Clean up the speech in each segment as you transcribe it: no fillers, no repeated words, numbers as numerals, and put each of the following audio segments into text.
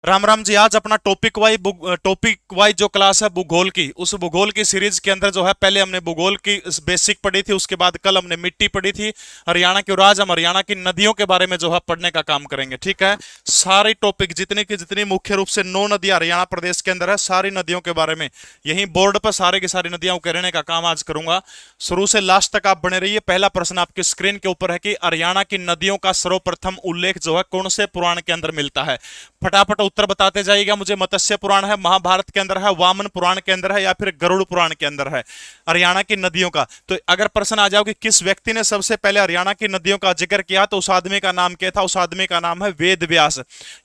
राम राम जी। आज अपना topic wise जो क्लास है भूगोल की, उस भूगोल की सीरीज के अंदर जो है पहले हमने भूगोल की बेसिक पढ़ी थी, उसके बाद कल हमने मिट्टी पढ़ी थी हरियाणा की, और आज हम हरियाणा की नदियों के बारे में जो है पढ़ने का काम करेंगे। ठीक है, सारे टॉपिक जितनी की जितनी मुख्य रूप से 9 नदियां हरियाणा प्रदेश के अंदर है, सारी नदियों के बारे में यही बोर्ड पर सारे की सारी नदियां उकेरने का काम आज करूंगा। शुरू से लास्ट तक आप बने रहिए। पहला प्रश्न आपकी स्क्रीन के ऊपर है कि हरियाणा की नदियों का सर्वप्रथम उल्लेख जो है कौन से पुराण के अंदर मिलता है। फटाफट उत्तर बताते जाइएगा मुझे। मत्स्य पुराण है, महाभारत के अंदर है, वामन पुराण के अंदर है, या फिर गरुड़ पुराण के अंदर है हरियाणा की नदियों का। तो अगर प्रश्न आ जाओ कि किस व्यक्ति ने सबसे पहले हरियाणा की नदियों का जिक्र किया, तो उस आदमी का नाम क्या था? उस आदमी का नाम है वेद व्यास।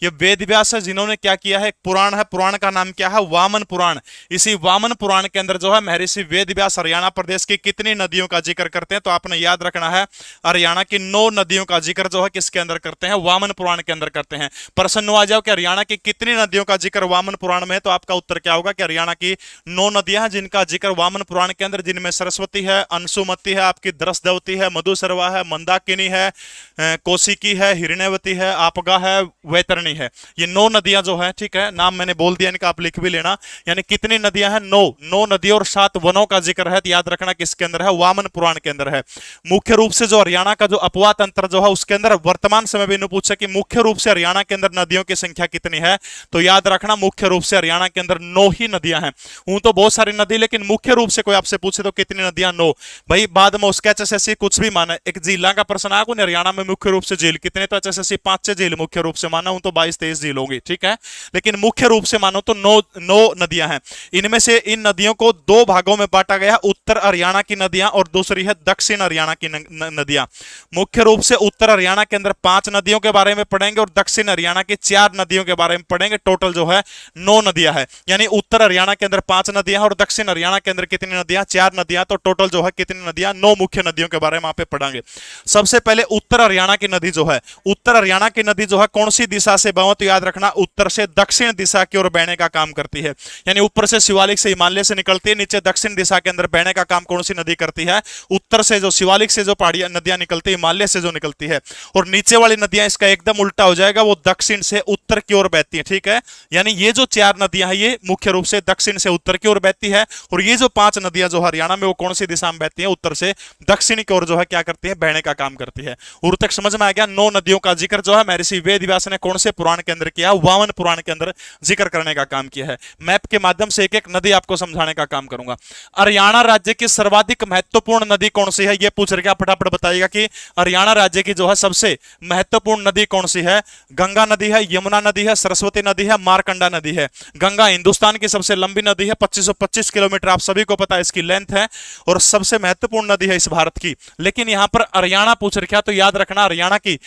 ये वेद व्यास है जिन्होंने क्या किया है, एक पुराण है, पुराण का नाम क्या है? वामन पुराण। इसी वामन पुराण के अंदर जो है महर्षि वेद व्यास हरियाणा प्रदेश की कितनी नदियों का जिक्र करते हैं? तो आपने याद रखना है, हरियाणा की 9 नदियों का जिक्र जो है किसके अंदर करते हैं? वामन पुराण के अंदर करते हैं। प्रश्न आ जाओ कि हरियाणा की कितनी नदियों का जिक्र वामन पुराण में है, तो आपका उत्तर क्या होगा कि हरियाणा की 9 नदियां हैं जिनका जिक्र वामन पुराण के अंदर, जिनमें सरस्वती है, अंशुमती है, आपकी द्रसद्वती है, मधुसरवा है, मंदाकिनी है, कौशिकी है, हिरण्यवती है, आपगा है, वैतरणी है। ये 9 नदियां जो है, ठीक है, नाम मैंने बोल दिया, इनका आप लिख भी लेना। यानी कितनी नदियां हैं? 9 नदियों और 7 वनों का जिक्र है। तो याद रखना किसके अंदर है? वामन पुराण के अंदर है। मुख्य रूप से जो हरियाणा का जो अपवाद तंत्र जो है उसके अंदर वर्तमान समय में पूछा कि मुख्य रूप से हरियाणा के अंदर नदियों की संख्या कितनी है, तो याद रखना मुख्य रूप से हरियाणा के अंदर 9 ही नदियां हैं। हूं तो बहुत सारी नदी, लेकिन मुख्य रूप से कोई आपसे पूछे तो कितनी नदियां? 9। भाई बाद में उसके एचएसएससी कुछ भी माना, एक जिला का प्रश्न आया को हरियाणा में मुख्य रूप से झील कितने, तो एचएसएससी 5-6 झील मुख्य रूप से माना, हूं तो 22-23 झील होगी। ठीक है, लेकिन मुख्य रूप से मानो तो 9 नदियां हैं। इनमें से इन नदियों को 2 भागों में बांटा गया, उत्तर हरियाणा की नदियां और दूसरी है दक्षिण हरियाणा की नदियां। मुख्य रूप से उत्तर हरियाणा के अंदर 5 नदियों के बारे में पढ़ेंगे और दक्षिण हरियाणा की 4 नदियों के बारे में पढ़ेंगे। टोटल जो है 9 नदियां है। यानी उत्तर हरियाणा के अंदर 5 नदियां और दक्षिण हरियाणा के अंदर कितनी नदियां? 4 नदियां। तो टोटल जो है कितनी नदियां? 9 मुख्य नदियों के बारे में वहां पे पढ़ेंगे। सबसे पहले उत्तर हरियाणा की नदी जो है, उत्तर हरियाणा की नदी जो है कौन सी दिशा से बहो, तो याद रखना उत्तर से दक्षिण दिशा की ओर बहने का काम करती है। यानी ऊपर से शिवालिक से हिमालय से निकलती है, नीचे दक्षिण दिशा के अंदर बहने का काम कौन सी नदी करती है? उत्तर से जो शिवालिक से जो पहाड़ियां नदियां निकलती है, हिमालय से जो निकलती है। और नीचे वाली नदियां इसका एकदम उल्टा हो जाएगा, वो दक्षिण से उत्तर की ओर बहती है। ठीक है, यानी ये जो 4 नदियां हैं ये मुख्य रूप से दक्षिण से उत्तर की ओर बहती है, और ये जो 5 नदियां जो हरियाणा में वो कौन सी दिशा में बहती है? उत्तर से दक्षिण की ओर जो है क्या करती है? बहने का काम करती है। और तक समझ में आ गया? 9 नदियों का जिक्र जो है महर्षि वेद व्यास ने कौन से पुराण के अंदर किया? वामन पुराण के अंदर जिक्र करने का काम किया है। मैप के माध्यम से एक एक नदी आपको समझाने का काम करूंगा। हरियाणा राज्य की सर्वाधिक महत्वपूर्ण नदी कौन सी है? ये पूछ रहे, फटाफट बताइएगा कि हरियाणा राज्य की जो है सबसे महत्वपूर्ण नदी कौन सी है? गंगा नदी है, यमुना नदी है, सरस्वती नदी है, मारकंडा नदी है। गंगा हिंदुस्तान की सबसे लंबी नदी है, 2525 किलोमीटर, आप सभी को पता है इसकी लेंथ है, और सबसे महत्वपूर्ण नदी है इस भारत की। लेकिन यहां पर हरियाणा पूछ रखा, तो याद रखना हरियाणा की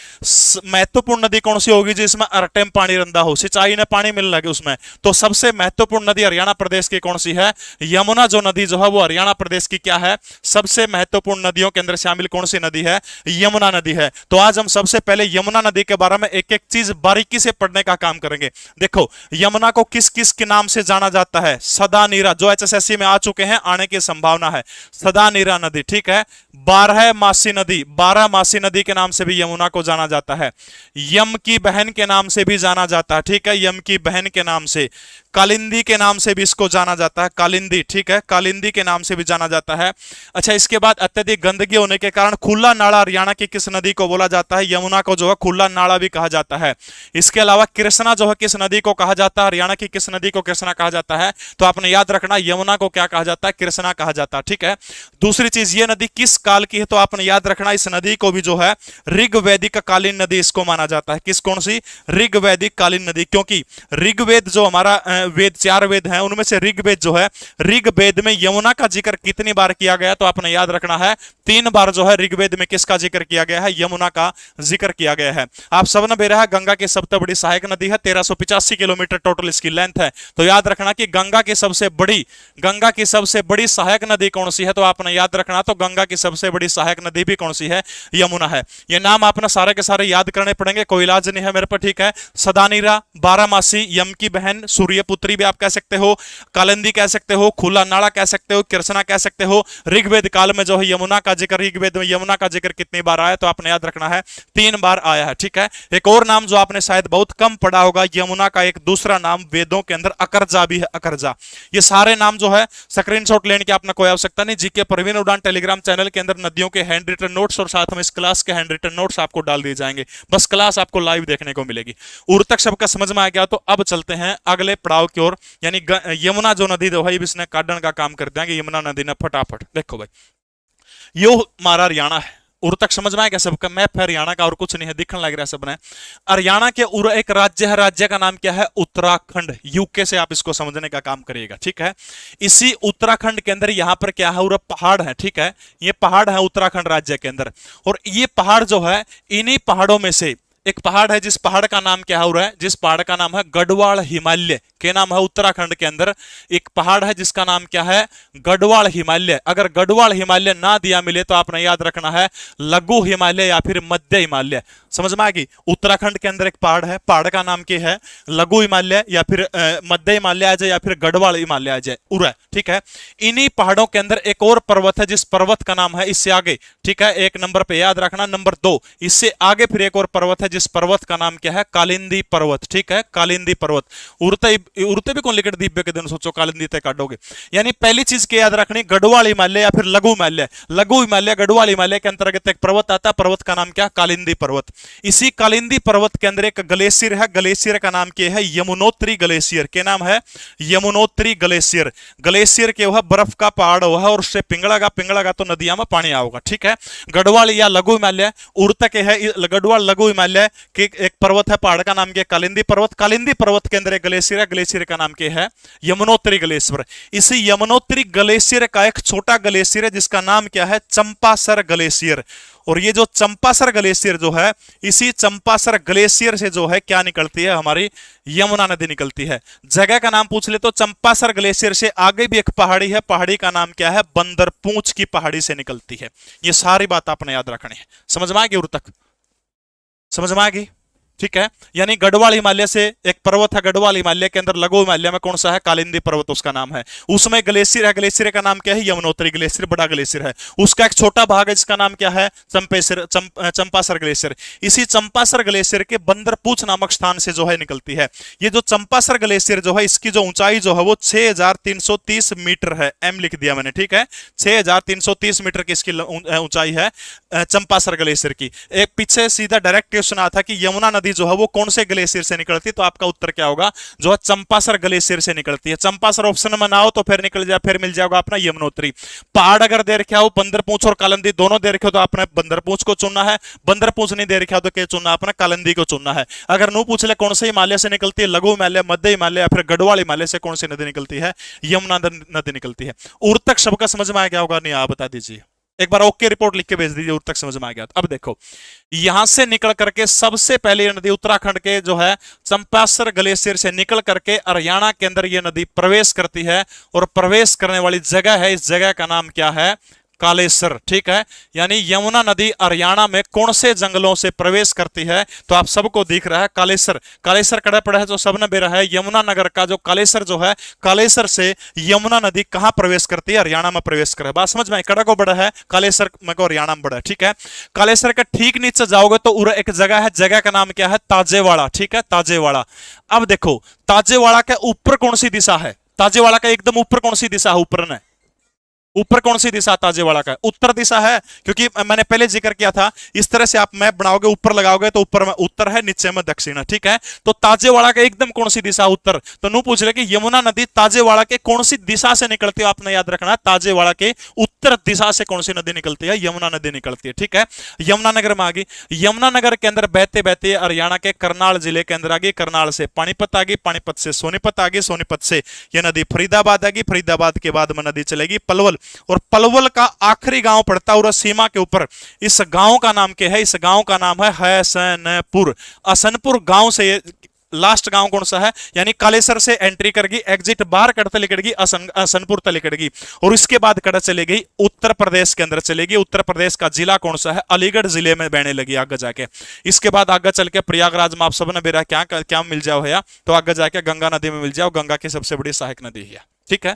महत्वपूर्ण नदी कौन सी होगी जिसमें हर टाइम पानी रंदा हो, सिंचाई ने पानी मिल लगे उसमें। तो सबसे महत्वपूर्ण नदी हरियाणा प्रदेश की कौन सी है? यमुना जो नदी जो है वो हरियाणा प्रदेश की क्या है? सबसे महत्वपूर्ण नदियों के अंदर शामिल कौन सी नदी है? यमुना नदी है। तो आज हम सबसे पहले यमुना नदी के बारे में एक एक चीज बारीकी से पढ़ने का काम करेंगे। देखो, यमुना को किस किस के नाम से जाना जाता है? सदा नीरा, जो एचएसएससी में आ चुके हैं, आने की संभावना है, सदा नीरा नदी। ठीक है, 12 मासी नदी, 12 मासी नदी के नाम से भी यमुना को जाना जाता है। यम की बहन के नाम से भी जाना जाता है। ठीक है, यम की बहन के नाम से। कालिंदी के नाम से भी इसको जाना जाता है, कालिंदी। ठीक है, कालिंदी के नाम से भी जाना जाता है। अच्छा, इसके बाद अत्यधिक गंदगी होने के कारण खुला नाला हरियाणा की किस नदी को बोला जाता है? यमुना को जो है खुला नाला भी कहा जाता है। इसके अलावा कृष्णा जो है किस नदी को कहा जाता है? हरियाणा की किस नदी को कृष्णा कहा जाता है? तो आपने याद रखना यमुना को क्या कहा जाता है? कृष्णा कहा जाता है। ठीक है, दूसरी चीज, ये नदी किस काल की है? तो आपने याद रखना इस नदी को भी जो है ऋग्वैदिक कालीन नदी इसको माना जाता है। किस, कौन सी? ऋग्वैदिक कालीन नदी। क्योंकि ऋग्वेद जो हमारा वेद, 4 वेद हैं, उनमें से ऋग्वेद जो है, ऋग्वेद में यमुना का जिक्र कितनी बार किया गया? तो आपने याद रखना है 3 बार जो है ऋग्वेद में किसका जिक्र किया गया है? यमुना का जिक्र किया गया है। आप सब ने बेरा है गंगा की सबसे बड़ी सहायक नदी है, 1385 किलोमीटर टोटल इसकी लेंथ है। तो याद रखना कि गंगा की सबसे बड़ी सहायक नदी कौन सी है? तो आपने याद रखना, तो गंगा की सबसे बड़ी सहायक नदी भी कौन सी है? यमुना है। ये नाम आपने सारे के सारे याद करने पड़ेंगे, कोई इलाज नहीं है मेरे पर। ठीक है, सदानीरा, 12 मासी, यम की बहन, सूर्यपुत्री, ब्रह्मपुत्री भी आप कह सकते हो, कालिंदी कह सकते हो, खुला नाला कह सकते हो, कृष्णा कह सकते हो। ऋग्वेद काल में जो है यमुना का जिक्र, ऋग्वेद में यमुना का जिक्र कितनी बार आया तो आपने याद रखना है 3 बार आया है, ठीक है। एक और नाम जो आपने शायद बहुत कम पढ़ा होगा, यमुना का एक दूसरा नाम वेदों के अंदर अकरजा भी है, अकरजा। ये सारे नाम जो है स्क्रीनशॉट लेने की आपने कोई आवश्यकता नहीं, जीके प्रवीण उड़ान टेलीग्राम चैनल के अंदर नदियों के हैंड रिटन नोट्स और साथ में इस क्लास के हैंड रिटन नोट्स आपको डाल दिए जाएंगे, बस क्लास आपको लाइव देखने को मिलेगी। उर्तक शब्द का समझ में आ गया तो अब चलते हैं अगले पड़ाव की ओर, यानी यमुना जो नदी जो है इसने काटने का काम कर दिया कि यमुना नदी ने फटाफट। देखो भाई यो हमारा हरियाणा है, उर्तक समझ में आएगा सबका मैप है हरियाणा का और कुछ नहीं है, दिखने लग रहा है सब ने। हरियाणा के उर एक राज्य है, राज्य का नाम क्या है? उत्तराखंड। यूके से आप इसको समझने का काम करिएगा, ठीक है। इसी उत्तराखंड के अंदर यहां पर क्या है? उर पहाड़ है, ठीक है। ये पहाड़ है उत्तराखंड राज्य के अंदर, और ये पहाड़ जो है इन्हीं पहाड़ों में से एक पहाड़ है, जिस पहाड़ का नाम क्या हो रहा है? जिस पहाड़ का नाम है गढ़वाल हिमालय के नाम है। उत्तराखंड के अंदर एक पहाड़ है जिसका नाम क्या है? गढ़वाल हिमालय। अगर गढ़वाल हिमालय ना दिया मिले तो आपने याद रखना है लघु हिमालय या फिर मध्य हिमालय। समझ में आ गई? उत्तराखंड के अंदर एक पहाड़ है, पहाड़ का नाम क्या है? लघु हिमालय या फिर मध्य हिमालय आ जाए या फिर गढ़वाल हिमालय आ जाए, उरा, ठीक है। इन्हीं पहाड़ों के अंदर एक और पर्वत है जिस पर्वत का नाम है, इससे आगे, ठीक है, एक नंबर पे याद रखना, नंबर 2, इससे आगे फिर एक और पर्वत है जिस पर्वत का नाम क्या है? कालिंदी पर्वत, ठीक है, कालिंदी पर्वत। उड़ते भी कौन लेकर दिव्य के दिन सोचो कालिंदी तय काटोगे। यानी पहली चीज क्या याद रखनी? गढ़वाल हिमालय या फिर लघु हिमालय। लघु हिमालय गढ़वाल हिमालय के अंतर्गत एक पर्वत आता है, पर्वत का नाम क्या? कालिंदी पर्वत। इसी कालिंदी पर्वत के अंदर एक ग्लेशियर है, ग्लेशियर का नाम क्या है? यमुनोत्री ग्लेशियर। क्या नाम है? यमुनोत्री ग्लेशियर। ग्लेशियर के वह बर्फ का पहाड़ हुआ है और उससे पिंगलागा तो नदियां में पानी आओगा, ठीक है। गढ़वाल या लघु हिमालय उड़तक है, गढ़वाल लघु हिमालय के एक पर्वत है, पहाड़ का नाम क्या? कालिंदी पर्वत। कालिंदी पर्वत के अंदर एक ग्लेशियर है, ग्लेशियर का नाम क्या है? यमुनोत्री ग्लेशियर। इसी यमुनोत्री ग्लेशियर का एक छोटा ग्लेशियर है जिसका नाम क्या है? चंपासर ग्लेशियर। और ये जो चंपासर ग्लेशियर जो है, इसी चंपासर ग्लेशियर से जो है क्या निकलती है? हमारी यमुना नदी निकलती है। जगह का नाम पूछ ले तो चंपासर ग्लेशियर से आगे भी एक पहाड़ी है, पहाड़ी का नाम क्या है? बंदरपूंछ की पहाड़ी से निकलती है। ये सारी बात आपने याद रखनी है। समझ में आ गई? उर्तक समझ में आ गई, ठीक है। यानी गढ़वाल हिमालय से एक पर्वत है, गढ़वाल हिमालय के अंदर लघु हिमालय में कौन सा है? कालिंदी पर्वत उसका नाम है। उसमें ग्लेशियर है, ग्लेशियर का नाम क्या है? यमुनोत्री ग्लेशियर, बड़ा ग्लेशियर है। उसका एक छोटा भाग है जिसका नाम क्या है? चंपासर ग्लेशियर। इसी चंपासर ग्लेशियर के बंदरपूंछ नामक स्थान से जो है निकलती है। ये जो चंपासर ग्लेशियर जो है, इसकी जो ऊंचाई जो है वो 6330 मीटर है। एम लिख दिया मैंने, ठीक है। 6330 मीटर की इसकी ऊंचाई है चंपासर ग्लेशियर की। एक पीछे सीधा डायरेक्ट क्वेश्चन आता कि यमुना नदी जो है वो कौन से ग्लेशियर से निकलती है? तो आपका उत्तर क्या होगा? जो है चंपासर ग्लेशियर से निकलती है। चंपासर ऑप्शन में ना हो तो फिर निकल जाए, फिर मिल जाएगा अपना यमुनोत्री। पहाड़ अगर दे रखा हो, बंदरपूंछ और कालिंदी दोनों दे रखे हो तो आपने बंदरपूंछ को चुनना है। बंदरपूंछ नहीं दे रखा हो तो क्या चुनना? अपना कालिंदी को चुनना है। अगर नो पूछ ले कौन से हिमालय से निकलती है? लघु हिमालय, मध्य हिमालय या फिर गढ़वाल हिमालय से कौन सी नदी निकलती है? यमुना नदी निकलती है। उर्तक शब्द का समझ में आ गया होगा? नहीं, आप बता दीजिए एक बार। ओके रिपोर्ट लिख के भेज दीजिए उर्तक समझ में आ गया। अब देखो, यहां से निकल करके सबसे पहले ये नदी उत्तराखंड के जो है चंपासर ग्लेशियर से निकल करके हरियाणा के अंदर ये नदी प्रवेश करती है, और प्रवेश करने वाली जगह है, इस जगह का नाम क्या है? कालेसर, ठीक है। यानी यमुना नदी हरियाणा में कौन से जंगलों से प्रवेश करती है? तो आप सबको दिख रहा है कालेसर। कालेसर कड़ा पड़ा है जो सबने बेरा है, यमुना नगर का जो कालेसर जो है, कालेसर से यमुना नदी कहां प्रवेश करती है? हरियाणा में प्रवेश करे। बात समझ में आई? कड़ा को बड़ा है कालेसर में को हरियाणा में बड़ा है, ठीक है। कालेसर के ठीक नीचे जाओगे तो उर एक जगह है, जगह का नाम क्या है? ताजेवाड़ा, ठीक है, ताजेवाड़ा। अब देखो, ताजेवाड़ा के ऊपर कौन सी दिशा है? ताजेवाड़ा का एकदम ऊपर कौन सी दिशा है? ऊपर ने ऊपर कौन सी दिशा ताजेवाड़ा का? उत्तर दिशा है, क्योंकि मैंने पहले जिक्र किया था इस तरह से आप मैप बनाओगे, ऊपर लगाओगे तो ऊपर में उत्तर है, नीचे में दक्षिण है, ठीक है। तो ताजेवाड़ा का एकदम कौन सी दिशा? उत्तर। तो नू पूछ ले कि यमुना नदी ताजेवाड़ा के कौन सी दिशा से निकलती है? आपने याद रखना, ताजेवाड़ा के उत्तर दिशा से कौन सी नदी निकलती है? यमुना नदी निकलती है, ठीक है। यमुनानगर में आ गई। यमुनानगर के अंदर बहते बहते हरियाणा के करनाल जिले के अंदर आ गई, करनाल से पानीपत आ गई, पानीपत से सोनीपत आ गई, सोनीपत से यह नदी फरीदाबाद आ गई, फरीदाबाद के बाद में नदी चलेगी पलवल, और पलवल का आखिरी गांव पड़ता है सीमा के ऊपर। इस गांव का नाम क्या है? इस गांव का नाम है हसनपुर। हसनपुर गांव से लास्ट गांव कौन सा है, यानी कालेसर से एंट्री करेगी, एग्जिट बाहर कड़ते लिखेगी असनपुर तक लिखेगी, और इसके बाद कड़ा चलेगी उत्तर प्रदेश के अंदर चलेगी। उत्तर प्रदेश का जिला कौन सा है, अलीगढ़ जिले में बहने लगी आगे जाके। इसके बाद आगे चल के प्रयागराज में आप सब ने बेरा क्या क्या मिल जाओ है, तो आगे जाके गंगा नदी में मिल जाओ, गंगा की सबसे बड़ी सहायक नदी है। ठीक है।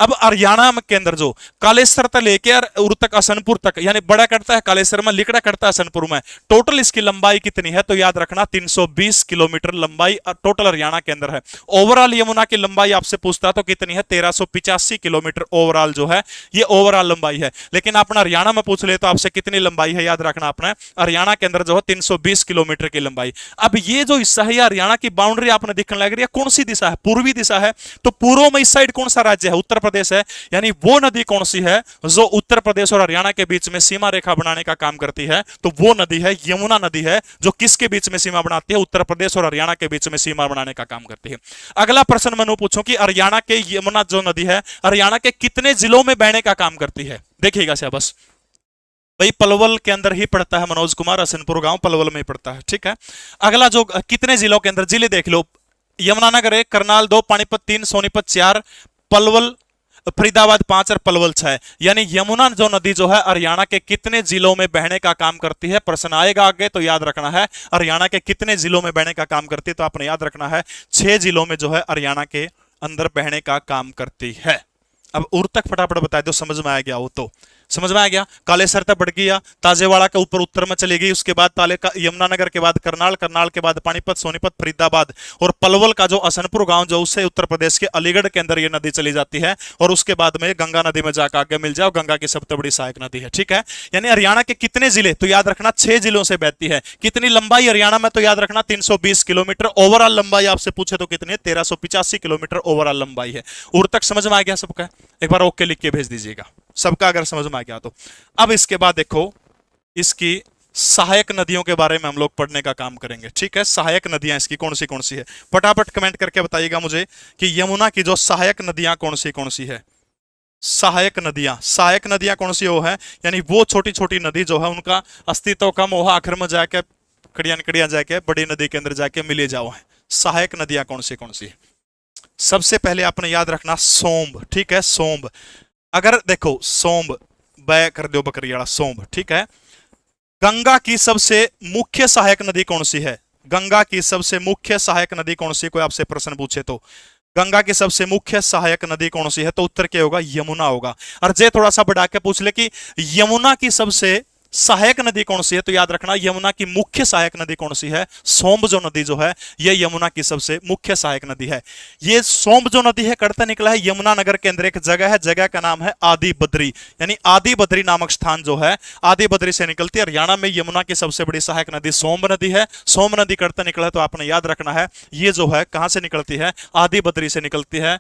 अब हरियाणा के अंदर जो कालेसर तक लेकर उर तक असनपुर तक, यानी बड़ा करता है कालेसर में, लिकड़ा करता है असनपुर में, टोटल इसकी लंबाई कितनी है, तो याद रखना 320 किलोमीटर लंबाई टोटल हरियाणा के अंदर है। ओवरऑल यमुना की लंबाई आपसे पूछता है तो कितनी है, 1385 किलोमीटर ओवरऑल जो है ये ओवरऑल लंबाई है। लेकिन अपना हरियाणा में पूछ ले तो आपसे कितनी लंबाई है, याद रखना आपने हरियाणा के अंदर जो है 320 किलोमीटर की लंबाई। अब ये जो हिस्सा है हरियाणा की बाउंड्री आपने दिखने लग रही है, कौन सी दिशा है, पूर्वी दिशा है, तो पूर्व में इस साइड कौन सा राज्य है, उत्तर प्रदेश है। यानी वो नदी कौन सी है जो उत्तर प्रदेश और हरियाणा के बीच में सीमा रेखा बनाने का काम करती है, तो वो नदी है यमुना नदी है, जो किसके बीच में सीमा बनाती है, उत्तर प्रदेश और हरियाणा के बीच में सीमा बनाने का काम करती है। अगला प्रश्न मैं पूछूं कि हरियाणा के यमुना जो नदी है हरियाणा के कितने जिलों में बहने का काम करती है, देखिएगा से बस भाई पलवल के अंदर ही पड़ता है, मनोज कुमार हसनपुर गांव पलवल में ही पड़ता है। ठीक है। अगला जो कितने जिलों के अंदर, जिले देख लो, यमुनानगर 1, करनाल 2, पानीपत 3, सोनीपत 4, पलवल फरीदाबाद 5 और पलवल 6। यानी यमुना जो नदी जो है हरियाणा के कितने जिलों में बहने का काम करती है, प्रश्न आएगा आगे तो याद रखना है हरियाणा के कितने जिलों में बहने का काम करती है, तो आपने याद रखना है 6 जिलों में जो है हरियाणा के अंदर बहने का काम करती है। अब उर तक फटाफट बता दो, समझ में आ गया हो तो समझ में आ गया। कालेसर तक बढ़ गया, ताजेवाड़ा के ऊपर उत्तर में चली गई, उसके बाद ताले का यमुनानगर के बाद करनाल, करनाल के बाद पानीपत, सोनीपत, फरीदाबाद, और पलवल का जो असनपुर गांव जो उससे उत्तर प्रदेश के अलीगढ़ के अंदर ये नदी चली जाती है, और उसके बाद में गंगा नदी में जाकर आगे मिल जाओ, गंगा की सबसे बड़ी सहायक नदी है। ठीक है। यानी हरियाणा के कितने जिले, तो याद रखना 6 जिलों से बहती है। कितनी लंबाई हरियाणा में, तो याद रखना 320 किलोमीटर। ओवरऑल लंबाई आपसे पूछे तो कितनी है, 1385 किलोमीटर ओवरऑल लंबाई है। उर तक समझ में आ गया सबका, एक बार ओके लिख के भेज दीजिएगा सबका अगर समझ में आ गया तो। अब इसके बाद देखो इसकी सहायक नदियों के बारे में हम लोग पढ़ने का काम करेंगे। ठीक है। सहायक नदियां इसकी कौन सी है, फटाफट कमेंट करके बताइएगा मुझे कि यमुना की जो सहायक नदियां कौन सी है। सहायक नदियां कौन सी वो है, यानी वो छोटी छोटी नदी जो है उनका अस्तित्व कम हो, आखिर में जाके कड़िया जाके बड़ी नदी के अंदर जाके मिले जाओ है। सहायक नदियां कौन सी है, सबसे पहले आपने याद रखना सोम्ब। ठीक है। सोम्ब, अगर देखो सोम्ब बै कर दो बकरियाड़ा सोम्ब। ठीक है। गंगा की सबसे मुख्य सहायक नदी कौन सी है, गंगा की सबसे मुख्य सहायक नदी कौन सी, कोई आपसे प्रश्न पूछे तो गंगा की सबसे मुख्य सहायक नदी कौन सी है, तो उत्तर क्या होगा, यमुना होगा। और जे थोड़ा सा बढ़ा के पूछ ले कि यमुना की सबसे सहायक नदी कौन सी है, तो याद रखना यमुना की मुख्य सहायक नदी कौन सी है, सोम्ब जो नदी जो है ये यमुना की सबसे मुख्य सहायक नदी है। ये सोम्ब जो नदी है कड़ता निकला है यमुना नगर के अंदर एक जगह है, जगह का नाम है आदि बद्री, यानी आदि बद्री नामक स्थान जो है आदि बद्री से निकलती है। हरियाणा में यमुना की सबसे बड़ी सहायक नदी सोम्ब नदी है। सोम्ब नदी कड़ता निकला है तो आपने याद रखना है ये जो है कहां से निकलती है, आदि बद्री से निकलती है।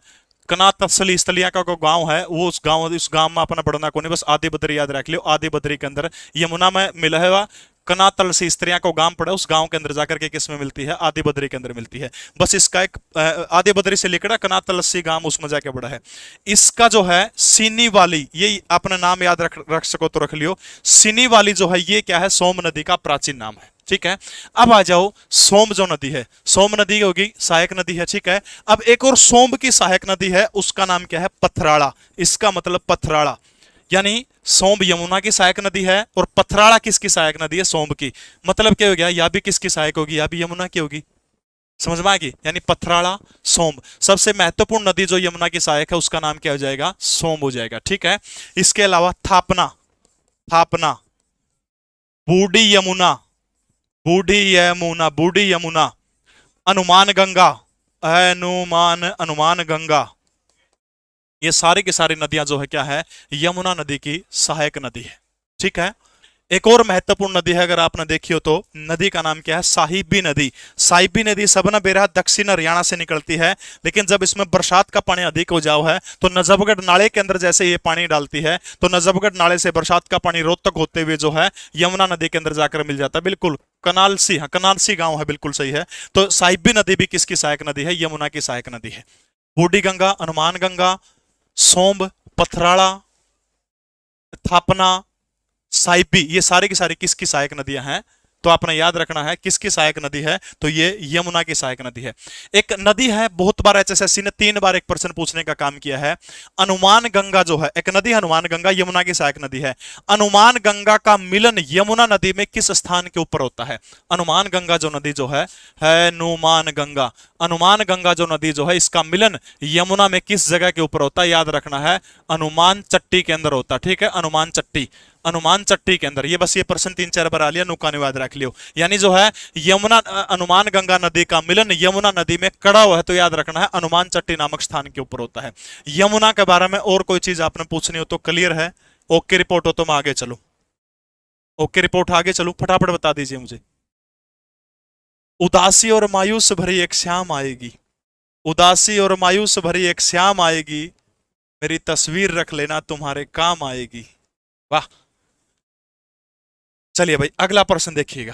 कना तसली स्थलिया का गांव है वो उस गांव में अपना बढ़ना को नहीं, बस आदि बद्री याद रख लियो। आदि बद्री के अंदर यमुना में मिला है, कनातल से स्त्रियां को गांव पड़ा, उस गांव के अंदर जाकर के किस में मिलती है, आदि बद्री के अंदर मिलती है। बस इसका एक आदि बद्री से लेकर कनातल सी गांव उसमें जाके बड़ा है। इसका जो है सीनी वाली, ये अपना नाम याद रख सको तो रख लियो। सीनी वाली जो है ये क्या है, सोम नदी का प्राचीन नाम है। ठीक है। अब आ जाओ सोम जो नदी है, सोम नदी होगी सहायक नदी है। ठीक है। अब एक और सोम की सहायक नदी है, उसका नाम क्या है, पथराड़ा। इसका मतलब पथराड़ा, यानी सोम्ब यमुना की सहायक नदी है और पथराड़ा किसकी सहायक नदी है, सोम्ब की। मतलब क्या हो गया, या भी किसकी सहायक होगी, या भी यमुना की होगी। समझ में आ गई, यानी पथराड़ा सोम्ब सबसे महत्वपूर्ण नदी जो यमुना की सहायक है उसका नाम क्या हो जाएगा, सोम्ब हो जाएगा। ठीक है। इसके अलावा थापना, बूढ़ी यमुना, बूढ़ी यमुना, अनुमान गंगा, अनुमान गंगा, ये सारी की सारी नदियां जो है क्या है, यमुना नदी की सहायक नदी है। ठीक है। एक और महत्वपूर्ण नदी है अगर आपने देखी हो तो, नदी का नाम क्या है, साहिबी नदी। साहिबी नदी सबना बेरा दक्षिण हरियाणा से निकलती है, लेकिन जब इसमें बरसात का पानी अधिक हो जाओ है तो नजफगढ़ नाले के अंदर जैसे ये पानी डालती है तो नजफगढ़ नाले से बरसात का पानी रोहतक होते हुए जो है यमुना नदी के अंदर जाकर मिल जाता है। बिल्कुल कनालसी, हाँ कनालसी गांव है, बिल्कुल सही है। तो साहिबी नदी भी किसकी सहायक नदी है, यमुना की सहायक नदी है। बूढ़ी गंगा, अनुमान गंगा, सोम्ब, पथराड़ा, थापना, साहिबी, ये सारी की सारी किसकी सहायक नदियां हैं, तो आपने याद रखना है किसकी सहायक नदी है, तो ये यमुना की सहायक नदी है। एक नदी है, बहुत बार एचएसएससी ने 3 बार एक प्रश्न पूछने का काम किया है, अनुमान गंगा जो है, एक नदी हनुमान गंगा यमुना की सहायक नदी है। अनुमान गंगा का मिलन यमुना नदी में किस स्थान के ऊपर होता है? अनुमान गंगा जो नदी जो है नुमान गंगा, अनुमान गंगा जो नदी जो है इसका मिलन यमुना में किस जगह के ऊपर होता है? याद रखना है अनुमान चट्टी के अंदर होता है, ठीक है, अनुमान चट्टी, अनुमान चट्टी के अंदर। ये बस ये प्रश्न 3-4 बार आ लिया, नुकाने याद रख लियो। यानी जो है यमुना अनुमान गंगा नदी का मिलन यमुना नदी में कड़ा हुआ है, तो याद रखना है अनुमान चट्टी नामक स्थान के ऊपर होता है। यमुना के बारे में और कोई चीज आपने पूछनी हो तो क्लियर है? ओके रिपोर्ट हो तो मैं आगे चलूं, ओके रिपोर्ट आगे चलूं, फटाफट बता दीजिए मुझे। उदासी और मायूस भरी एक शाम आएगी, उदासी और मायूस भरी एक शाम आएगी, मेरी तस्वीर रख लेना तुम्हारे काम आएगी। वाह। चलिए भाई अगला प्रश्न देखिएगा,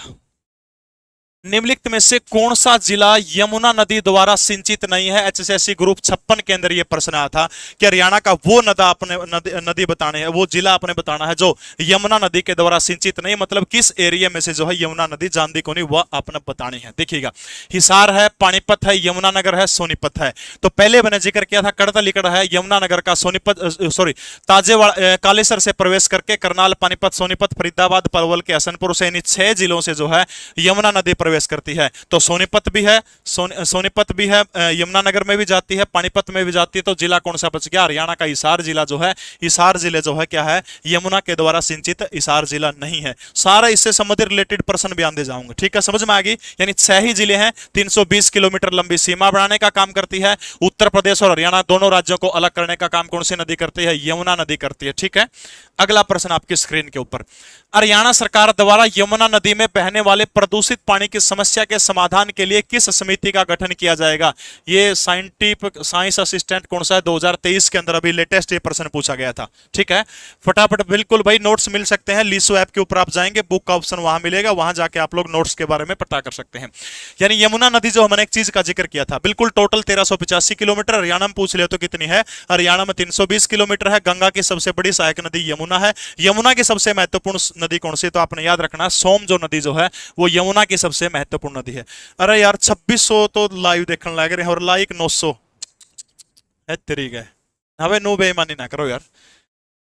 निम्नलिखित में से कौन सा जिला यमुना नदी द्वारा सिंचित नहीं है? एचएसएससी ग्रुप 56 के अंदर यह प्रश्न आया था कि हरियाणा का वो नदी बताने है, वो जिला आपने बताना है जो यमुना नदी के द्वारा सिंचित नहीं, मतलब किस एरिया में से जो है यमुना नदी जानती को नहीं, वह आपने बतानी है। देखिएगा, हिसार है, पानीपत है, यमुनानगर है, सोनीपत है। तो पहले मैंने जिक्र किया था कड़तलीकड़ है, यमुनानगर का सोनीपत सॉरी ताजेवाड़ा कालेसर से प्रवेश करके करनाल, पानीपत, सोनीपत, फरीदाबाद, पलवल के हसनपुर से, इन 6 जिलों से जो है यमुना नदी प्रवेश करती है। तो सोनीपत भी है, सोनीपत भी है, यमुनानगर में भी जाती है, पानीपत में भी जाती है। तो जिला कौन सा बच गया? हरियाणा का हिसार जिला जो है, हिसार जिले जो है क्या है? यमुना के द्वारा सिंचित हिसार जिला नहीं है। सारा इससे संबंधित रिलेटेड प्रश्न भी आंदे जाऊंगा, ठीक है, समझ में आ गई? यानी 6 ही जिले हैं, 320 किलोमीटर लंबी सीमा बनाने का काम करती है। उत्तर प्रदेश और हरियाणा दोनों राज्यों को अलग करने का काम कौन सी नदी करती है? यमुना नदी करती है, ठीक है। अगला प्रश्न आपकी स्क्रीन के ऊपर, हरियाणा सरकार द्वारा यमुना नदी में बहने वाले प्रदूषित पानी की समस्या के समाधान के लिए किस समिति का गठन किया जाएगा? ये साइंस असिस्टेंट कौन सा है? 2023 के अंदर अभी लेटेस्ट ये प्रश्न पूछा गया था, ठीक है। फटाफट बिल्कुल भाई नोट्स मिल सकते हैं, लीसो ऐप के ऊपर आप जाएंगे, बुक का ऑप्शन वहां मिलेगा, वहां जाके आप लोग नोट्स के बारे में पता कर सकते हैं। यानी यमुना नदी जो हमने एक चीज का जिक्र किया था, बिल्कुल टोटल 1385 किलोमीटर, हरियाणा में पूछ लिया तो कितनी है? हरियाणा में 320 किलोमीटर है। गंगा की सबसे बड़ी सहायक नदी यमुना है। यमुना की सबसे महत्वपूर्ण नदी कौन सी? तो आपने याद रखना सोम जो नदी जो है वो यमुना की सबसे महत्वपूर्ण नदी है। अरे यार 2600 तो लाइव देखने लग रहे हैं और लाइक 900 है, तरीका है हमें, नो बेईमानी ना करो यार।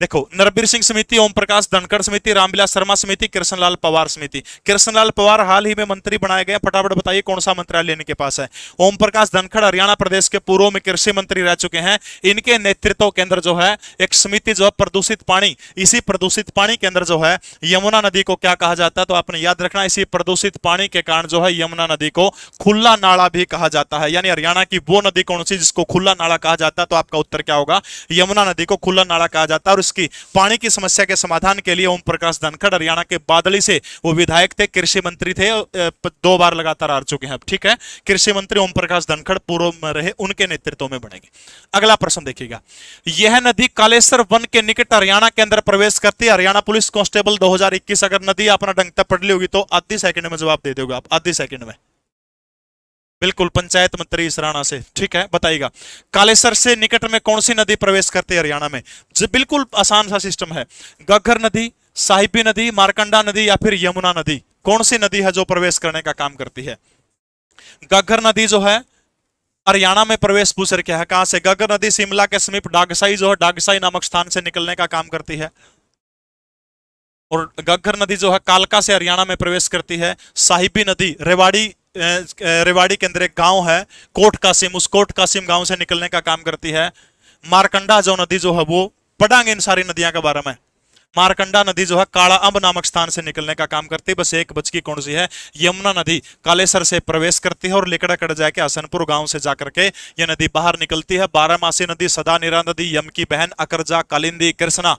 देखो, नरबीर सिंह समिति, ओम प्रकाश धनखड़ समिति, रामविलास शर्मा समिति, कृष्णलाल पवार समिति। कृष्णलाल पवार हाल ही में मंत्री बनाए गए, फटाफट बताइए कौन सा मंत्रालय इनके पास है? ओम प्रकाश धनखड़ हरियाणा प्रदेश के पूर्व में कृषि मंत्री रह चुके हैं। इनके नेतृत्व के अंदर जो है एक समिति जो है प्रदूषित पानी, इसी प्रदूषित पानी के अंदर जो है यमुना नदी को क्या कहा जाता है? तो आपने याद रखना, इसी प्रदूषित पानी के कारण जो है यमुना नदी को खुला नाला भी कहा जाता है। यानी हरियाणा की वो नदी कौन सी जिसको खुला नाला कहा जाता है? तो आपका उत्तर क्या होगा? यमुना नदी को खुला नाला कहा जाता है। और की पानी की समस्या के समाधान के लिए ओम प्रकाश धनखड़ हरियाणा के बादली से वो विधायक थे, कृषि मंत्री थे, 2 बार लगातार आ चुके हैं, ठीक है। कृषि मंत्री ओम प्रकाश धनखड़ पूर्व में रहे, उनके नेतृत्व में बनेंगे। अगला प्रश्न देखिएगा, यह नदी कालेसर वन के निकट हरियाणा के अंदर प्रवेश करती है। हरियाणा पुलिस कांस्टेबल 2021, अगर नदी अपना ढंग तक पढ़ ली होगी तो आधी सेकंड में जवाब दे दोगे आप, आधी सेकंड में, बिल्कुल, पंचायत मंत्री इसराना से, ठीक है। बताइएगा, कालेसर से निकट में कौन सी नदी प्रवेश करती है हरियाणा में? बिल्कुल आसान सा सिस्टम है, घग्गर नदी, साहिबी नदी, मारकंडा नदी या फिर यमुना नदी। कौन सी नदी है जो प्रवेश करने का काम करती है? घग्गर नदी जो है हरियाणा में प्रवेश पूछ रखा है, कहां से? घग्गर नदी शिमला के समीप डागसाई जो है, डागसाई नामक स्थान से निकलने का काम करती है। और घग्गर नदी जो है कालका से हरियाणा में प्रवेश करती है। साहिबी नदी रेवाड़ी के अंदर एक गांव है कोट कासिम, उस कोट कासिम गांव से निकलने का काम करती है। मारकंडा जो नदी जो है वो पढ़ांगे इन सारी नदियां के बारे में। मारकंडा नदी जो है काला अंब नामक स्थान से निकलने का काम करती है। बस एक बच की कौन सी है? यमुना नदी कालेसर से प्रवेश करती है और लेकड़ाकड़ जाके हसनपुर गांव से जाकर के ये नदी बाहर निकलती है। बारहमासी नदी, सदा निरा नदी, यम की बहन, अकरजा, कालिंदी, कृष्णा,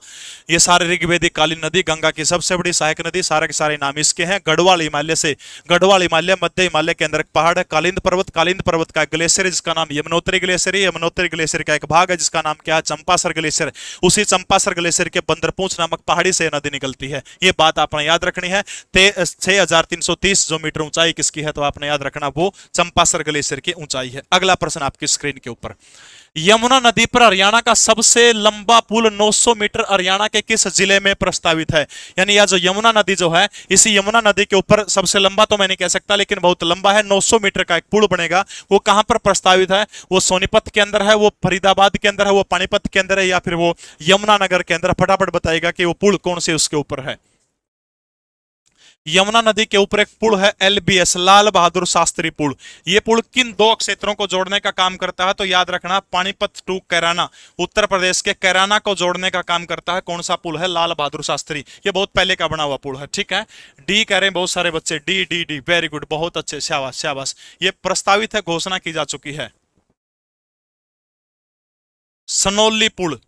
ये सारे ऋग्वेदिक कालीन नदी, गंगा की सबसे बड़ी सहायक नदी, सारे के सारे नाम इसके हैं। गढ़वाल हिमालय से, गढ़वाल हिमालय मध्य हिमालय के अंदर एक पहाड़ है कालिंद पर्वत का ग्लेशियर है जिसका नाम यमुनोत्री ग्लेशियर है। यमुनोत्री ग्लेशियर का एक भाग है जिसका नाम क्या है? चंपासर ग्लेशियर। उसी चंपासर ग्लेशियर के बंदरपूंछ नामक पहाड़ी से नदी निकलती है। ये बात आपने याद रखनी है। 6330 जो मीटर ऊंचाई किसकी है? तो आपने याद रखना वो चंपासर ग्लेशियर की ऊंचाई है। अगला प्रश्न आपकी स्क्रीन के ऊपर, यमुना नदी पर हरियाणा का सबसे लंबा पुल 900 मीटर हरियाणा के किस जिले में प्रस्तावित है? यानी यह जो यमुना नदी जो है, इसी यमुना नदी के ऊपर सबसे लंबा तो मैं नहीं कह सकता, लेकिन बहुत लंबा है, 900 मीटर का एक पुल बनेगा। वो कहां पर प्रस्तावित है? वो सोनीपत के अंदर है, वो फरीदाबाद के अंदर है, वो पानीपत के अंदर है, या फिर वो यमुनानगर के अंदर? फटाफट बताइएगा कि वो पुल कौन से उसके ऊपर है। यमुना नदी के ऊपर एक पुल है, एलबीएस, लाल बहादुर शास्त्री पुल। ये पुल किन दो क्षेत्रों को जोड़ने का काम करता है? तो याद रखना, पानीपत टू कैराना, उत्तर प्रदेश के कैराना को जोड़ने का काम करता है। कौन सा पुल है? लाल बहादुर शास्त्री। ये बहुत पहले का बना हुआ पुल है, ठीक है। डी कह रहे हैं बहुत सारे बच्चे, D D D, very good, बहुत अच्छे, शाबाश शाबाश। ये प्रस्तावित है, घोषणा की जा चुकी है। सनोली पुल,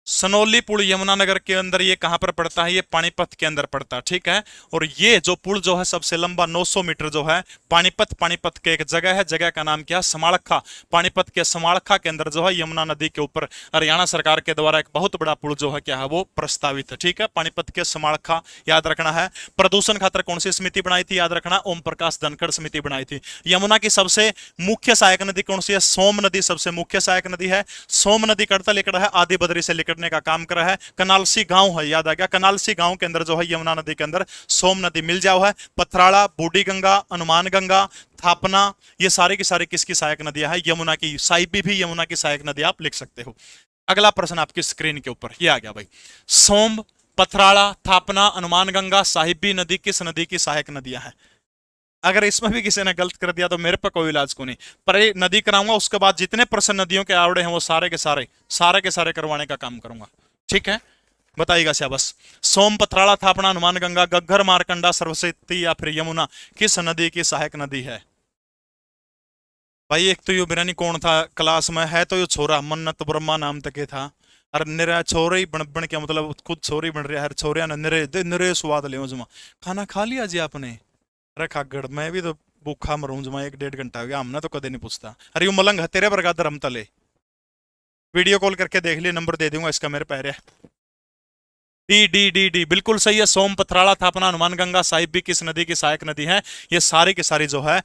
सनोली पुल यमुनानगर के अंदर, ये कहां पर पड़ता है? ये पानीपत के अंदर पड़ता है, ठीक है। और ये जो पुल जो है सबसे लंबा 900 मीटर जो है, पानीपत के एक जगह है, जगह का नाम क्या है? समाड़खा। पानीपत के समाड़खा के अंदर जो है यमुना नदी के ऊपर हरियाणा सरकार के द्वारा एक बहुत बड़ा पुल जो है क्या है? वो प्रस्तावित है, ठीक है। पानीपत के समाड़खा, याद रखना है। प्रदूषण खातर कौन सी समिति बनाई थी? याद रखना, ओम प्रकाश धनखड़ समिति बनाई थी। यमुना की सबसे मुख्य सहायक नदी कौन सी है? सोम नदी सबसे मुख्य सहायक नदी है। सोम नदी कड़ता लेकर है, आदि बदरी से लेकर का काम कर रहा है। कनालसी गांव है, याद आ गया, कनालसी गांव के अंदर जो है यमुना नदी के अंदर सोम नदी मिल जाओ है। पथराड़ा, बूढ़ी गंगा, अनुमान गंगा, थापना, ये सारी की सारी किसकी सहायक नदियां है? यमुना की। साहिबी भी यमुना की सहायक नदी आप लिख सकते हो। अगला प्रश्न आपकी स्क्रीन के ऊपर ये आ गया भाई। सोम, पथराड़ा, थापना, अनुमान गंगा, साहिबी नदी किस नदी की सहायक नदियां हैं? अगर इसमें भी किसी ने गलत कर दिया तो मेरे पर कोई इलाज को नहीं, पर ये नदी कराऊंगा, उसके बाद जितने प्रश्न नदियों के आवड़े हैं वो सारे के सारे करवाने का काम करूंगा, ठीक है। बताइएगा शाबाश। सोम, पथराड़ा, थापना, हनुमान गंगा, गग्गर, मारकंडा, सरस्वती या फिर यमुना किस नदी की सहायक नदी है? भाई एक तो यो बिरानी कौन था क्लास में है, तो यो छोरा मन्नत ब्रह्मा नाम तक के था। अरे निरा छोरे ही बन क्या मतलब, खुद छोरी बन रहा है, छोरिया ने निरे निरे स्वाद ले जमा। खाना खा लिया जी आपने? अरे खागड़, मैं भी तो भूखा मरूं जमा, 1-1.5 घंटा हो गया, हमने तो कदे नहीं पूछता। अरे यू मलंग है तेरे वर्गा धर्म तले, वीडियो कॉल करके देख लिए, नंबर दे दूंगा इसका मेरे पैर है। डी डी डी डी बिल्कुल सही है। सोम, पथराड़ा, थापना, हनुमान गंगा, साहिबी किस नदी की सहायक नदी है? ये सारी की सारी जो है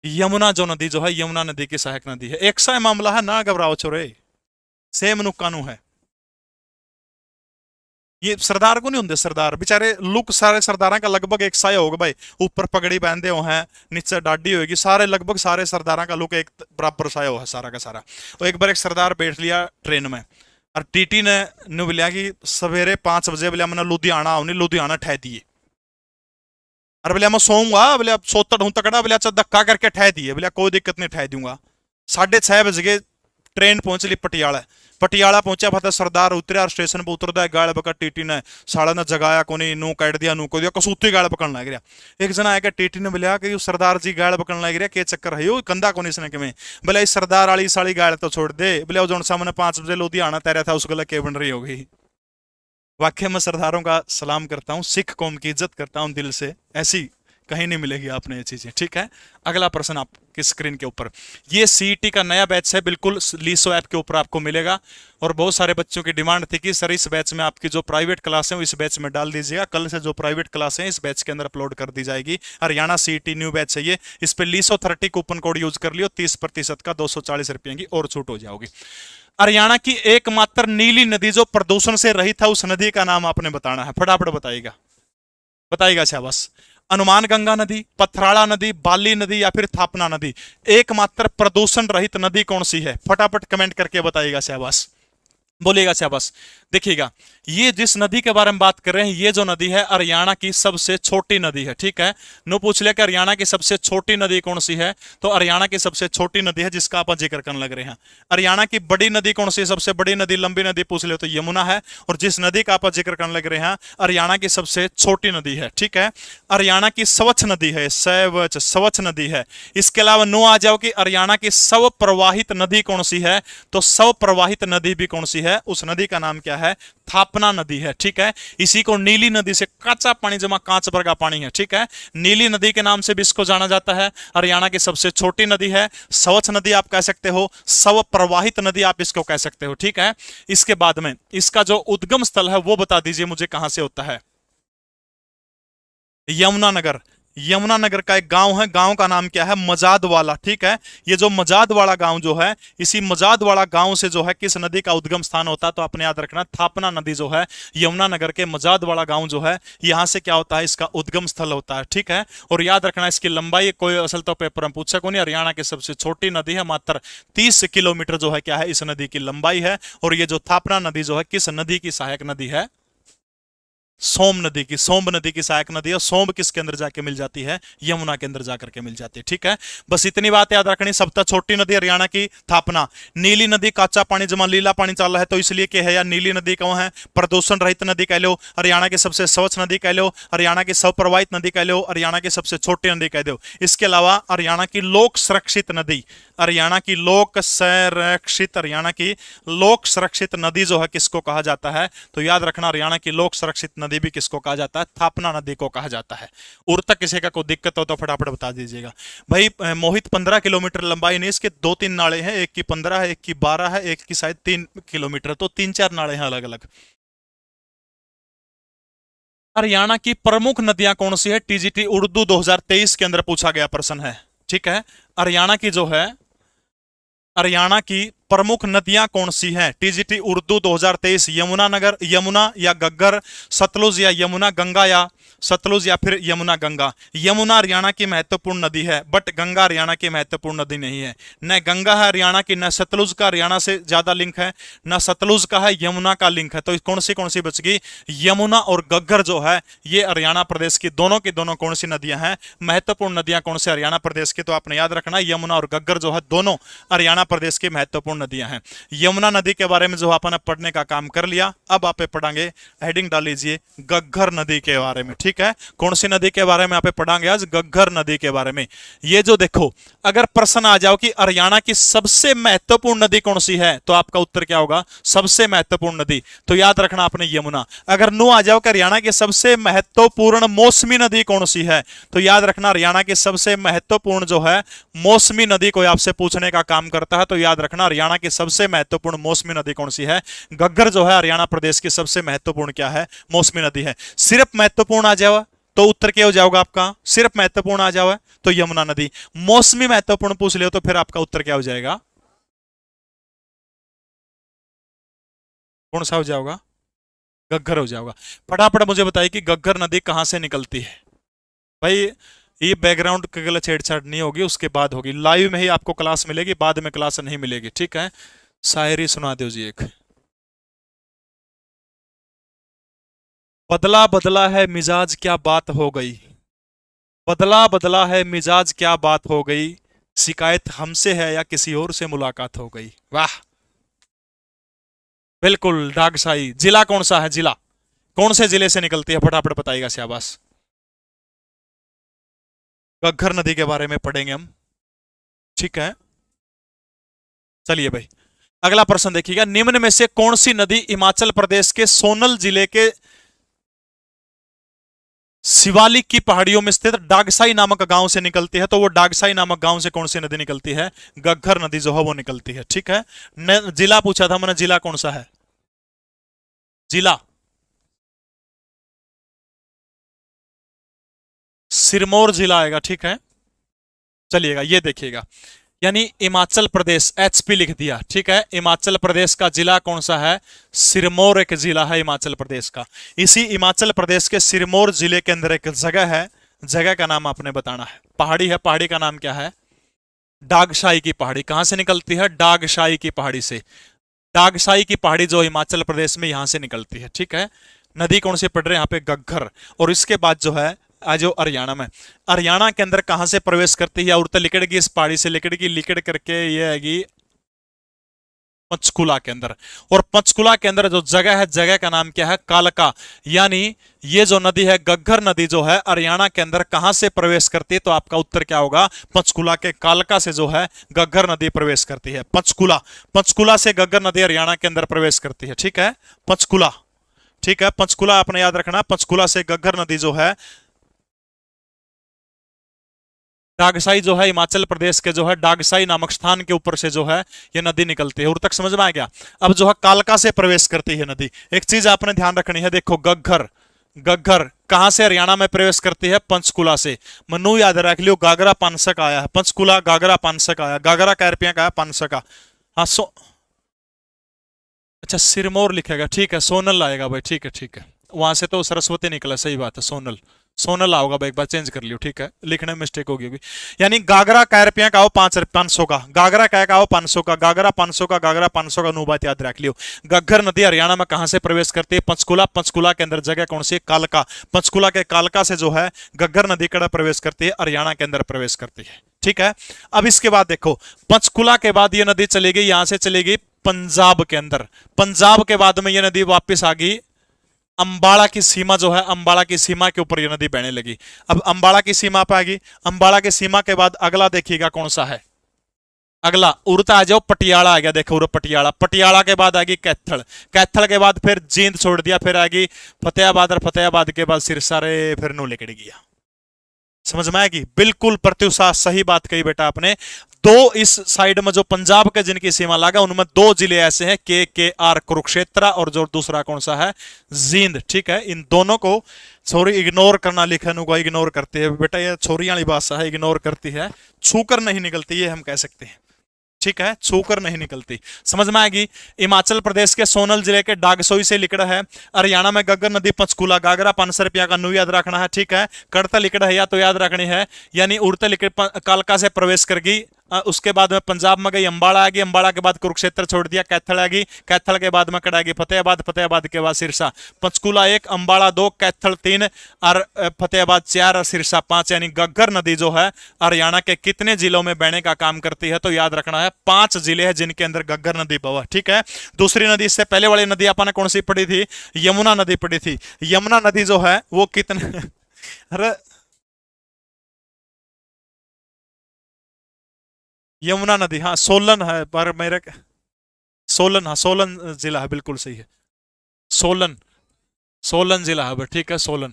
यमुना, जो नदी जो है यमुना नदी की सहायक नदी है। एक सा मामला है, ना घबराओ छोरे, सेम नुक्कानू है। ये सरदार को नहीं होंगे, सरदार बेचारे लुक सारे सरदारों का लगभग एक सा ही होगा भाई। ऊपर पगड़ी पहनते हो हैं, नीचे डाडी होगी, सारे लगभग सारे सरदारों का लुक एक बराबर सा हो है सारा का सारा। और एक बार एक सरदार बैठ लिया ट्रेन में, और टीटी ने बोलिया कि सवेरे 5 बजे बोलिया मैंने लुधियाना आओ, लुधियाना ठह दिए। अरे बोलिया मैं सोऊंगा, बोलिया सोतड़ हूं तकड़ा, बोलिया अच्छा धक्का करके ठह दिए, बोलिया कोई दिक्कत नहीं ठह दूंगा। 6:30 बजे ट्रेन पहुंच ली पटियाला। पटियाला पहुंचा फतेह सरदार उतरिया, स्टेशन पर उतरदा गाल बका टीटी ने साड़ा ने जगाया कोनी, नू कट दिया, नू को दिया, कसूती गाल पकड़न लग गया। एक जना आया टीटी ने बोलिया कि सरदार जी गाल पकड़न लग गया, के चक्कर है यो कंधा कोनी इसने किमें? बोले इस सरदार वाली साली गाल तो छोड़ दे, बोले जो सामने 5 बजे लुधियाना तैरा था उस गला के बन रही हो गई। वाकई में सरदारों का सलाम करता हूँ, सिख कौम की इज्जत करता हूँ दिल से, ऐसी कहीं नहीं मिलेगी आपने ये चीजें, ठीक है। अगला प्रश्न आपकी स्क्रीन के ऊपर, ये सीईटी का नया बैच है, बिल्कुल लीसो ऐप के ऊपर आपको मिलेगा। और बहुत सारे बच्चों की डिमांड थी कि सर इस बैच में आपकी जो प्राइवेट क्लास है वो इस बैच में डाल दीजिएगा। कल से जो प्राइवेट क्लास है इस बैच के अंदर अपलोड कर दी जाएगी। हरियाणा सीईटी न्यू बैच है ये, इस पर लीसो 30 कूपन कोड यूज कर लियो, 30% का 240 रुपये की और छूट हो जाओगी। हरियाणा की एकमात्र नीली नदी जो प्रदूषण से रहित है, उस नदी का नाम आपने बताना है, फटाफट बताइएगा, बताइएगा शाबाश। अनुमान गंगा नदी, पथराड़ा नदी, बाली नदी या फिर थापना नदी? एकमात्र प्रदूषण रहित नदी कौन सी है? फटाफट कमेंट करके बताइएगा शाबाश, बोलिएगा शाबाश। देखिएगा, ये जिस नदी के बारे में बात कर रहे हैं, ये जो नदी है हरियाणा की सबसे छोटी नदी है, ठीक है। नो पूछ लिया कि हरियाणा की सबसे छोटी नदी कौन सी है, तो हरियाणा की सबसे छोटी नदी है जिसका आप जिक्र करने लग रहे हैं। हरियाणा की बड़ी नदी कौन सी है? सबसे बड़ी नदी, लंबी नदी पूछ ले तो यमुना है। और जिस नदी का आप जिक्र करने लग रहे हैं हरियाणा की सबसे छोटी नदी है, ठीक है। हरियाणा की स्वच्छ नदी है, स्वच्छ नदी है। इसके अलावा नो आ जाओ कि हरियाणा की स्व प्रवाहित नदी कौन सी है, तो स्व प्रवाहित नदी भी कौन सी है? उस नदी का नाम क्या है? थापना नदी है, ठीक है। इसी को नीली नदी से कच्चा पानी जमा कांच भर का पानी है, ठीक है। नीली नदी के नाम से भी इसको जाना जाता है। हरियाणा की सबसे छोटी नदी है, स्वच्छ नदी आप कह सकते हो, स्व प्रवाहित नदी आप इसको कह सकते हो, ठीक है। इसके बाद में इसका जो उद्गम स्थल है वो बता दीजिए मुझे कहां से होता है? यमुनानगर। यमुनानगर का एक गांव है, गांव का नाम क्या है, मजाद वाला। ठीक है, ये जो मजाद वाला गांव जो है, इसी मजाद वाला गांव से जो है किस नदी का उद्गम स्थान होता है, तो आपने याद रखना थापना नदी जो है यमुनानगर के मजाद वाला गांव जो है, यहां से क्या होता है, इसका उद्गम स्थल होता है। ठीक है, और याद रखना इसकी लंबाई कोई असल तो पेपर में पूछा को नहीं, हरियाणा की सबसे छोटी नदी है, मात्र 30 किलोमीटर जो है क्या है इस नदी की लंबाई है। और ये जो थापना नदी जो है किस नदी की सहायक नदी है, सोम नदी की, सोम्ब नदी की सहायक नदी है। सोम्ब किसके अंदर जाके मिल जाती है, यमुना के अंदर जाकर के मिल जाती है। ठीक है, बस इतनी बात याद रखनी। सबसे छोटी नदी हरियाणा की थापना। नीली नदी काचा पानी जमा लीला पानी चल रहा है, तो इसलिए क्या है यार, नीली नदी कौन है, प्रदूषण रहित नदी कह लो, हरियाणा की सबसे स्वच्छ नदी कह लो, हरियाणा की स्वप्रवाहित नदी कह लो, हरियाणा की सबसे छोटी नदी कह दो। इसके अलावा हरियाणा की लोक सुरक्षित नदी, हरियाणा की लोक संरक्षित, हरियाणा की लोक सुरक्षित नदी जो है किसको कहा जाता है, तो याद रखना हरियाणा की लोक सुरक्षित नदी भी किसको कहा जाता है, थापना नदी को कहा जाता है। और तक किसी का कोई दिक्कत हो तो फटाफट बता दीजिएगा भाई। मोहित 15 किलोमीटर लंबाई नहीं, इसके 2-3 नाले हैं, एक की 15 है, एक की 12 है, एक की शायद 3 किलोमीटर, तो 3-4 नाले हैं अलग अलग। हरियाणा की प्रमुख नदियां कौन सी है, टीजीटी उर्दू 2023 के अंदर पूछा गया प्रश्न है। ठीक है, हरियाणा की जो है, हरियाणा की प्रमुख नदियां कौन सी हैं, टीजीटी उर्दू 2023, यमुनानगर, यमुना या गग्गर, सतलुज या यमुना, गंगा या सतलुज या फिर यमुना गंगा। यमुना हरियाणा की महत्वपूर्ण नदी है, बट गंगा हरियाणा की महत्वपूर्ण नदी नहीं है। न गंगा है हरियाणा की, न सतलुज का हरियाणा से ज्यादा लिंक है, न सतलुज का है, यमुना का लिंक है। तो कौन सी बच गई, यमुना और गग्गर जो है ये हरियाणा प्रदेश की दोनों कौन सी नदियां हैं, महत्वपूर्ण नदियां कौन से हरियाणा प्रदेश की, तो आपने याद रखना यमुना और गग्गर जो है दोनों हरियाणा प्रदेश की महत्वपूर्ण नदियां हैं। यमुना नदी के बारे में जो आपने पढ़ने का काम कर लिया, अब आप पढ़ांगे, हेडिंग डाल लीजिए गग्गर नदी के बारे में। ठीक है, कौन सी नदी के बारे में आप पढ़ांगे आज, गग्गर नदी के बारे में। ये जो देखो, अगर प्रश्न आ जाओ कि हरियाणा की सबसे महत्वपूर्ण नदी कौन सी है, तो आपका उत्तर क्या होगा, सबसे महत्वपूर्ण नदी, तो याद रखना आपने यमुना। अगर नो आ जाओ कि हरियाणा की सबसे महत्वपूर्ण मौसमी नदी कौन सी है, तो याद रखना हरियाणा की सबसे महत्वपूर्ण जो है मौसमी नदी कोई आपसे पूछने का काम करता है, तो याद रखना हरियाणा की सबसे महत्वपूर्ण मौसमी नदी कौन सी है, गग्गर जो है हरियाणा प्रदेश की सबसे महत्वपूर्ण क्या है, मौसमी नदी है। सिर्फ महत्वपूर्ण आ जाओ तो उत्तर क्या हो जाओगा आपका, सिर्फ महत्वपूर्ण आ जाओ तो यमुना नदी। मौसमी महत्वपूर्ण पूछ लियो तो फिर आपका उत्तर क्या हो जाएगा, कौन सा हो जाएगा, गग्गर हो जाएगा। फटाफट मुझे बताइए कि गग्गर नदी कहां से निकलती है भाई। ये बैकग्राउंड के गलत छेड़छाड़ नहीं होगी, उसके बाद होगी, लाइव में ही आपको क्लास मिलेगी, बाद में क्लास नहीं मिलेगी। ठीक है, शायरी सुना दो जी एक। बदला बदला है मिजाज क्या बात हो गई, बदला बदला है मिजाज क्या बात हो गई, शिकायत हमसे है या किसी और से मुलाकात हो गई। वाह, बिल्कुल डागशाही। जिला कौन सा है, जिला कौन से जिले से निकलती है, फटाफट बताइएगा शाबाश। घग्गर नदी के बारे में पढ़ेंगे हम। ठीक है, चलिए भाई अगला प्रश्न देखिएगा, निम्न में से कौन सी नदी हिमाचल प्रदेश के सोनल जिले के शिवालिक की पहाड़ियों में स्थित डागसाई नामक गांव से निकलती है, तो वो डागसाई नामक गांव से कौन सी नदी निकलती है, घग्गर नदी जो है वो निकलती है। ठीक है, जिला पूछा था मैंने, जिला कौन सा है, जिला सिरमौर जिला आएगा। ठीक है, चलिएगा ये देखिएगा, यानी हिमाचल प्रदेश, एचपी लिख दिया। ठीक है, हिमाचल प्रदेश का जिला कौन सा है, सिरमौर एक जिला है हिमाचल प्रदेश का। इसी हिमाचल प्रदेश के सिरमौर जिले के अंदर एक जगह है, जगह का नाम आपने बताना है, पहाड़ी है, पहाड़ी का नाम क्या है, डागशाई की पहाड़ी। कहां से निकलती है, डागशाई की पहाड़ी से। डागशाई की पहाड़ी जो हिमाचल प्रदेश में यहां से निकलती है। ठीक है, नदी कौन सी पड़ रही है यहाँ पे, घग्गर। और इसके बाद जो है जो हरियाणा में, हरियाणा के अंदर कहां से प्रवेश करती है, उड़ते लिकड़गी, इस पहाड़ी से लिकड़गी, लिकड़ करके ये आएगी पंचकुला के अंदर। और पंचकुला के अंदर जो जगह है, जगह का नाम क्या है, कालका। यानी ये जो नदी है घग्गर नदी जो है हरियाणा के अंदर कहां से प्रवेश करती है, तो आपका उत्तर क्या होगा, पंचकुला के कालका से जो है घग्गर नदी प्रवेश करती है। पंचकुला, पंचकुला से घग्गर नदी हरियाणा के अंदर प्रवेश करती है। ठीक है, पंचकुला। ठीक है, पंचकुला आपने याद रखना, पंचकुला से घग्गर नदी जो है, डागसाई जो है हिमाचल प्रदेश के जो है डागसाई नामक स्थान के ऊपर से जो है ये नदी निकलती है। और तक समझ में आ गया। अब जो है कालका से प्रवेश करती है नदी। एक चीज आपने ध्यान रखनी है, देखो घग्गर, घग्गर कहां से हरियाणा में प्रवेश करती है? पंचकुला से। मनु याद रख लियो, गागरा 500 का आया है, पंचकुला गागरा 500 का आया, गागरा कै रुपया का है? 500 का। हाँ अच्छा सिरमौर लिखेगा, ठीक है, सोनल आएगा भाई, ठीक है ठीक है, वहां से तो सरस्वती निकला, सही बात है, सोनल, सोनल आओगा भाई, एक बार चेंज कर लियो, ठीक है, लिखने में मिस्टेक होगी अभी। यानी गागरा कै रुपया का हो? 500 का। गागरा कै का हो? 500 का। गागरा 500 का, गागरा 500 का, नु बात याद रख लियो। घग्गर नदी हरियाणा में कहां से प्रवेश करती है? पंचकुला। पंचकुला के अंदर जगह कौन सी है? कालका। पंचकुला के कालका से जो है घग्गर नदी कड़ा प्रवेश करती है, हरियाणा के अंदर प्रवेश करती है, ठीक है। अब इसके बाद देखो, पंचकुला के बाद ये नदी चली गई, यहां से चली गई पंजाब के अंदर। पंजाब के बाद में ये नदी वापस आ गई अंबाला की सीमा, जो है अंबाला की सीमा के ऊपर ये नदी बहने लगी। अब अंबाला की सीमा पे आ गई, अंबाला की सीमा के बाद अगला देखिएगा कौन सा है, अगला उड़ता आ जाओ, पटियाला आ गया, देखो उर पटियाला। पटियाला के बाद आ गई कैथल, कैथल के बाद फिर जींद छोड़ दिया, फिर आ गई फतेहाबाद, और फतेहाबाद के बाद सिरसा रे, फिर नू लिकड़ गया। समझ में आएगी? बिल्कुल प्रत्युषा सही बात कही बेटा आपने। दो इस साइड में जो पंजाब के जिनकी सीमा लगा, उनमें दो जिले ऐसे हैं, के आर कुरुक्षेत्र, और जो दूसरा कौन सा है? जींद, ठीक है। इन दोनों को छोरी इग्नोर करना, लिखन को इग्नोर करती है बेटा, ये छोरी वाली भाषा है, इग्नोर करती है, छूकर नहीं निकलती, ये हम कह सकते हैं, ठीक है, छूकर नहीं निकलती। समझ में आएगी? हिमाचल प्रदेश के सोनल जिले के डागसोई से लिकड़ा है, हरियाणा में घग्गर नदी पंचकूला, गागरा 500 रुपया का, नु याद रखना है, ठीक है। कड़ता लिकड़ा है या तो याद रखनी है, यानी उड़ते लिकड़ कालका से प्रवेश कर गई, उसके बाद में पंजाब में गई, अंबाला आ गई, अंबाला के बाद कुरुक्षेत्र छोड़ दिया, कैथल आ गई, कैथल के बाद में कड़ा गई फतेहाबाद, फतेहाबाद के बाद सिरसा। पंचकूला 1, अंबाला 2, कैथल 3, और फतेहाबाद 4 और सिरसा 5। यानी घग्गर नदी जो है हरियाणा के कितने जिलों में बहने का काम करती है? तो याद रखना है 5 जिले हैं जिनके अंदर घग्गर नदी बहा, ठीक है। दूसरी नदी, इससे पहले वाली नदी अपन कौन सी पड़ी थी? यमुना नदी पड़ी थी। यमुना नदी जो है वो कितने अरे यमुना नदी, हाँ सोलन है, पर मेरे सोलन, हाँ सोलन जिला है, बिल्कुल सही है, सोलन, सोलन जिला है, ठीक है, सोलन।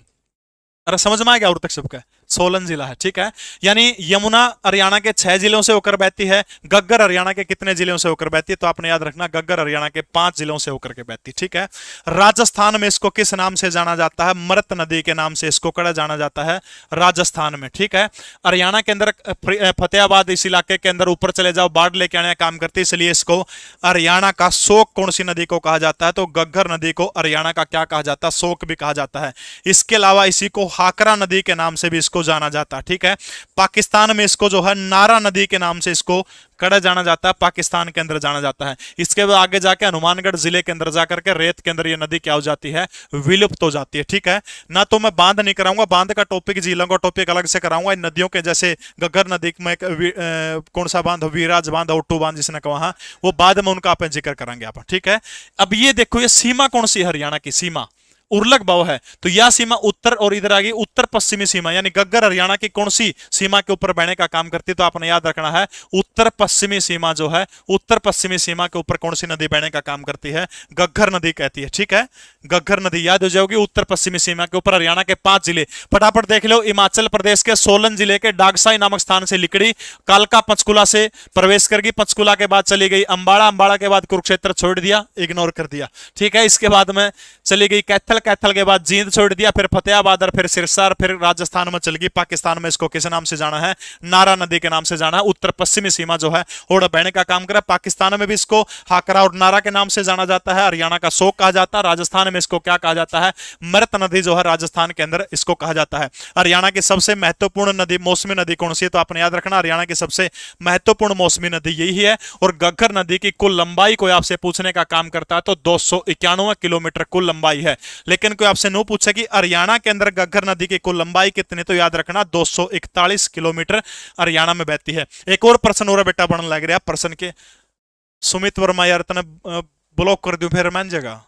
अरे समझ में आ गया और तक सबका? सोलन जिला है, ठीक है। यानी यमुना हरियाणा के 6 जिलों से होकर बहती है, घग्गर हरियाणा के कितने जिलों से होकर बहती है? तो आपने याद रखना, घग्गर हरियाणा के 5 जिलों से होकर के बहती, ठीक है। राजस्थान में इसको किस नाम से जाना जाता है? मृत नदी के नाम से इसको कड़ा जाना जाता है राजस्थान में, ठीक है। हरियाणा के अंदर फतेहाबाद इस इलाके के अंदर ऊपर चले जाओ, बाढ़ लेके आने का काम करती है, इसलिए इसको हरियाणा का शोक कौन सी नदी को कहा जाता है? तो घग्गर नदी को हरियाणा का क्या कहा जाता है? शोक भी कहा जाता है। इसके अलावा इसी को हाकरा नदी के नाम से भी इसको जाना जाता है, ठीक है। पाकिस्तान में इसको जो है नारा नदी के नाम से इसको कड़ा जाना जाता है, पाकिस्तान के अंदर जाना जाता है। इसके बाद आगे जाके हनुमानगढ़ जिले के अंदर जाकर के रेत के अंदर ये नदी क्या हो जाती है? विलुप्त हो जाती है, ठीक है ना। तो मैं बांध नहीं कराऊंगा, बांध का टॉपिक, झीलों का टॉपिक अलग से कराऊंगा। इन नदियों के जैसे घग्गर नदी में कौन सा बांध, वीराज बांध, ओट्टू बांध जिसने कहा, वो बाद में उनका अपन जिक्र करेंगे आप, ठीक है। अब ये देखो, ये सीमा कौन सी? हरियाणा की सीमा उर्लक भाव है, तो यह सीमा उत्तर, और इधर आ गई उत्तर पश्चिमी सीमा, यानी घग्गर हरियाणा की कौन सी सीमा के ऊपर बहने का काम करती है? तो आपने याद रखना है उत्तर पश्चिमी सीमा, जो है उत्तर पश्चिमी सीमा के ऊपर कौन सी नदी बहने का काम करती है? घग्गर नदी कहती है, ठीक है। घग्गर नदी याद हो जाओगी, उत्तर पश्चिमी सीमा के ऊपर हरियाणा के 5 जिले फटाफट देख लो। हिमाचल प्रदेश के सोलन जिले के डागसाई नामक स्थान से लिकड़ी, कालका पंचकुला से प्रवेश कर गई, पंचकुला के बाद चली गई अंबाला, अंबाला के बाद कुरुक्षेत्र छोड़ दिया, इग्नोर कर दिया, ठीक है। इसके बाद में चली गई कैथल, कैथल के बाद जींद छोड़ दिया, फिर फतेहाबाद, और फिर सिरसा, फिर राजस्थान में चल गई। पाकिस्तान में इसको किस नाम से जाना है? नारा नदी के नाम से जाना है। उत्तर पश्चिमी सीमा जो है और बहने का काम करा। पाकिस्तान में भी इसको हाकरा और नारा के नाम से जाना जाता है, हरियाणा का शोक कहा जाता है। राजस्थान में इसको क्या कहा जाता है? मृत नदी जो है राजस्थान के अंदर इसको कहा जाता है। हरियाणा की सबसे महत्वपूर्ण नदी, मौसमी नदी कौन सी है? तो आपने याद रखना, हरियाणा की सबसे महत्वपूर्ण मौसमी नदी यही है। और घग्गर नदी की कुल लंबाई कोई आपसे पूछने का काम करता है तो 291 किलोमीटर कुल लंबाई है। लेकिन कोई आपसे नो पूछे कि हरियाणा के अंदर घग्गर नदी की कुल लंबाई कितनी, तो याद रखना 241 किलोमीटर हरियाणा में बहती है। एक और प्रश्न हो रहा बेटा बनने लग रहा है प्रश्न के, सुमित वर्मा यार तने ब्लॉक कर दूं फिर मान जगह,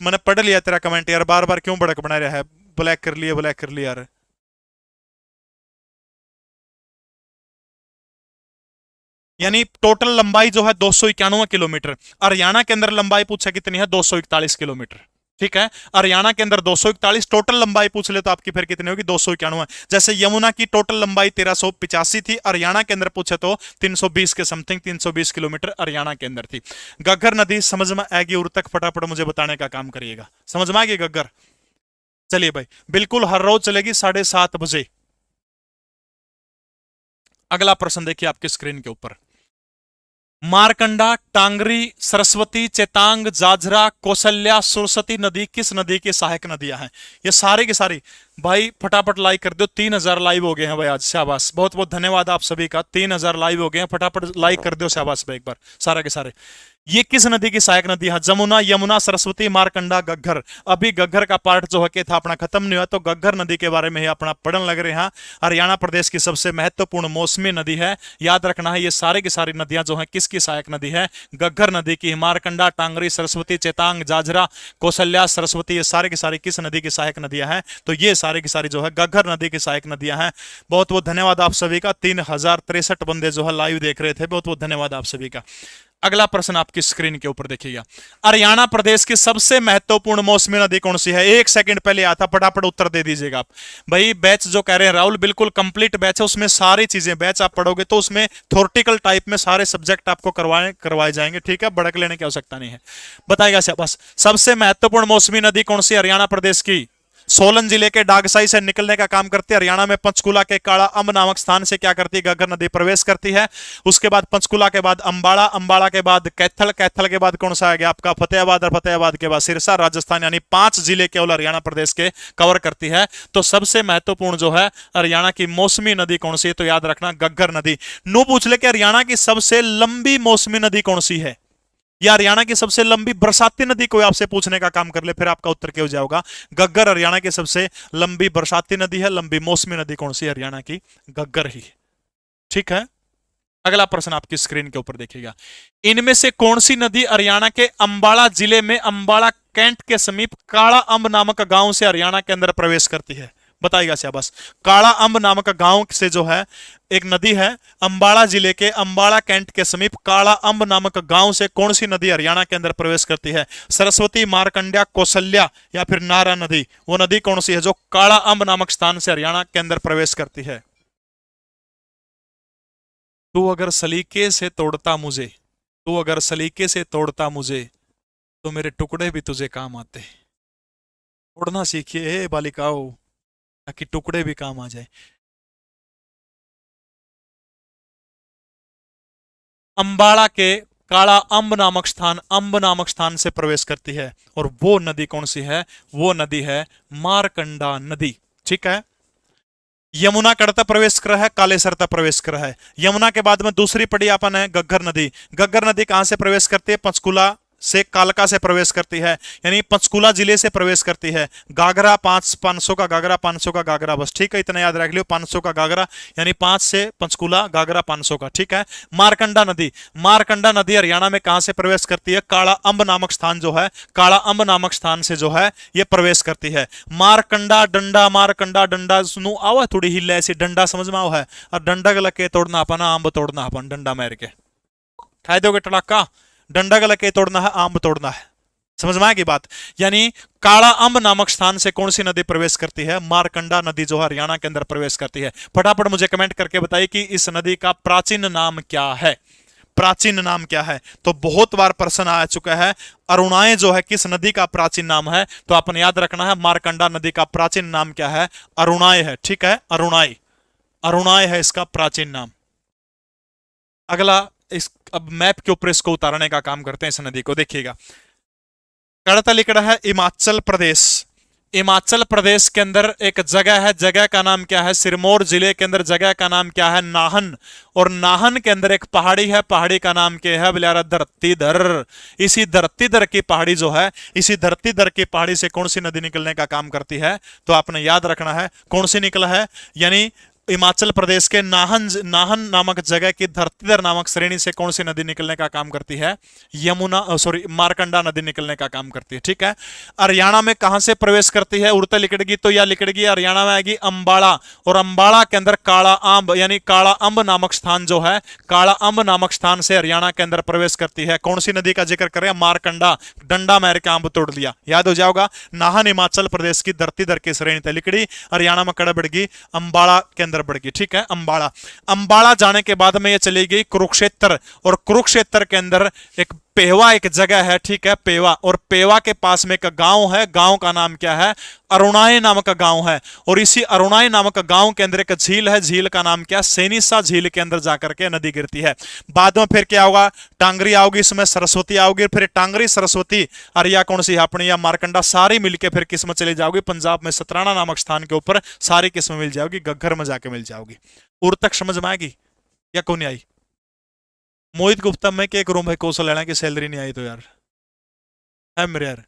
मैंने पढ़ लिया तेरा कमेंट यार, बार बार क्यों भड़क बना रहा है? ब्लैक कर लिया, ब्लैक कर लिया यार। यानी टोटल लंबाई जो है 291 किलोमीटर। हरियाणा के अंदर लंबाई पूछा कितनी है? 241 किलोमीटर, ठीक है। हरियाणा के अंदर 241, टोटल लंबाई पूछ ले तो आपकी फिर कितनी होगी? 291। जैसे यमुना की टोटल लंबाई 1385 थी, हरियाणा के अंदर पूछे तो 320 के समथिंग, 320 किलोमीटर हरियाणा के अंदर थी। घग्गर नदी समझ में आएगी और तक फटाफट मुझे बताने का काम करिएगा। समझ में आएगी घग्गर? चलिए भाई, बिल्कुल हर रोज चलेगी 7:30 बजे। अगला प्रश्न देखिए आपकी स्क्रीन के ऊपर। मारकंडा, टांगरी, सरस्वती, चेतांग, जाजरा, कौशल्या, सरस्वती नदी किस नदी की सहायक नदियां हैं? ये सारी की सारी भाई फटाफट लाइक कर दो। 3000 लाइव हो गए हैं भाई आज, शाबाश, बहुत बहुत धन्यवाद आप सभी का। 3000 लाइव हो गए हैं, फटाफट लाइक कर दो, शाबाश भाई एक बार सारे के सारे। ये किस नदी की सहायक नदी है? जमुना, यमुना, सरस्वती, मारकंडा, घग्गर। अभी घग्गर का पार्ट जो है कि था अपना खत्म नहीं हुआ, तो घग्गर नदी के बारे में ही अपना पढ़ने लग रहे हैं। हरियाणा प्रदेश की सबसे महत्वपूर्ण मौसमी नदी है, याद रखना है। ये सारी की सारी नदियां जो है किसकी सहायक नदी है? घग्गर नदी की। मारकंडा, टांगरी, सरस्वती, चेतांग, जाजरा, कौशल्या, सरस्वती, ये सारी की सारी किस नदी की सहायक नदियां हैं? तो ये सारी की सारी जो है घग्गर नदी की सहायक नदियां हैं। बहुत बहुत धन्यवाद आप सभी का। 3063 बंदे जो है लाइव देख रहे थे, बहुत बहुत धन्यवाद आप सभी का। अगला प्रश्न आपकी स्क्रीन के ऊपर देखिएगा। हरियाणा प्रदेश की सबसे महत्वपूर्ण मौसमी नदी कौन सी है? 1 सेकंड पहले आता, फटाफट उत्तर दे दीजिएगा आप। भाई बैच जो कह रहे हैं राहुल, बिल्कुल कंप्लीट बैच है, उसमें सारी चीजें बैच आप पढ़ोगे तो उसमें थ्योरेटिकल टाइप में सारे सब्जेक्ट आपको करवाए जाएंगे, ठीक है, भड़क लेने की आवश्यकता नहीं है। बताइएगा बस, सबसे महत्वपूर्ण मौसमी नदी कौन सी हरियाणा प्रदेश की? सोलन जिले के डागसाई से निकलने का काम करती है। हरियाणा में पंचकुला के काला अम्ब नामक स्थान से क्या करती है? घग्गर नदी प्रवेश करती है। उसके बाद पंचकुला के बाद अंबाला, अंबाला के बाद कैथल, कैथल के बाद कौन सा आ गया आपका? फतेहाबाद, और फतेहाबाद के बाद सिरसा राजस्थान, यानी 5 जिले केवल हरियाणा प्रदेश के कवर करती है। तो सबसे महत्वपूर्ण जो है हरियाणा की मौसमी नदी कौन सी है? तो याद रखना घग्गर नदी। नो पूछ ले कि हरियाणा की सबसे लंबी मौसमी नदी कौन सी है, या हरियाणा की सबसे लंबी बरसाती नदी कोई आपसे पूछने का काम कर ले, फिर आपका उत्तर क्या हो जाएगा? घग्गर हरियाणा की सबसे लंबी बरसाती नदी है। लंबी मौसमी नदी कौन सी है हरियाणा की? घग्गर ही, ठीक है। अगला प्रश्न आपकी स्क्रीन के ऊपर देखिएगा। इनमें से कौन सी नदी हरियाणा के अंबाला जिले में अंबाला कैंट के समीप काला अम्ब नामक गांव से हरियाणा के अंदर प्रवेश करती है? बताइएगा शाबाश। काला अम्ब नामक गांव से जो है एक नदी है, अंबाला जिले के अंबाला कैंट के समीप काला अम्ब नामक गांव से कौन सी नदी हरियाणा के अंदर प्रवेश करती है? सरस्वती, मारकंड्या, कौशल्या या फिर नारा नदी? वो नदी कौन सी है जो काला अम्ब नामक स्थान से हरियाणा के अंदर प्रवेश करती है? तू अगर सलीके से तोड़ता मुझे, तू अगर सलीके से तोड़ता मुझे, तो मेरे टुकड़े भी तुझे काम आते। तोड़ना सीखिए बालिकाओं, ताकि टुकड़े भी काम आ जाए। अंबाला के काला अम्ब नामक स्थान, अम्ब नामक स्थान से प्रवेश करती है, और वो नदी कौन सी है? वो नदी है मारकंडा नदी, ठीक है। यमुना कड़ता प्रवेश कर है, कालेसर प्रवेश कर है। यमुना के बाद में दूसरी पड़ी अपन है घग्गर नदी। घग्गर नदी कहां से प्रवेश करती है? पंचकुला से, कालका से प्रवेश करती है, यानी पंचकुला जिले से प्रवेश करती है। गागरा 500 का गागरा, 500 का गागरा, बस ठीक है, इतना याद रख लियो, 500 का गागरा, यानी 5 से पंचकुला, गागरा 500 का, ठीक है। मारकंडा नदी, मारकंडा नदी हरियाणा में कहां से प्रवेश करती है? काला अम्ब नामक स्थान जो है, काला अम्ब नामक स्थान से जो है ये प्रवेश करती है। मारकंडा डंडा, मारकंडा डंडा सुनो आओ, थोड़ी हिले ऐसी, डंडा समझ में आओ है, और डंडा गल के तोड़ना अपना, आंब तोड़ना अपन, डंडा मार के खाए दोगे टड़ाका। डंडा गला के तोड़ना है, आम तोड़ना है, समझ में आएगी बात। यानी काला अम्ब नामक स्थान से कौन सी नदी प्रवेश करती है? मारकंडा नदी जो हरियाणा के अंदर प्रवेश करती है। फटाफट मुझे कमेंट करके बताइए कि इस नदी का प्राचीन नाम क्या है? प्राचीन नाम क्या है? तो बहुत बार प्रश्न आ चुका है, अरुणाई जो है किस नदी का प्राचीन नाम है? तो आपने याद रखना है मारकंडा नदी का प्राचीन नाम क्या है? अरुणाई है, ठीक है, अरुणाई, अरुणाई है इसका प्राचीन नाम। अगला इस अब मैप के ऊपर इसको उतारने का काम करते हैं, इस नदी को देखिएगा। कड़ता लिखड़ा है हिमाचल प्रदेश। हिमाचल प्रदेश के अंदर एक जगह है, जगह का नाम क्या है? सिरमौर जिले के अंदर जगह का नाम क्या है? नाहन। और नाहन के अंदर एक पहाड़ी है, पहाड़ी का नाम क्या है? बोले धरतीधर। इसी धरतीधर की पहाड़ी जो है, इसी धरतीधर की पहाड़ी से कौन सी नदी निकलने का काम करती है? तो आपने याद रखना है कौन सी निकला है, यानी हिमाचल प्रदेश के नाहन, नाहन नामक जगह की धरतीधर नामक श्रेणी से कौन सी नदी निकलने का काम करती है? यमुना, सॉरी, मारकंडा नदी निकलने का काम करती है, ठीक है। हरियाणा में कहां से प्रवेश करती है? उड़ते लिकड़गी, तो यह लिकड़गी हरियाणा में आएगी अंबाला, और अंबाला के अंदर काला अम्ब, यानी काला अम्ब नामक स्थान जो है, काला अम्ब नामक स्थान से हरियाणा के अंदर प्रवेश करती है। कौन सी नदी का जिक्र करें? मारकंडा, डंडा मार के अम्ब तोड़ लिया, याद हो जाओगा। नाहन हिमाचल प्रदेश की धरतीधर की श्रेणी थे, लिकड़ी हरियाणा में कड़ा बढ़गी, अंबाला के अंदर बढ़ गई, ठीक है, अंबाला। अंबाला जाने के बाद में ये चली गई कुरुक्षेत्र, और कुरुक्षेत्र के अंदर एक पेवा एक जगह है, ठीक है, पेवा, और पेवा के पास में एक गांव है, गांव का नाम क्या है, अरुणाई नामक गांव है। और इसी अरुणाई नामक गांव के अंदर एक झील है, झील का नाम क्या, सेनिसा झील के अंदर जाकर के नदी गिरती है। बाद में फिर क्या होगा, टांगरी आओगी, इसमें सरस्वती आओगी, फिर टांगरी, सरस्वती, अरिया कौन सी अपनी या मारकंडा, सारी मिलके फिर किस में चली जाओगी, पंजाब में सतराना नामक स्थान के ऊपर सारी किस्म मिल जाओगी, घग्गर में जाके मिल जाओगी। उर तक समझ में आएगी या कौन नहीं आई? मोहित गुप्ता में के एक रूम है कौशल लेना की सैलरी नहीं आई तो यार है मेरे यार।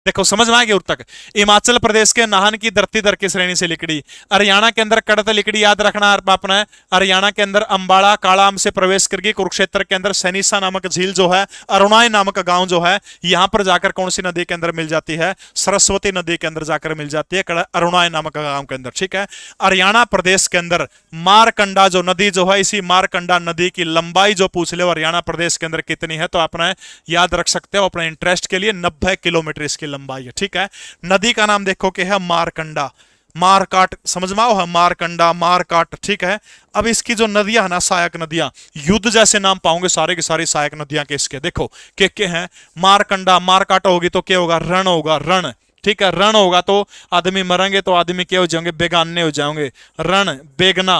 देखो समझ में आ गया। तक हिमाचल प्रदेश के नाहन की धरती दर की श्रेणी से लिकड़ी, हरियाणा के अंदर कड़त लिकड़ी याद रखना अपना है। हरियाणा के अंदर अंबाला कालाम से प्रवेश करके कुरुक्षेत्र के अंदर सैनिसा नामक झील जो है, अरुणाई नामक गांव जो है, यहां पर जाकर कौन सी नदी के अंदर मिल जाती है, सरस्वती नदी के अंदर जाकर मिल जाती है, अरुणाई नामक गांव के अंदर, ठीक है। हरियाणा प्रदेश के अंदर मारकंडा जो नदी जो है, इसी मारकंडा नदी की लंबाई जो पूछ ले हरियाणा प्रदेश के अंदर कितनी है, तो आपने याद रख सकते हो अपने इंटरेस्ट के लिए 90 किलोमीटर इसकी लंबाई है, ठीक है। नदी का नाम देखो कि है मारकंडा, मारकाट समझ में आओ है, मारकंडा मारकाट, ठीक है। अब इसकी जो नदियां है ना, सहायक नदियां, युद्ध जैसे नाम पाओगे सारे की सारी सहायक नदियां के इसके, देखो के हैं। मारकंडा मारकाट होगी तो क्या होगा, रण होगा, रण, ठीक है। रण होगा तो आदमी मरेंगे, तो आदमी क्या हो जाएंगे, बेगाने हो जाएंगे, रण बेगना।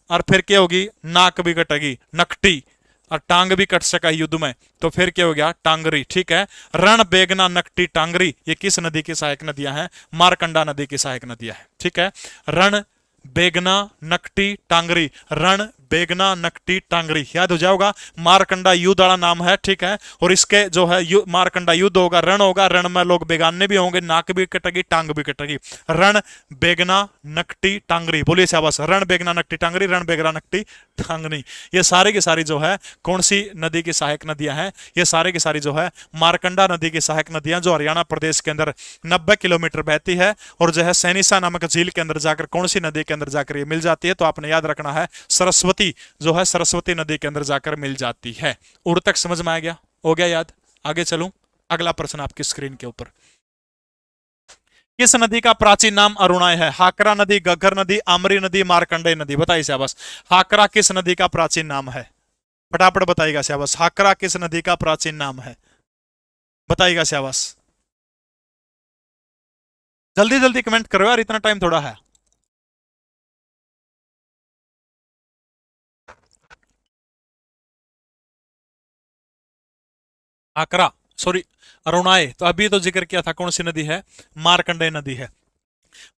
और फिर क्या होगी, नाक भी कटेगी, नकटी, और टांग भी कट सका युद्ध में, तो फिर क्या हो गया, टांगरी, ठीक है। रण बेगना नकटी टांगरी, ये किस नदी की सहायक नदियां हैं, मारकंडा नदी की सहायक नदियां हैं, ठीक है। रण बेगना नकटी टांगरी, रण बेगना नकटी टांगरी, याद हो जाओगा। मारकंडा युद्ध वाला नाम है, ठीक है। और इसके जो है मारकंडा युद्ध होगा, रण होगा, रण में लोग बेगाने भी होंगे, नाक भी कटेगी, टांग भी कटेगी। रण बेगना नकटी टांगरी, बोलिए शाबाश। रण बेगना नकटी टांगरी, रण बेगना नकटी टांगनी, ये सारे की सारी जो है कौन सी नदी की सहायक नदियां हैं, ये सारे की सारी जो है मारकंडा नदी की सहायक नदियां, जो हरियाणा प्रदेश के अंदर 90 किलोमीटर बहती है, और जो है सैनिसा नामक झील के अंदर जाकर कौन सी नदी के अंदर जाकर ये मिल जाती है, तो आपने याद रखना है सरस्वती जो है, सरस्वती नदी के अंदर जाकर मिल जाती है। उर तक समझ में आ गया, हो गया याद? आगे चलूं, अगला प्रश्न आपकी स्क्रीन के ऊपर। किस नदी का प्राचीन नाम अरुणाई है? हाकरा नदी, घग्गर नदी, आमरी नदी, मारकंडे नदी, बताइए शाबाश। हाकरा किस नदी का प्राचीन नाम है, फटाफट बताइएगा शाबाश। हाकरा किस नदी का प्राचीन नाम है, बताइएगा शाबाश। जल्दी जल्दी कमेंट करो यार, इतना टाइम थोड़ा है। हाकरा, सॉरी अरुणाई, तो अभी तो जिक्र किया था, कौन सी नदी है, मारकंडे नदी है।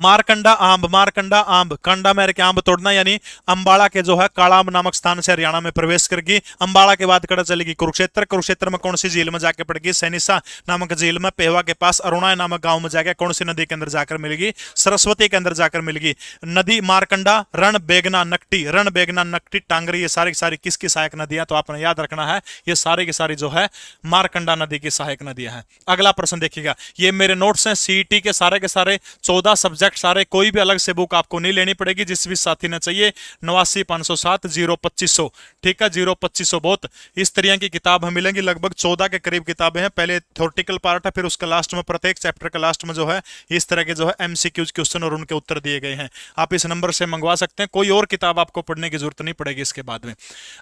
मारकंडा आंब, मारकंडा आंब, कंडा मेरे के आंब तोड़ना, यानी अंबाला के जो है कालाम नामक स्थान से हरियाणा में प्रवेश करेगी। अंबाला के बाद कड़ा चलेगी कुरुक्षेत्र, कुरुक्षेत्र में कौन सी झील में जाके पड़ेगी, सैनिसा नामक झील में। पेवा के पास अरुणा नामक गांव में जाकर कौन सी नदी के अंदर जाकर मिलेगी, सरस्वती के अंदर जाकर मिलेगी। नदी मारकंडा, रण बेगना नकटी, रण बेगना नकटी टांगरी, ये सारी की सारी किसकी सहायक नदियां, तो आपने याद रखना है ये सारी की सारी जो है मारकंडा नदी की सहायक नदियां हैं। अगला प्रश्न देखिएगा, ये मेरे नोट्स हैं सीईटी के सारे 14 सब्जेक्ट सारे, कोई भी अलग से बुक आपको नहीं लेनी पड़ेगी। जिस भी साथी ने चाहिए 89,507,02500, ठीक है, 02500 बहुत। इस तरह की किताब हमें मिलेंगी, लगभग 14 के करीब किताबें हैं। पहले थ्योरेटिकल पार्ट है, फिर उसका लास्ट में प्रत्येक चैप्टर का लास्ट में जो है इस तरह के जो है एमसीक्यूज क्वेश्चन और उनके उत्तर दिए गए हैं। आप इस नंबर से मंगवा सकते हैं, कोई और किताब आपको पढ़ने की जरूरत नहीं पड़ेगी इसके बाद में।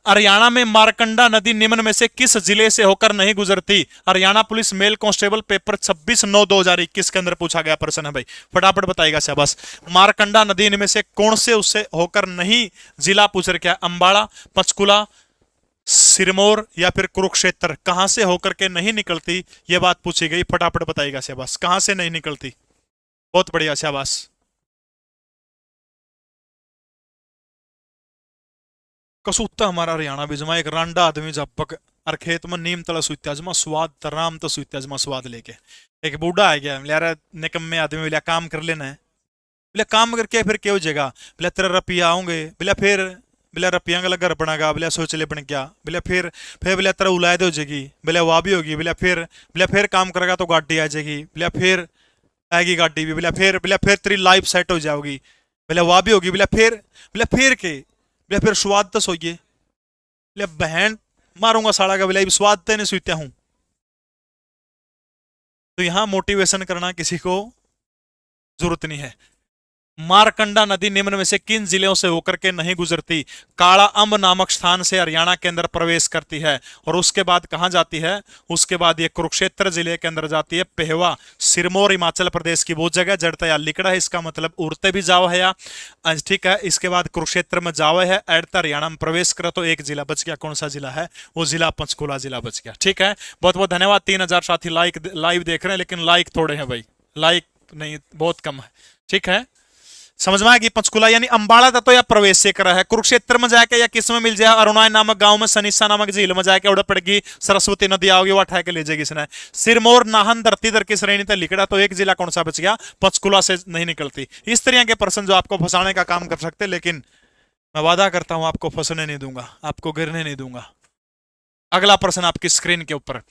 हरियाणा में मारकंडा नदी निम्न में से किस जिले से होकर नहीं गुजरती? Haryana police mail constable paper 26/9/2021 के अंदर पूछा गया प्रश्न है भाई, फटाफट बताइएगा शाबाश। मारकंडा नदी इनमें से कौन से उससे होकर नहीं, जिला पूछ रखा है, अंबाला, पंचकुला, सिरमौर या फिर कुरुक्षेत्र, कहां से होकर के नहीं निकलती, यह बात पूछी गई, फटाफट बताइएगा शाबाश। कहां से नहीं निकलती, बहुत बढ़िया शाबाश। कसूता हमारा हरियाणा भी जमा एक रांडा आदमी जब और खेत में नीम तला सुत्या जमा स्वाद तराम तो सुत्या जमा स्वाद लेके एक बूढ़ा आ गया, यार निकम्मे आदमी बोलिया काम कर लेना है, बोले काम करके फिर क्या हो जाएगा, बोले तेरा रुपया आऊंगे, बोले फिर बोले रुपया का घर बनेगा, बोले सोच ले बन गया, बोले फिर बोले तेरा उलायद हो जाएगी, बोले वह भी होगी, बोले फिर काम करेगा तो गाड़ी आ जाएगी, बोले फिर आएगी गाड़ी भी, बोले फिर तेरी लाइफ सेट हो जाओगी, बोले वह भी होगी, बोले फिर के बोले फिर स्वाद तो सोइए, बोले बहन मारूंगा साड़ा का, बोले स्वाद तो नहीं सोचता हूं। तो यहां मोटिवेशन करना किसी को जरूरत नहीं है। मारकंडा नदी निम्न में से किन जिलों से होकर के नहीं गुजरती? काला अम्ब नामक स्थान से हरियाणा के अंदर प्रवेश करती है और उसके बाद कहां जाती है? उसके बाद ये कुरुक्षेत्र जिले के अंदर जाती है। पेहवा सिरमौर हिमाचल प्रदेश की वो जगह जड़ता या लिकड़ा है, इसका मतलब उड़ते भी जाओ है या ठीक है। इसके बाद कुरुक्षेत्र में जाओ है, एडता हरियाणा में प्रवेश करो तो एक जिला बच गया। कौन सा जिला है? वो जिला पंचकुला जिला बच गया। ठीक है, बहुत बहुत धन्यवाद। 3000 साथी लाइव देख रहे हैं, लेकिन लाइक थोड़े हैं भाई, लाइक नहीं, बहुत कम है। ठीक है, समझ में आएगी। पंचकुला यानी अंबाला तत्व या प्रवेश से करा है। कुरुक्षेत्र में जाके या किस में मिल जाए? अरुणाई नामक गांव में सनीसा नामक झील में जाके उड़ पड़ेगी, सरस्वती नदी आओगी, वो उठा के ले जाएगी इसने। सिरमौर नाहन धरती दर की श्रेणी तक लिखड़ा, तो एक जिला कौन सा बच गया? पंचकुला से नहीं निकलती। इस तरह के प्रश्न जो आपको फंसाने का काम कर सकते, लेकिन मैं वादा करता हूं आपको फंसने नहीं दूंगा, आपको गिरने नहीं दूंगा। अगला प्रश्न आपकी स्क्रीन के ऊपर,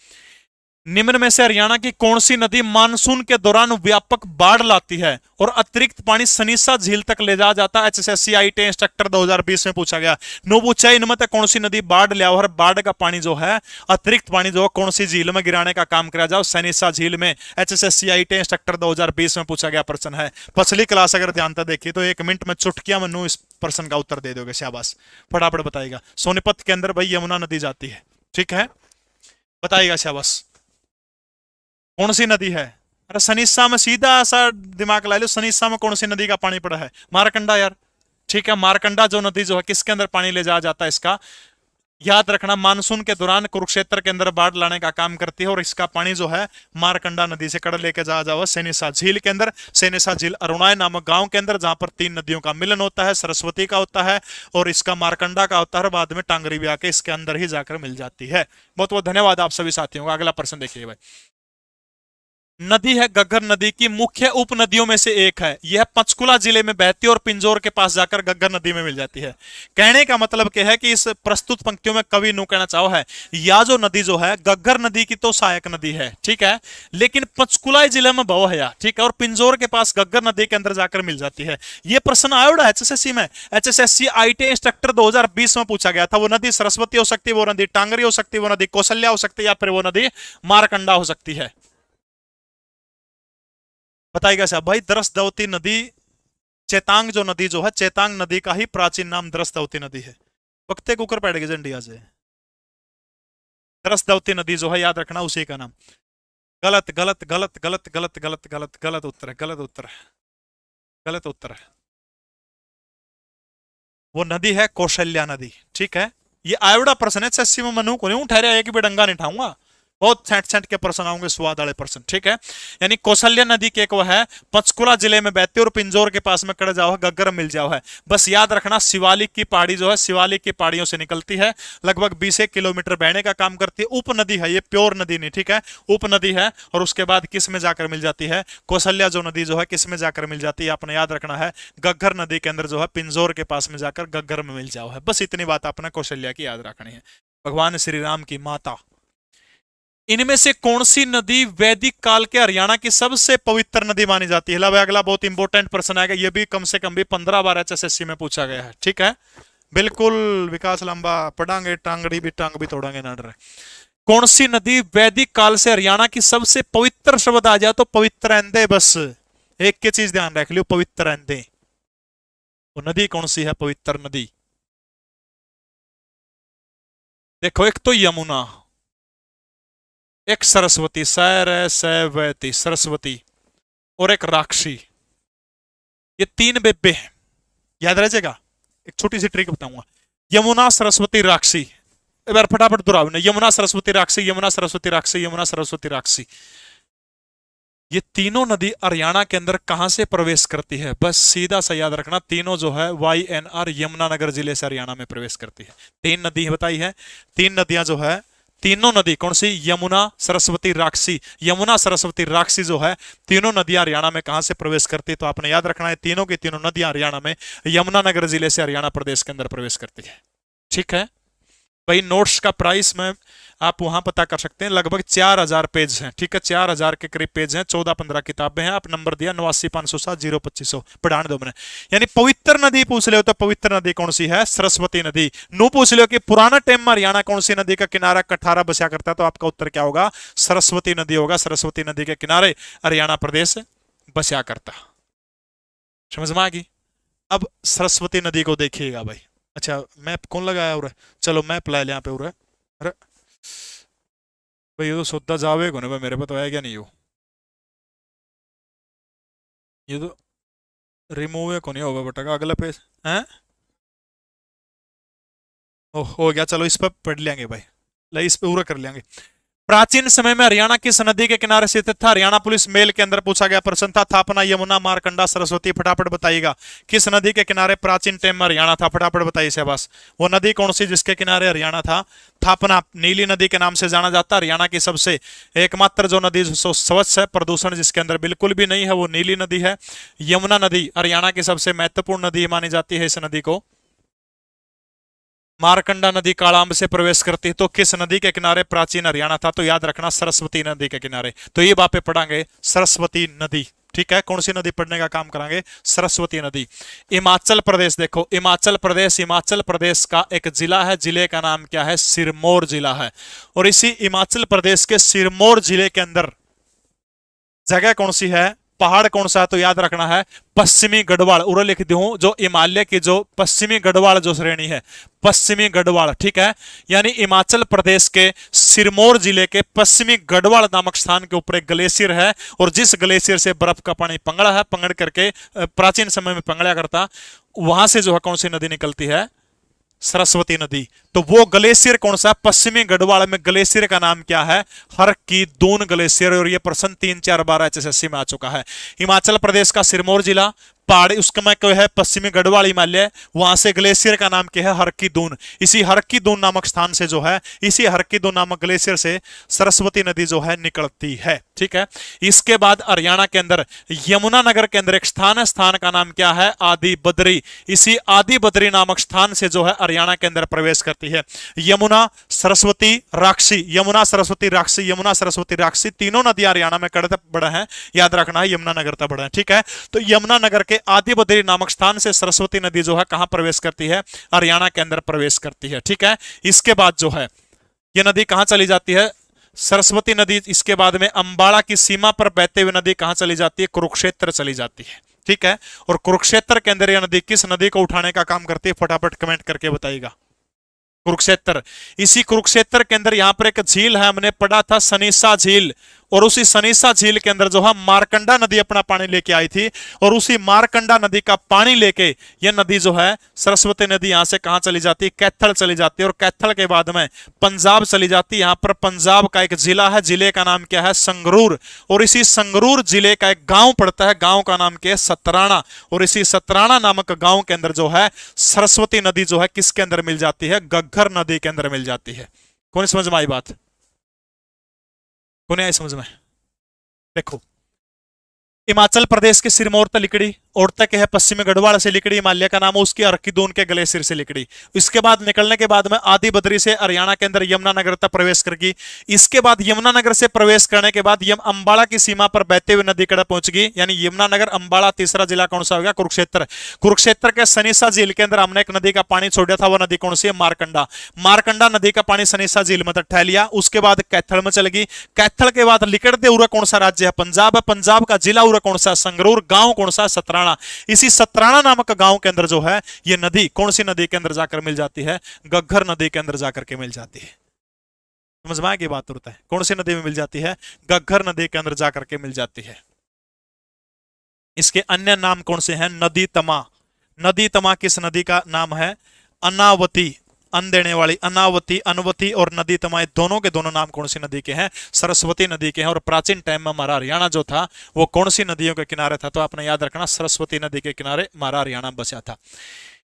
निम्न में से हरियाणा की कौन सी नदी मानसून के दौरान व्यापक बाढ़ लाती है और अतिरिक्त पानी सनीसा झील तक ले जाया जाता है? एचएसएससी आईटी इंस्ट्रक्टर 2020 में पूछा गया। नो पूछा इनमें तक कौन सी नदी बाढ़ लिया और बाढ़ का पानी जो है, अतिरिक्त पानी जो कौन सी झील में गिराने का काम किया जाओ? सनीसा झील में। एचएसएससी आईटी इंस्ट्रक्टर 2020 में पूछा गया प्रश्न है। पिछली क्लास अगर ध्यान से देखिए तो 1 मिनट में चुटकिया मनु इस प्रश्न का उत्तर दे दोगे। शाबाश, फटाफट बताएगा। सोनीपत के अंदर भाई यमुना नदी जाती है। ठीक है, बताइएगा। शाबाश, कौन सी नदी है? अरे सनीसा में सीधा सा दिमाग ला लो, सनीसा में कौन सी नदी का पानी पड़ा है? मारकंडा यार। ठीक है, मारकंडा जो नदी जो है किसके अंदर पानी ले जाया जाता है? इसका याद रखना, मानसून के दौरान कुरुक्षेत्र के अंदर बाढ़ लाने का काम करती है और इसका पानी जो है मारकंडा नदी से कड़ लेके जाया जाओ सेनेसा झील के अंदर। सेनेसा झील अरुणाई नामक गांव के अंदर, जहां पर 3 नदियों का मिलन होता है, सरस्वती का होता है और इसका मारकंडा का होता है, और बाद में टांगरी भी आके इसके अंदर ही जाकर मिल जाती है। बहुत बहुत धन्यवाद आप सभी साथियों का। अगला प्रश्न देखिए भाई, नदी है गग्गर नदी की मुख्य उप नदियों में से एक है। यह पंचकुला जिले में बहती है और पिंजौर के पास जाकर गग्गर नदी में मिल जाती है। कहने का मतलब क्या है कि इस प्रस्तुत पंक्तियों में कवि नु कहना चाहो है, या जो नदी जो है गग्गर नदी की तो सहायक नदी है, ठीक है, लेकिन पंचकुला जिले में बह है, ठीक है, और पिंजौर के पास गग्गर नदी के अंदर जाकर मिल जाती है। यह प्रश्न आयोड़ा है एचएसएससी में। एचएसएससी आईटी इंस्ट्रक्टर 2020 में पूछा गया था। वो नदी सरस्वती हो सकती है, वो नदी टांगरी हो सकती है, वो नदी कौशल्या हो सकती है, या फिर वो नदी मारकंडा हो सकती है। बताइएगा साहब भाई। द्रसदवती नदी, चेतांग जो नदी जो है, चेतांग नदी का ही प्राचीन नाम द्रसदवती नदी है। वक्ते कुकर पैड़ गए इंडिया से। द्रसदवती नदी जो है, याद रखना उसी का नाम। गलत गलत गलत गलत गलत गलत गलत गलत उत्तर है, गलत उत्तर है, गलत उत्तर है। वो नदी है कौशल्या नदी। ठीक है, ये आयोडा प्रश्न है। एसएससी में मनु को नहीं ठहरा है कि बेडंगा नहीं ठाऊंगा। बहुत छेंट छेंट के प्रश्न आऊंगे, स्वाद वाले प्रश्न। ठीक है, यानी कौशल्या नदी के वो है पंचकुला जिले में बहती और पिंजौर के पास में कड़ जाओ है, गग्गर मिल जाओ है। बस याद रखना, शिवालिक की पहाड़ी जो है, शिवालिक की पहाड़ियों से निकलती है, लगभग 20 किलोमीटर बहने का काम करती है। उप नदी है ये, प्योर नदी नहीं। ठीक है, उप नदी है। और उसके बाद किस में जाकर मिल जाती है? कौशल्या जो नदी जो है किस में जाकर मिल जाती है? आपने याद रखना है, गग्गर नदी के अंदर जो है, पिंजौर के पास में जाकर गग्गर में मिल जाओ है। बस इतनी बात आपने कौशल्या की याद रखनी है। भगवान श्री राम की माता। इनमें से कौन सी नदी वैदिक काल के हरियाणा की सबसे पवित्र नदी मानी जाती है? अगला बहुत इंपॉर्टेंट प्रश्न आएगा, ये भी कम से कम भी 15 बार एचएसएससी में पूछा गया है। ठीक है, बिल्कुल विकास लंबा पढ़ांगे, टांगड़ी भी टांग भी तोड़ांगे ना डरे। कौन सी नदी वैदिक काल से हरियाणा की सबसे पवित्र शब्द आ जाए तो पवित्र एंदे। बस एक की चीज ध्यान रख लियो, पवित्र एंदे। वो नदी कौन सी है पवित्र नदी? देखो, एक तो यमुना, एक सरस्वती, सरस्वती सरस्वती, और एक राक्षी। ये 3 बेबे हैं, याद रह जाएगा। एक छोटी सी ट्रिक बताऊंगा, यमुना सरस्वती राक्षी। एक बार फटाफट दोहराओ ना, यमुना सरस्वती राक्षी, यमुना सरस्वती राक्षी, यमुना सरस्वती राक्षी। ये तीनों नदी हरियाणा के अंदर कहां से प्रवेश करती है? बस सीधा सा याद रखना, तीनों जो है YNR यमुनानगर जिले से हरियाणा में प्रवेश करती है। 3 नदी बताई है, 3 नदियां जो है, तीनों नदी कौन सी? यमुना सरस्वती राक्षी। यमुना सरस्वती राक्षी जो है, तीनों नदियां हरियाणा में कहां से प्रवेश करती है? तो आपने याद रखना है, तीनों की तीनों नदियां हरियाणा में यमुनानगर जिले से हरियाणा प्रदेश के अंदर प्रवेश करती है। ठीक है भाई, नोट्स का प्राइस में आप वहां पता कर सकते हैं, लगभग 4000 पेज हैं। ठीक है, 4000 के करीब पेज हैं, 14-15 किताबें हैं। आप नंबर दिया 89,507,02500, पढ़ाने दो मैंने। यानी पवित्र नदी पूछ ले हो तो पवित्र नदी कौन सी है? सरस्वती नदी। नो पूछ ले कि पुराना टाइम में हरियाणा कौन सी नदी का किनारा कठारा बसा करता, तो आपका उत्तर क्या होगा? सरस्वती नदी होगा। सरस्वती नदी के किनारे हरियाणा प्रदेश बसा करता। समझ में आ गई। अब सरस्वती नदी को देखिएगा भाई। अच्छा मैप कौन लगाया उरे, चलो मैप ला ले यहाँ पे उरे। अरे भाई ये तो सोता जावे को ना भाई, मेरे पे तो है क्या नहीं हो, ये तो रिमूव है को नहीं होगा बटा का अगला पेज है। ओह हो गया, चलो इस पर पढ़ लेंगे भाई, ले इस पे पूरा कर लेंगे। प्राचीन समय में हरियाणा किस नदी के किनारे स्थित था? हरियाणा पुलिस मेल के अंदर पूछा गया प्रश्न था। थापना, यमुना, मारकंडा, सरस्वती, फटाफट बताइएगा किस नदी के किनारे प्राचीन टाइम में हरियाणा था। फटाफट बताइए शहबाज, वो नदी कौन सी जिसके किनारे हरियाणा था? थापना नीली नदी के नाम से जाना जाता है। हरियाणा की सबसे एकमात्र जो नदी स्वच्छ है, प्रदूषण जिसके अंदर बिल्कुल भी नहीं है, वो नीली नदी है। यमुना नदी हरियाणा की सबसे महत्वपूर्ण नदी मानी जाती है इस नदी को। मारकंडा नदी कालांब से प्रवेश करती है। तो किस नदी के किनारे प्राचीन हरियाणा था? तो याद रखना सरस्वती नदी के किनारे। तो ये बातें पढ़ांगे सरस्वती नदी, ठीक है। कौन सी नदी पढ़ने का काम करांगे? सरस्वती नदी। हिमाचल प्रदेश देखो, हिमाचल प्रदेश का एक जिला है, जिले का नाम क्या है? सिरमौर जिला है। और इसी हिमाचल प्रदेश के सिरमौर जिले के अंदर जगह कौन सी है, पहाड़ कौन सा है? तो याद रखना है पश्चिमी गढ़वाल। उरे लिख दूं जो हिमालय की जो पश्चिमी गढ़वाल जो श्रेणी है, पश्चिमी गढ़वाल, ठीक है। यानी हिमाचल प्रदेश के सिरमौर जिले के पश्चिमी गढ़वाल नामक स्थान के ऊपर एक ग्लेशियर है, और जिस ग्लेशियर से बर्फ का पानी पंगड़ा है, पंगड़ करके प्राचीन समय में पंगड़ा करता, वहां से जो है कौन सी नदी निकलती है? सरस्वती नदी। तो वो ग्लेशियर कौन सा? पश्चिमी गढ़वाल में ग्लेशियर का नाम क्या है? हर की दून ग्लेशियर। और ये प्रश्न 3-4 बार एचएसएससी में आ चुका है। हिमाचल प्रदेश का सिरमौर जिला, पहाड़ी उसका में क्या है? पश्चिमी गढ़वाल हिमालय, वहां से ग्लेशियर का नाम क्या है? हर की दून। इसी हर की दून नामक स्थान से जो है, इसी हर की दून नामक ग्लेशियर से सरस्वती नदी जो है निकलती है, ठीक है। इसके बाद हरियाणा के अंदर यमुनानगर के अंदर एक स्थान है, स्थान का नाम क्या है? आदि बद्री। इसी आदि बद्री नामक स्थान से जो है हरियाणा के अंदर प्रवेश करती है यमुना, सरस्वती, राक्षी। यमुना, सरस्वती, राक्षी, यमुना, सरस्वती, राक्षी, तीनों नदियां हरियाणा में कड़े बड़ा है, याद रखना है यमुनानगर तक बड़ा है, ठीक है। तो यमुनानगर के आदि बद्री नामक स्थान से सरस्वती नदी जो है कहां प्रवेश करती है? हरियाणा के अंदर प्रवेश करती है, ठीक है। इसके बाद जो है यह नदी कहां चली जाती है? सरस्वती नदी। इसके बाद में अंबाला की सीमा पर बहते हुए नदी कहां चली जाती है? कुरुक्षेत्र चली जाती है, ठीक है। और कुरुक्षेत्र के अंदर यह नदी किस नदी को उठाने का काम करती है? फटाफट कमेंट करके बताइएगा। कुरुक्षेत्र। इसी कुरुक्षेत्र के अंदर यहां पर एक झील है, हमने पढ़ा था सनीसा झील, और उसी सनीसा झील के अंदर जो है मारकंडा नदी अपना पानी लेके आई थी, और उसी मारकंडा नदी का पानी लेके यह नदी जो है सरस्वती नदी यहां से कहां चली जाती है? कैथल चली जाती है। और कैथल के बाद में पंजाब चली जाती है। यहां पर पंजाब का एक जिला है, जिले का नाम क्या है? संगरूर। और इसी संगरूर जिले का एक गांव पड़ता है, गांव का नाम क्या है? सतराना। और इसी सतराना नामक गांव के अंदर जो है सरस्वती नदी जो है किसके अंदर मिल जाती है? घग्गर नदी के अंदर मिल जाती है। कौन समझ में आई बात? कौन आई समझ में? देखो, हिमाचल प्रदेश के सिरमौर तक लिकड़ी, और तक है पश्चिमी गढ़वाल से लिकड़ी, हिमालय का नाम है उसकी अर्किदून के ग्लेशियर से लिकड़ी। इसके बाद निकलने के बाद में आदि बद्री से हरियाणा के अंदर यमुनानगर तक प्रवेश करेगी। इसके बाद यमुनानगर से प्रवेश करने के बाद यम अंबाला की सीमा पर बहते हुए नदी कड़ा पहुंच गई, यानी यमुनानगर, अंबाला, तीसरा जिला कौन सा हो गया? कुरुक्षेत्र। कुरुक्षेत्र के सनीसा झील के अंदर हमने एक नदी का पानी छोड़ा था, वह नदी कौन सी है? मारकंडा। मारकंडा नदी का पानी सनीसा झील में ठह लिया। उसके बाद कैथल में चलेगी। कैथल के बाद लिकड़ते हुए कौन सा राज्य है? पंजाब है। पंजाब का जिला उरा कौन सा? संगरूर। गांव कौन सा? सतराना। इसी सतराना नामक गांव के अंदर जो है ये नदी कौन सी नदी के अंदर जाकर मिल जाती है? घग्गर नदी के अंदर जाकर के मिल जाती है। समझ में आ गई बात? होता है कौन सी नदी में मिल जाती है? घग्गर नदी के अंदर जाकर के मिल जाती है। इसके अन्य नाम कौन से हैं? नदी तमा। नदी तमा किस नदी का नाम है? अनावती, अन देने वाली अनावती, अनवती और नदी तमा, दोनों के दोनों नाम कौन सी नदी के हैं? सरस्वती नदी के हैं। और प्राचीन टाइम में हमारा हरियाणा जो था वो कौन सी नदियों के किनारे था? तो आपने याद रखना सरस्वती नदी के किनारे हमारा हरियाणा बसा था।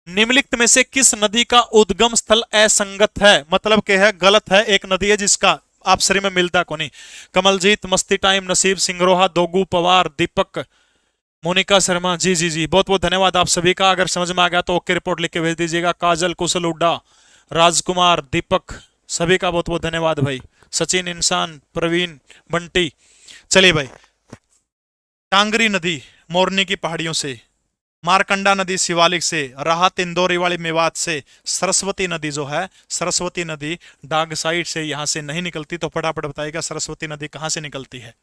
निम्नलिखित में से किस नदी का उद्गम स्थल असंगत है? मतलब क्या है? गलत है। एक नदी है जिसका आप शरीर में मिलता को नहीं। कमलजीत, मस्ती टाइम, नसीब सिंगरोहा, दोगू पवार, दीपक, मोनिका शर्मा, जी जी जी, बहुत बहुत धन्यवाद आप सभी का। अगर समझ में आ गया तो ओके रिपोर्ट लिख के भेज दीजिएगा। काजल, कुशल हुड्डा, राजकुमार, दीपक, सभी का बहुत बहुत धन्यवाद भाई। सचिन, इंसान, प्रवीण, बंटी। चलिए भाई, टांगरी नदी मोरनी की पहाड़ियों से, मारकंडा नदी शिवालिक से, राहत इंदौरी वाली मेवात से, सरस्वती नदी जो है सरस्वती नदी डांग साइड से यहां से नहीं निकलती। तो फटाफट बताइएगा सरस्वती नदी कहां से निकलती है?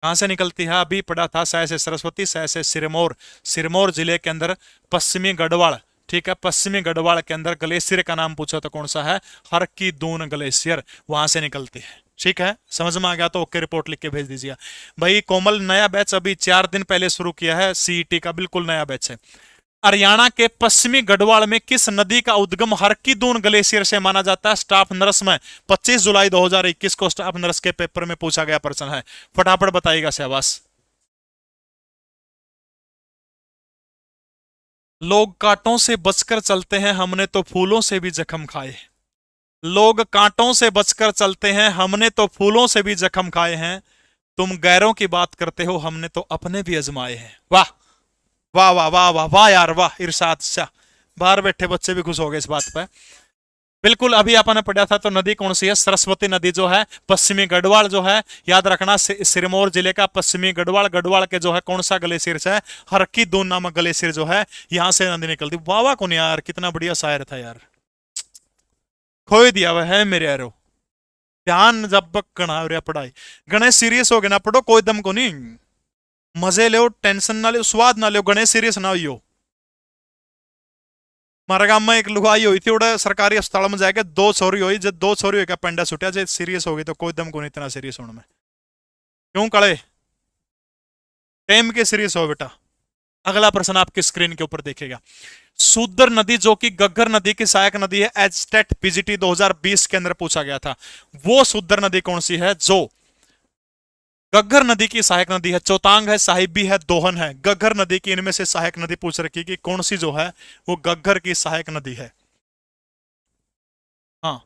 कहां से निकलती है? अभी पढ़ा था, सह से सरस्वती, सह से सिरमौर, सिरमौर जिले के अंदर पश्चिमी गढ़वाल, ठीक है, पश्चिमी गढ़वाल के अंदर ग्लेशियर का नाम पूछा तो कौन सा है? हर की दून ग्लेशियर, वहां से निकलती है। ठीक है, समझ में आ गया तो ओके रिपोर्ट लिख के भेज दीजिए भाई। कोमल, नया बैच अभी 4 दिन पहले शुरू किया है, सीईटी का बिल्कुल नया बैच है। हरियाणा के पश्चिमी गढ़वाल में किस नदी का उद्गम हरकीदून ग्लेशियर से माना जाता है? स्टाफ नर्स में 25 जुलाई 2021 को स्टाफ नर्स के पेपर में पूछा गया प्रश्न है, फटाफट बताइएगा शहबाज। लोग कांटों से बचकर चलते हैं, हमने तो फूलों से भी जख्म खाए। लोग कांटों से बचकर चलते हैं, हमने तो फूलों से भी जख्म खाए हैं। तुम गैरों की बात करते हो, हमने तो अपने भी आजमाए हैं। वाह वाह वाह वाह वाह वाह यार वाह, इरशाद शाह। बाहर बैठे बच्चे भी खुश हो गए इस बात पे। बिल्कुल, अभी आपने पढ़ा था तो नदी कौन सी है? सरस्वती नदी जो है पश्चिमी गढ़वाल जो है, याद रखना, सिरमौर जिले का पश्चिमी गढ़वाल, गढ़वाल के जो है कौन सा ग्लेशियर है? हरकीदून नामक ग्लेशियर जो है, यहां से नदी निकलती। वाह वाह कौन यार, कितना बढ़िया शायर था यार, खोई दिया हुआ है मेरे यारो। ध्यान जब कना रे पढ़ाई, गणेश सीरियस हो गए ना पढ़ो, कोई दम को नहीं, मजे लो, टेंशन ना लो, स्वाद ना लो, गणेश सीरियस ना हो। मारे गांव में एक लुगाई हुई थी, उड़े सरकारी अस्पताल में जाके 2 छोरी हुई, जब 2 छोरी का पेंडा छुटिया, जब सीरियस हो गई तो कोई दम को नहीं इतना सीरियस होने में। क्यों कड़े टेम के सीरियस हो बेटा। अगला प्रश्न आपकी स्क्रीन के ऊपर देखेगा। सूदर नदी जो कि गग्गर नदी की सहायक नदी है, एचटेट पीजीटी 2020 के अंदर पूछा गया था, वो सूदर नदी कौन सी है जो गग्गर नदी की सहायक नदी है? चौतांग है, साहिबी है, दोहन है। गग्गर नदी की इनमें से सहायक नदी पूछ रखी कि कौन सी जो है वो गग्गर की सहायक नदी है? हाँ,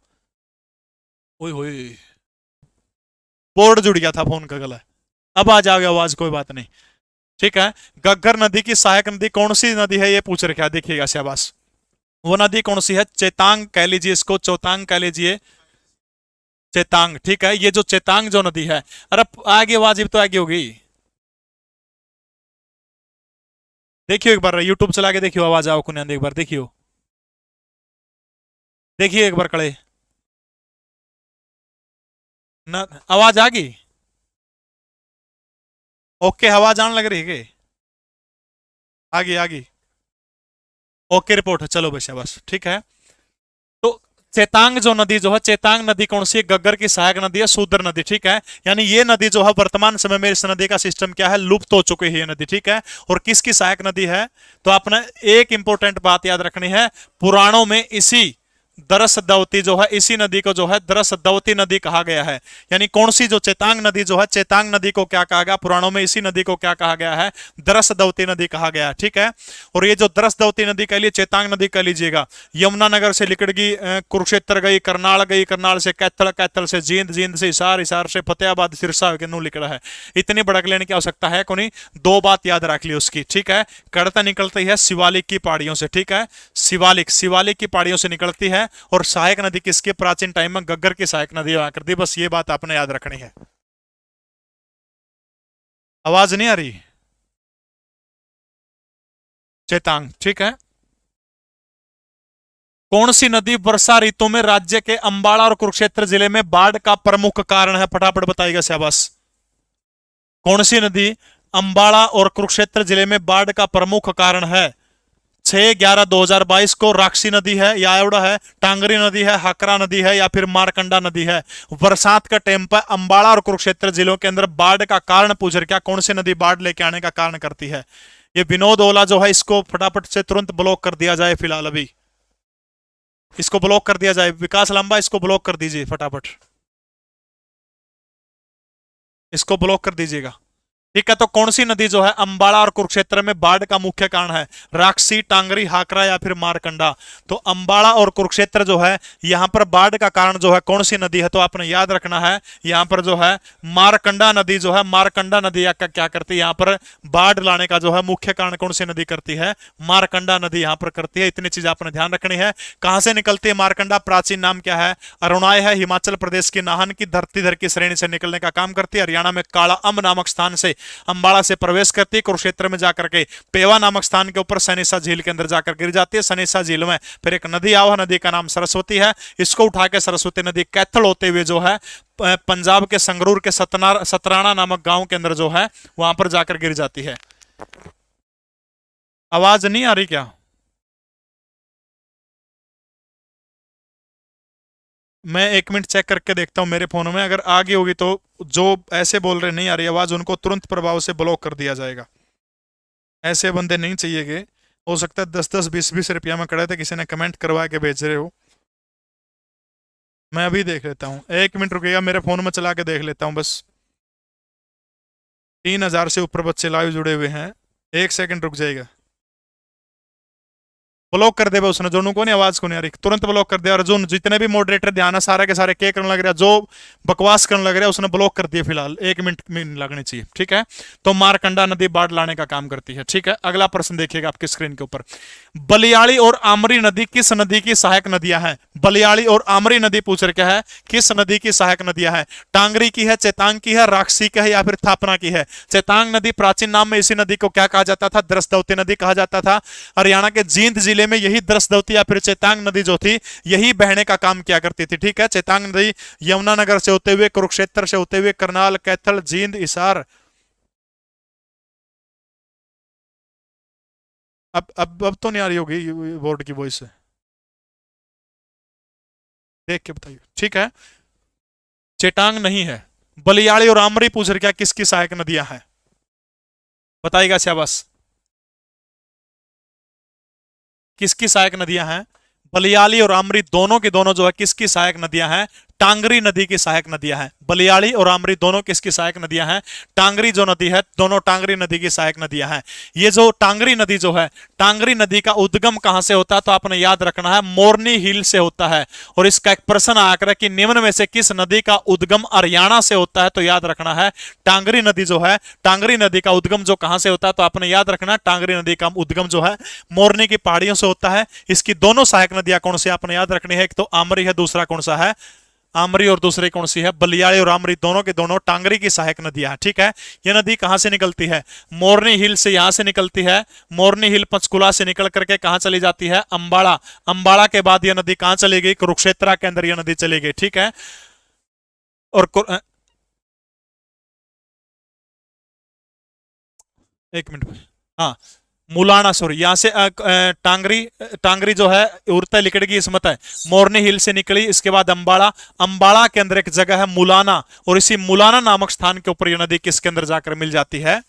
ओए होए, बोर्ड जुड़ गया था फोन का गला, अब आ जाओगे आवाज, कोई बात नहीं। ठीक है, गग्गर नदी की सहायक नदी कौन सी नदी है ये पूछ रखा है, देखिएगा शाबाश। वो नदी कौन सी है? चेतांग कह लीजिए इसको, चौतांग कह लीजिए, चेतांग। ठीक है, ये जो चेतांग जो नदी है, अरे आगे वाजिब तो आगे होगी। देखियो एक बार यूट्यूब चला के देखियो, आवाज आओ कुनियान, एक बार देखियो, देखिए एक बार कड़े ना, आवाज आ गई? ओके, आवाज आने लग रही है के? आ गई आ गई, ओके रिपोर्ट है, चलो बस बस ठीक है। तो चेतांग जो नदी जो है, चेतांग नदी कौन सी है? गग्गर की सहायक नदी है, सूदर नदी। ठीक है, यानी ये नदी जो है वर्तमान समय में इस नदी का सिस्टम क्या है? लुप्त हो चुकी है ये नदी। ठीक है, और किसकी सहायक नदी है? तो आपने एक इंपॉर्टेंट बात याद रखनी है, पुराणों में इसी दरसदवती जो है, इसी नदी को जो है दरसदवती नदी कहा गया है। यानी कौन सी जो चेतांग नदी जो है, चेतांग नदी को क्या कहा गया पुराणों में? इसी नदी को क्या कहा गया है? दरसदवती नदी कहा गया है। ठीक है, और ये जो दरसदवती नदी कह लिए, चेतांग नदी कह लीजिएगा, यमुनानगर से लिकड़ गई, कुरुक्षेत्र गई, करनाल से कैथल, कैथल से जींद, जींद से हिसार, हिसार से फतेहाबाद, सिरसा के नू लिकड़ा है। इतनी भड़क लेने की आवश्यकता है कोनी, दो बात याद रख ली उसकी। ठीक है, कड़ता निकलती है शिवालिक की पहाड़ियों से। ठीक है, शिवालिक, शिवालिक की पहाड़ियों से निकलती है, और सहायक नदी किसके? प्राचीन टाइम में गग्गर की सहायक नदी हुआ करती। बस ये बात आपने याद रखनी है। आवाज नहीं आ रही? चेतांग। ठीक है, कौन सी नदी वर्षा ऋतु में राज्य के अंबाला और कुरुक्षेत्र जिले में बाढ़ का प्रमुख कारण है? फटाफट बताइएगा शाबाश। कौन सी नदी अंबाला और कुरुक्षेत्र जिले में बाढ़ का प्रमुख कारण है? 6/11/2022 को राक्षी नदी है, या एवड़ा है, टांगरी नदी है, हाकरा नदी है, या फिर मारकंडा नदी है? बरसात का टाइम पर अंबाला और कुरुक्षेत्र जिलों के अंदर बाढ़ का कारण पूछ रहा, क्या कौन सी नदी बाढ़ लेके आने का कारण करती है? ये विनोद ओला जो है, इसको फटाफट से तुरंत ब्लॉक कर दिया जाए, फिलहाल अभी इसको ब्लॉक कर दिया जाए। विकास लंबा, इसको ब्लॉक कर दीजिए फटाफट, इसको ब्लॉक कर दीजिएगा। ठीक है, तो कौन सी नदी जो है अंबाला और कुरुक्षेत्र में बाढ़ का मुख्य कारण है? राक्षी, टांगरी, हाकरा, या फिर मारकंडा? तो अंबाला और कुरुक्षेत्र जो है, यहां पर बाढ़ का कारण जो है कौन सी नदी है? तो आपने याद रखना है, यहां पर जो है मारकंडा नदी जो है, मारकंडा नदी का क्या करती है? यहां पर बाढ़ लाने का जो है मुख्य कारण कौन सी नदी करती है? मारकंडा नदी यहां पर करती है। इतनी चीज आपने ध्यान रखनी है। कहां से निकलती है मारकंडा? प्राचीन नाम क्या है? अरुणाई है, हिमाचल प्रदेश की नाहन की धरती धर की श्रेणी से निकलने का काम करती है। हरियाणा में काला अम्ब नामक स्थान से अंबाला से प्रवेश करती है, कुरुक्षेत्र में जाकर के पेवा नामक स्थान के ऊपर सनेसा झील के अंदर जाकर गिर जाती है। सनेसा झील में फिर एक नदी आवा, नदी का नाम सरस्वती है। इसको उठा के सरस्वती नदी कैथल होते हुए जो है पंजाब के संगरूर के सतराना नामक गांव के अंदर जो है वहां पर जाकर गिर जाती है। आवाज नहीं आ रही क्या? मैं 1 मिनट चेक करके देखता हूं मेरे फोन में, अगर आ गई होगी तो जो ऐसे बोल रहे नहीं आ रही आवाज उनको तुरंत प्रभाव से ब्लॉक कर दिया जाएगा। ऐसे बंदे नहीं चाहिए। हो सकता है 10-10 20-20 रुपया में कड़े थे, किसी ने कमेंट करवा के भेज रहे हो। मैं अभी देख लेता हूँ, 1 मिनट रुकिएगा, मेरे फोन में चला के देख लेता हूँ बस। 3000 से ऊपर बच्चे लाइव जुड़े हुए हैं, 1 सेकंड रुक जाएगा। ब्लॉक कर दे उसने, जो को नहीं आवाज को नहीं आ रही तुरंत ब्लॉक कर दिया। अर्जुन जितने भी मॉडरेटर ध्यान है सारे के सारे क्या करने लग रहा, जो बकवास करने लग रहा है उसने ब्लॉक कर दिया फिलहाल। 1 मिनट में लगनी चाहिए, ठीक है। तो मारकंडा नदी बाढ़ लाने का काम करती है, ठीक है। अगला प्रश्न देखिएगा आपकी स्क्रीन के ऊपर, बलियाड़ी और आमरी नदी किस नदी की सहायक नदियां हैं? बलियाड़ी और आमरी नदी पूछ रहा है किस नदी की सहायक नदियां हैं? टांगरी की है, चेतांग की है, राक्षसी की है या फिर थापना की है? चेतांग नदी प्राचीन नाम में इसी नदी को क्या कहा जाता था? द्रसदवती नदी कहा जाता था। हरियाणा के जींद जिले में यही द्रसदवती या फिर चेतांग नदी जो थी यही बहने का काम किया करती थी, ठीक है। चेतांग नदी यमुनानगर से होते हुए, कुरुक्षेत्र से होते हुए, करनाल, कैथल, जींद, हिसार। अब तो नहीं आ रही होगी बोर्ड की वॉइस, देख के बताइए, ठीक है। चेतांग नहीं है, बलियाड़ी और आमरी पूछ रहे क्या किसकी सहायक नदियां हैं? बताइएगा शाबाश, किसकी सहायक नदियां हैं? बलियाली और आमरी दोनों की दोनों जो है किसकी सहायक नदियां हैं? टांगरी नदी की सहायक नदियां हैं। बलियाली और आमरी दोनों किसकी सहायक नदियां हैं? टांगरी जो नदी है, दोनों टांगरी नदी की सहायक नदियां हैं। ये जो टांगरी नदी जो है, टांगरी नदी का उद्गम कहां से होता है? तो आपने याद रखना है मोरनी हिल से होता है। और इसका एक प्रश्न आकर कि निम्न में से किस नदी का उद्गम हरियाणा से होता है? तो याद रखना है टांगरी नदी जो है, टांगरी नदी का उद्गम जो कहां से होता है? तो आपने याद रखना टांगरी नदी का उद्गम जो है मोरनी की पहाड़ियों से होता है। इसकी दोनों सहायक नदियां कौन सी आपने याद रखनी है? एक तो आमरी है, दूसरा कौन सा है? आमरी। और दूसरी कौन सी है? बलियाड़ी और आमरी दोनों के दोनों टांगरी की सहायक नदियां हैं, ठीक है। यह नदी कहां से निकलती है? मोरनी हिल से यहां से निकलती है। मोरनी हिल पंचकुला से निकल करके कहां चली जाती है? अंबाला। अंबाला के बाद यह नदी कहां चली गई? कुरुक्षेत्र के अंदर यह नदी चली गई, ठीक है। और 1 मिनट, हाँ, मुलाना, सॉरी, यहां से टांगरी, टांगरी जो है उड़ता लिकड़गी इसमत है, मोरनी हिल से निकली, इसके बाद अंबाड़ा, अंबाड़ा के अंदर एक जगह है मुलाना, और इसी मुलाना नामक स्थान के ऊपर यह नदी किसके अंदर जाकर मिल जाती है?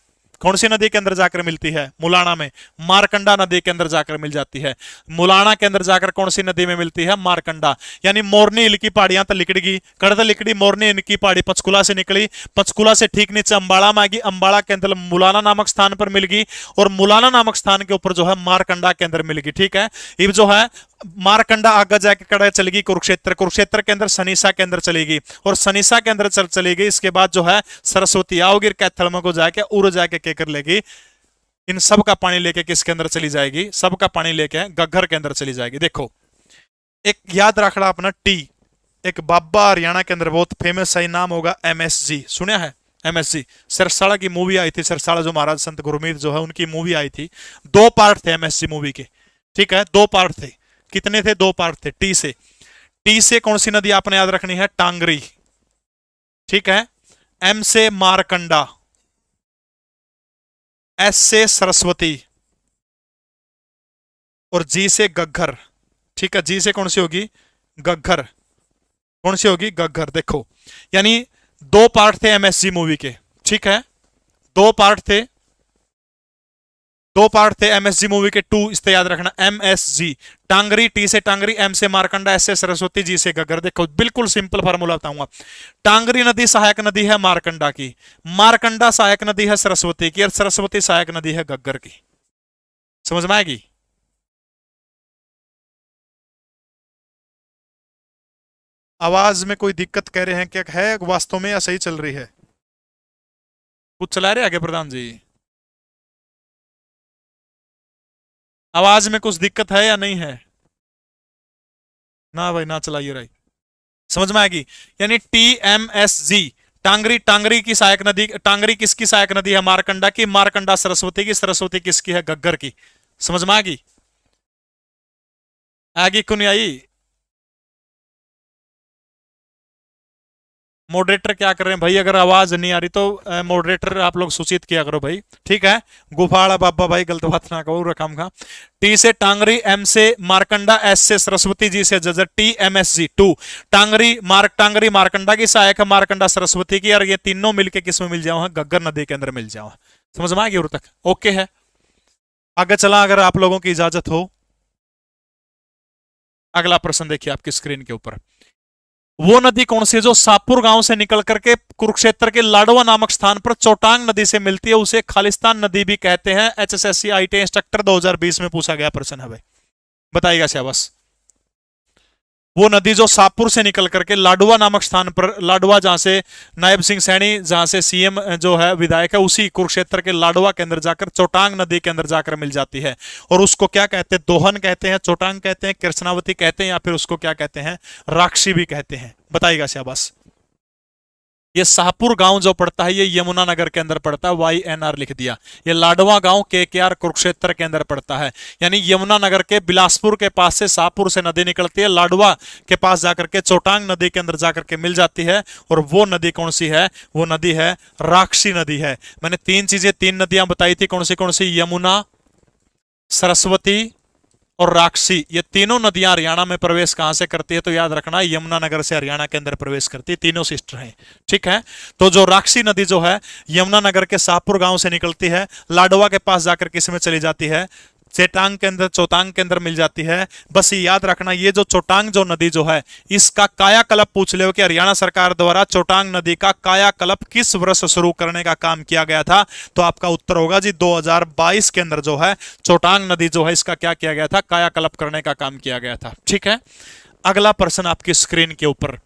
कौन सी नदी के अंदर जाकर मिलती है? मुलाना में। मारकंडा नदी के अंदर जाकर मिल जाती है। मुलाना के अंदर जाकर कौन सी नदी में मिलती है? मारकंडा। यानी मोरनी हिल की पहाड़ियां तो लिकड़गी, कड़द लिकड़ी, मोरनी हिल की पहाड़ी पंचकुला से निकली, पंचकुला से ठीक नीचे अंबाड़ा में आ गई, अंबाड़ा के अंदर मुलाना नामक स्थान पर मिल गई, और मुलाना नामक स्थान के ऊपर जो है मारकंडा के अंदर मिल गई, ठीक है। ये जो है मारकंडा आगे जाके कड़ा चलेगी कुरुक्षेत्र, कुरुक्षेत्र के अंदर सनीसा के अंदर चलेगी, और सनीसा के अंदर चलेगी, इसके बाद जो है सरस्वती आओगी, कैथल को जाके उड़ जाके क्या कर लेगी? इन सब का पानी लेके किसके अंदर चली जाएगी? सब का पानी लेके गग्घर के अंदर चली जाएगी। देखो, एक याद रखना अपना टी, एक बाबा हरियाणा के अंदर बहुत फेमस है, नाम होगा MSG, सुना है? MSG सिरसाड़ा की मूवी आई थी, सिरसाड़ा जो महाराज संत गुरमीत जो है उनकी मूवी आई थी, 2 पार्ट थे MSG मूवी के, ठीक है, 2 पार्ट थे। कितने थे? 2 पार्ट थे। टी से, टी से कौन सी नदी आपने याद रखनी है? टांगरी, ठीक है। M से मारकंडा, S से सरस्वती, और G से गग्घर, ठीक है। G से कौन सी होगी? गग्घर। कौन सी होगी? गग्घर। देखो, यानी 2 पार्ट थे MSG मूवी के, ठीक है, 2 पार्ट थे, 2 पार्ट थे MSG मूवी के, 2 इससे याद रखना, MSG। टांगरी, टी से टांगरी, M से मारकंडा, S से सरस्वती, G से गग्घर। देखो बिल्कुल सिंपल फार्मूला बताऊंगा। टांगरी नदी सहायक नदी है मारकंडा की, मारकंडा सहायक नदी है सरस्वती की, और सरस्वती सहायक नदी है गग्घर की। समझ में आएगी? आवाज में कोई दिक्कत कह रहे हैं क्या है वास्तव में, या सही चल रही है? कुछ चला रहे आगे प्रधान जी? आवाज में कुछ दिक्कत है या नहीं है? ना भाई ना चलाइए, राई। समझ में आएगी? यानी TMSG, टांगरी, टांगरी की सहायक नदी, टांगरी किसकी सहायक नदी है? मारकंडा की। मारकंडा सरस्वती की। सरस्वती किसकी है? घग्गर की। समझ में आ गई? आगे क्यों नहीं आई? मॉडरेटर क्या कर रहे हैं भाई? अगर आवाज नहीं आ रही तो मॉडरेटर आप लोग सूचित किया करो भाई, ठीक है। गुफाड़ा बाबा भाई गलत बात ना कहो, रकम का। टी से टांगरी, एम से मारकंडा, एस से सरस्वती जी से जजर, T M S G 2। Tangri Markanda की सहायक है, मारकंडा सरस्वती की, और ये तीनों मिलके किस में मिल जाओ? घग्गर नदी के अंदर मिल जाओ। समझ में आ गई? और तक ओके है? आगे चला अगर आप लोगों की इजाजत हो। अगला प्रश्न देखिए आपकी स्क्रीन के ऊपर। वो नदी कौन सी है जो सापुर गांव से निकल करके कुरुक्षेत्र के लाडवा नामक स्थान पर चौटांग नदी से मिलती है? उसे खालिस्तान नदी भी कहते हैं। एचएसएससी आईटी इंस्ट्रक्टर 2020 में पूछा गया प्रश्न है भाई, बताइएगा शाबाश। वो नदी जो सापुर से निकल करके लाडवा नामक स्थान पर, लाडवा जहां से नायब सिंह सैनी, जहां से सीएम जो है विधायक है, उसी कुरुक्षेत्र के लाडवा के अंदर जाकर चौटांग नदी के अंदर जाकर मिल जाती है। और उसको क्या कहते हैं? दोहन कहते हैं, चौटांग कहते हैं, कृष्णावती कहते हैं, या फिर उसको क्या कहते हैं? राक्षी भी कहते हैं। बताइएगा शाबाश। ये शाहपुर गांव जो पड़ता है ये यमुनानगर के अंदर पड़ता है, YNR लिख दिया। ये लाडवा गांव KKR कुरुक्षेत्र के अंदर पड़ता है, यानी यमुनानगर के बिलासपुर के पास से शाहपुर से नदी निकलती है, लाडवा के पास जाकर के चौटांग नदी के अंदर जाकर के मिल जाती है। और वो नदी कौन सी है? वो नदी है राक्षी नदी है। मैंने तीन नदियां बताई थी, कौन सी? यमुना, सरस्वती और राक्षी। ये तीनों नदियां हरियाणा में प्रवेश कहां से करती है? तो याद रखना, यमुनानगर से हरियाणा के अंदर प्रवेश करती है। तीनों सिस्टर हैं, ठीक है। तो जो राक्षी नदी जो है यमुनानगर के शाहपुर गांव से निकलती है, लाडवा के पास जाकर किस में चली जाती है? चेटांग के अंदर, चौटांग के अंदर मिल जाती है। बस ये याद रखना, ये जो चौटांग जो नदी जो है, इसका कायाकल्प पूछ ले कि हरियाणा सरकार द्वारा चौटांग नदी का कायाकल्प किस वर्ष शुरू करने का काम किया गया था? तो आपका उत्तर होगा जी 2022 के अंदर जो है चौटांग नदी जो है इसका क्या किया गया था? कायाकल्प करने का काम किया गया था, ठीक है। अगला प्रश्न आपकी स्क्रीन के ऊपर।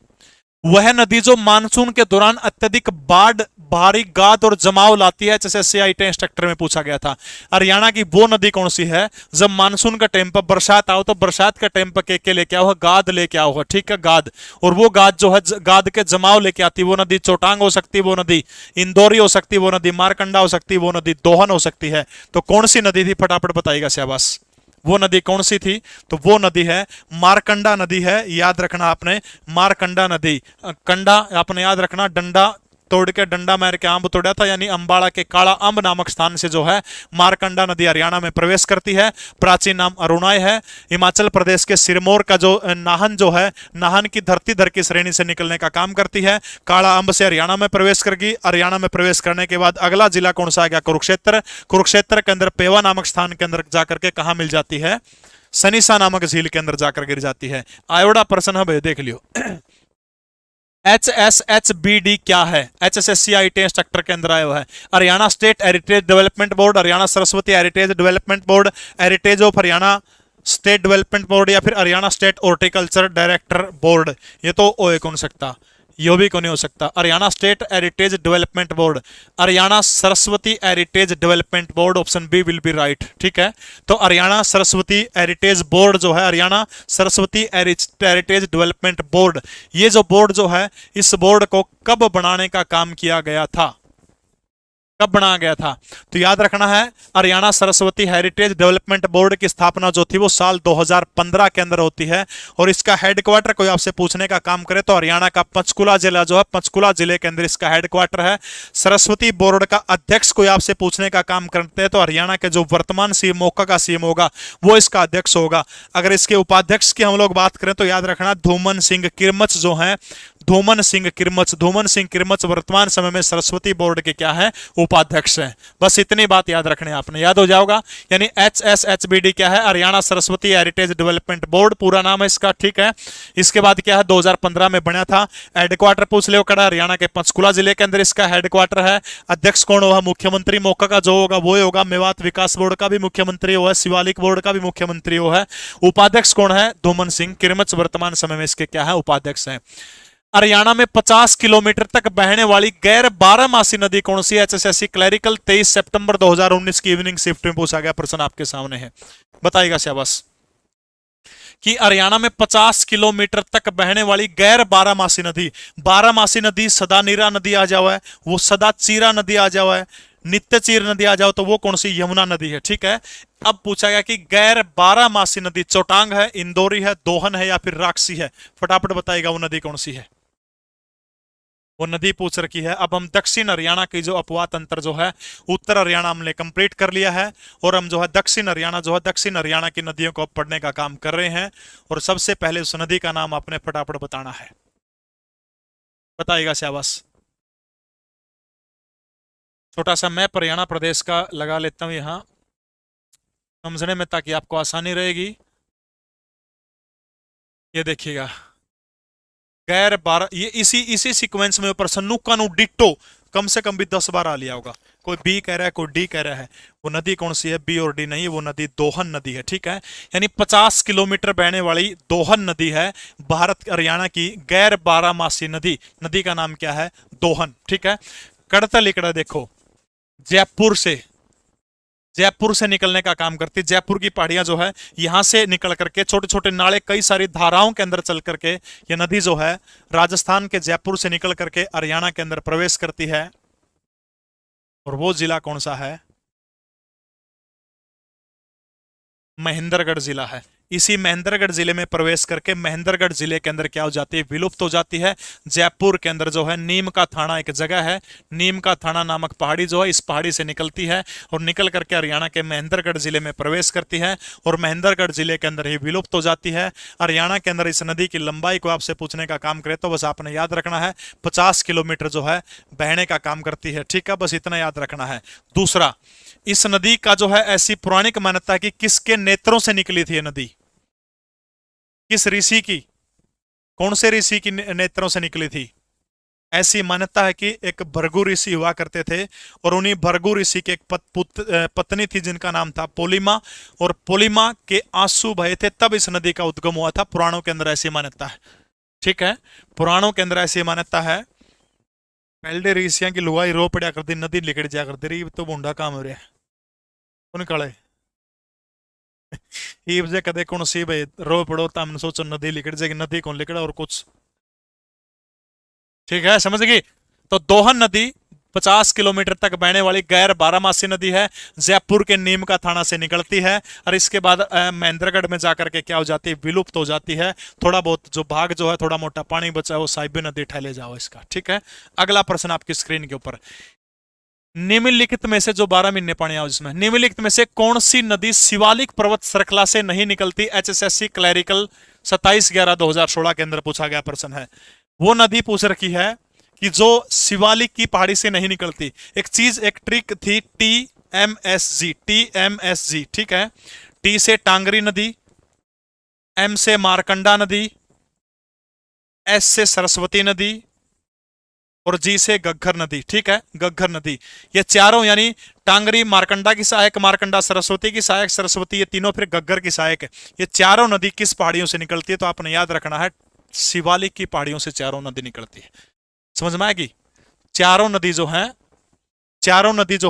वह नदी जो मानसून के दौरान अत्यधिक बाढ़, भारी गाद और जमाव लाती है, जैसे सीआईटी इंस्ट्रक्टर में पूछा गया था। हरियाणा की वो नदी कौन सी है जब मानसून का टाइम पर बरसात आओ तो बरसात के टाइम पर के लेके आओ, गाद लेके आओ, ठीक है, गाद। और वो गाद जो है गाद के जमाव लेके आती है, वो नदी चौटांग हो सकती है, वो नदी इंदौरी हो सकती है, वो नदी मारकंडा हो सकती है, वो नदी दोहन हो सकती है। तो कौन सी नदी थी? फटाफट बताइएगा शाबाश। वो नदी कौन सी थी? तो वो नदी है मारकंडा नदी है, याद रखना आपने, मारकंडा नदी। कंडा आपने याद रखना, डंडा तोड़ के, डंडा मार के आंब तोड़ा था, यानी अंबाड़ा के काला अंब नामक स्थान से जो है मारकंडा नदी हरियाणा में प्रवेश करती है। प्राचीन नाम अरुणाई है। हिमाचल प्रदेश के सिरमौर का जो नाहन जो है, नाहन की धरती धर की श्रेणी से निकलने का काम करती है। काला अंब से हरियाणा में प्रवेश करेगी। हरियाणा में प्रवेश करने के बाद अगला जिला कौन सा आ गया? कुरुक्षेत्र। कुरुक्षेत्र के अंदर पेवा नामक स्थान के अंदर जाकर के कहा मिल जाती है? सनीसा नामक झील के अंदर जाकर गिर जाती है। आयोडा प्रश्न है भाई, देख लियो। HSHBD क्या है? HSSCIT इंस्ट्रक्टर के अंदर आया हुआ है। Haryana state heritage development board, Haryana Saraswati heritage development board, heritage of Haryana state development board, या फिर Haryana state horticulture director board. ये तो ओ कौन सकता, यो भी कौन नहीं हो सकता। Haryana state heritage development board, Haryana Saraswati heritage development board, option B will be right, ठीक है। तो हरियाणा सरस्वती हेरिटेज बोर्ड जो है, Haryana Saraswati heritage development board, ये जो बोर्ड जो है, इस बोर्ड को कब बनाने का काम किया गया था? कब बनाया गया था? तो याद रखना है, Haryana Saraswati heritage development board की स्थापना जो थी वो साल 2015 के अंदर होती है। और इसका हेडक्वार्टर कोई आपसे पूछने का काम करे तो हरियाणा का पंचकुला जिला जो है, पंचकुला जिले के अंदर इसका हेडक्वार्टर है। सरस्वती बोर्ड का अध्यक्ष कोई आपसे पूछने का काम करते हैं तो हरियाणा के जो वर्तमान सीएम, मौका का सीएम होगा, वो इसका अध्यक्ष होगा। अगर इसके उपाध्यक्ष की हम लोग बात करें तो याद रखना धूमन सिंह किरमच जो है, धूमन सिंह किरमच वर्तमान समय में सरस्वती बोर्ड के क्या है? उपाध्यक्ष हैं। बस इतनी बात याद रखने, आपने याद हो जाओगा। यानी HSHBD क्या है? Haryana Saraswati heritage development board पूरा नाम है इसका, ठीक है। इसके बाद क्या है? 2015 में बना था। हेडक्वार्टर पूछ ले कड़ा, हरियाणा के पंचकुला जिले के अंदर इसका हेडक्वार्टर है। अध्यक्ष कौन होगा? मुख्यमंत्री मौका का जो होगा वो होगा। मेवात विकास बोर्ड का भी मुख्यमंत्री हुआ है, शिवालिक बोर्ड का भी मुख्यमंत्री हुआ है। उपाध्यक्ष कौन है? धूमन सिंह किरमच वर्तमान समय में इसके क्या है? उपाध्यक्ष है। हरियाणा में 50 किलोमीटर तक बहने वाली गैर बारहमासी नदी कौन सी है? HSSC क्लैरिकल 23 सितंबर 2019 की इवनिंग शिफ्ट में पूछा गया प्रश्न आपके सामने है, बताइएगा शाबाश। कि हरियाणा में 50 किलोमीटर तक बहने वाली गैर बारामासी नदी, बारामासी नदी सदानीरा नदी आ जाओ है, वो सदा चीरा नदी आ जाओ है, नित्य चीर नदी आ जाओ तो वो कौन सी, यमुना नदी है। ठीक है, अब पूछा गया कि गैर बारामासी नदी चौटांग है, इंदौरी है, दोहन है या फिर राक्षसी है। फटाफट बताएगा वो नदी कौन सी है, वो नदी पूछ रखी है। अब हम दक्षिण हरियाणा की जो अपवाद तंत्र जो है, उत्तर हरियाणा हमने कंप्लीट कर लिया है और हम जो है दक्षिण हरियाणा जो है दक्षिण हरियाणा की नदियों को पढ़ने का काम कर रहे हैं। और सबसे पहले उस नदी का नाम आपने फटाफट बताना है, बताइएगा शाबाश। छोटा सा मैप हरियाणा प्रदेश का लगा लेता हूं यहां समझने में, ताकि आपको आसानी रहेगी। ये देखिएगा, गैर बारह, ये इसी इसी सीक्वेंस में ऊपर सन्नुका नु डिट्टो कम से कम भी 10 बार आ लिया होगा। कोई बी कह रहा है, कोई डी कह रहा है। वो नदी कौन सी है, बी और डी नहीं, वो नदी दोहन नदी है। ठीक है, यानी 50 किलोमीटर बहने वाली दोहन नदी है भारत हरियाणा की गैर बारामासी नदी। नदी का नाम क्या है, दोहन। ठीक है, कड़तल इकड़ा देखो, जयपुर से निकलने का काम करती है। जयपुर की पहाड़ियां जो है यहां से निकल करके छोटे छोटे नाले कई सारी धाराओं के अंदर चल करके ये नदी जो है राजस्थान के जयपुर से निकल करके हरियाणा के अंदर प्रवेश करती है। और वो जिला कौन सा है, महेंद्रगढ़ जिला है। इसी महेंद्रगढ़ जिले में प्रवेश करके महेंद्रगढ़ जिले के अंदर क्या हो जाती है, विलुप्त हो जाती है। जयपुर के अंदर जो है नीम का थाना एक जगह है, नीम का थाना नामक पहाड़ी जो है इस पहाड़ी से निकलती है और निकल करके हरियाणा के महेंद्रगढ़ जिले में प्रवेश करती है और महेंद्रगढ़ जिले के अंदर ही विलुप्त हो जाती है। हरियाणा के अंदर इस नदी की लंबाई को आपसे पूछने का काम करे तो बस आपने याद रखना है 50 किलोमीटर जो है बहने का काम करती है। ठीक है, बस इतना याद रखना है। दूसरा, इस नदी का जो है ऐसी पौराणिक मान्यता है कि किसके नेत्रों से निकली थी ये नदी, किस ऋषि की, कौन से ऋषि की नेत्रों से निकली थी। ऐसी मान्यता है कि एक भृगु ऋषि हुआ करते थे और उन्हीं भृगु ऋषि के एक पत्नी थी जिनका नाम था पोलिमा, और पोलिमा के आंसू बहे थे तब इस नदी का उद्गम हुआ था। पुराणों के अंदर ऐसी मान्यता है। ठीक है, पुराणों के अंदर ऐसी मान्यता है। पहले ऋषियां की लुगाई रो पड़ा करती, नदी लिकड़ जा करती रही, तो बूंडा काम हो रहा है काले ये वजह कदे कौन सी भाई रो पड़ो तो हमने सोचो नदी लिकड़ जाएगी, नदी कौन लिकड़ा और कुछ। ठीक है, समझ गई। तो दोहन नदी 50 किलोमीटर तक बहने वाली गैर बारामासी नदी है, जयपुर के नीम का थाना से निकलती है और इसके बाद महेंद्रगढ़ में जाकर के क्या हो जाती है, विलुप्त हो जाती है। थोड़ा बहुत जो भाग जो है थोड़ा मोटा पानी बचा है वो साहिबी नदी ठहले जाओ इसका। ठीक है, अगला प्रश्न आपकी स्क्रीन के ऊपर, निम्नलिखित में से जो 12 महीने पानी आओ जिसमें निम्नलिखित में से कौन सी नदी शिवालिक पर्वत श्रृंखला से नहीं निकलती। एचएसएससी क्लैरिकल 27/11/2016 के अंदर पूछा गया प्रश्न है। वो नदी पूछ रखी है कि जो शिवालिक की पहाड़ी से नहीं निकलती। एक चीज, एक ट्रिक थी TMSG, TMSG। ठीक है, टी से टांगरी नदी, एम से मारकंडा नदी, एस से सरस्वती नदी और जी से गग्घर नदी। ठीक है, गग्घर नदी, ये चारों यानी टांगरी मारकंडा की सहायक, मारकंडा सरस्वती की सहायक, सरस्वती ये तीनों फिर गग्घर की सहायक है। ये चारों नदी किस पहाड़ियों से निकलती है, तो आपने याद रखना है शिवालिक की पहाड़ियों से चारों नदी निकलती है। समझ में आएगी, चारों नदी जो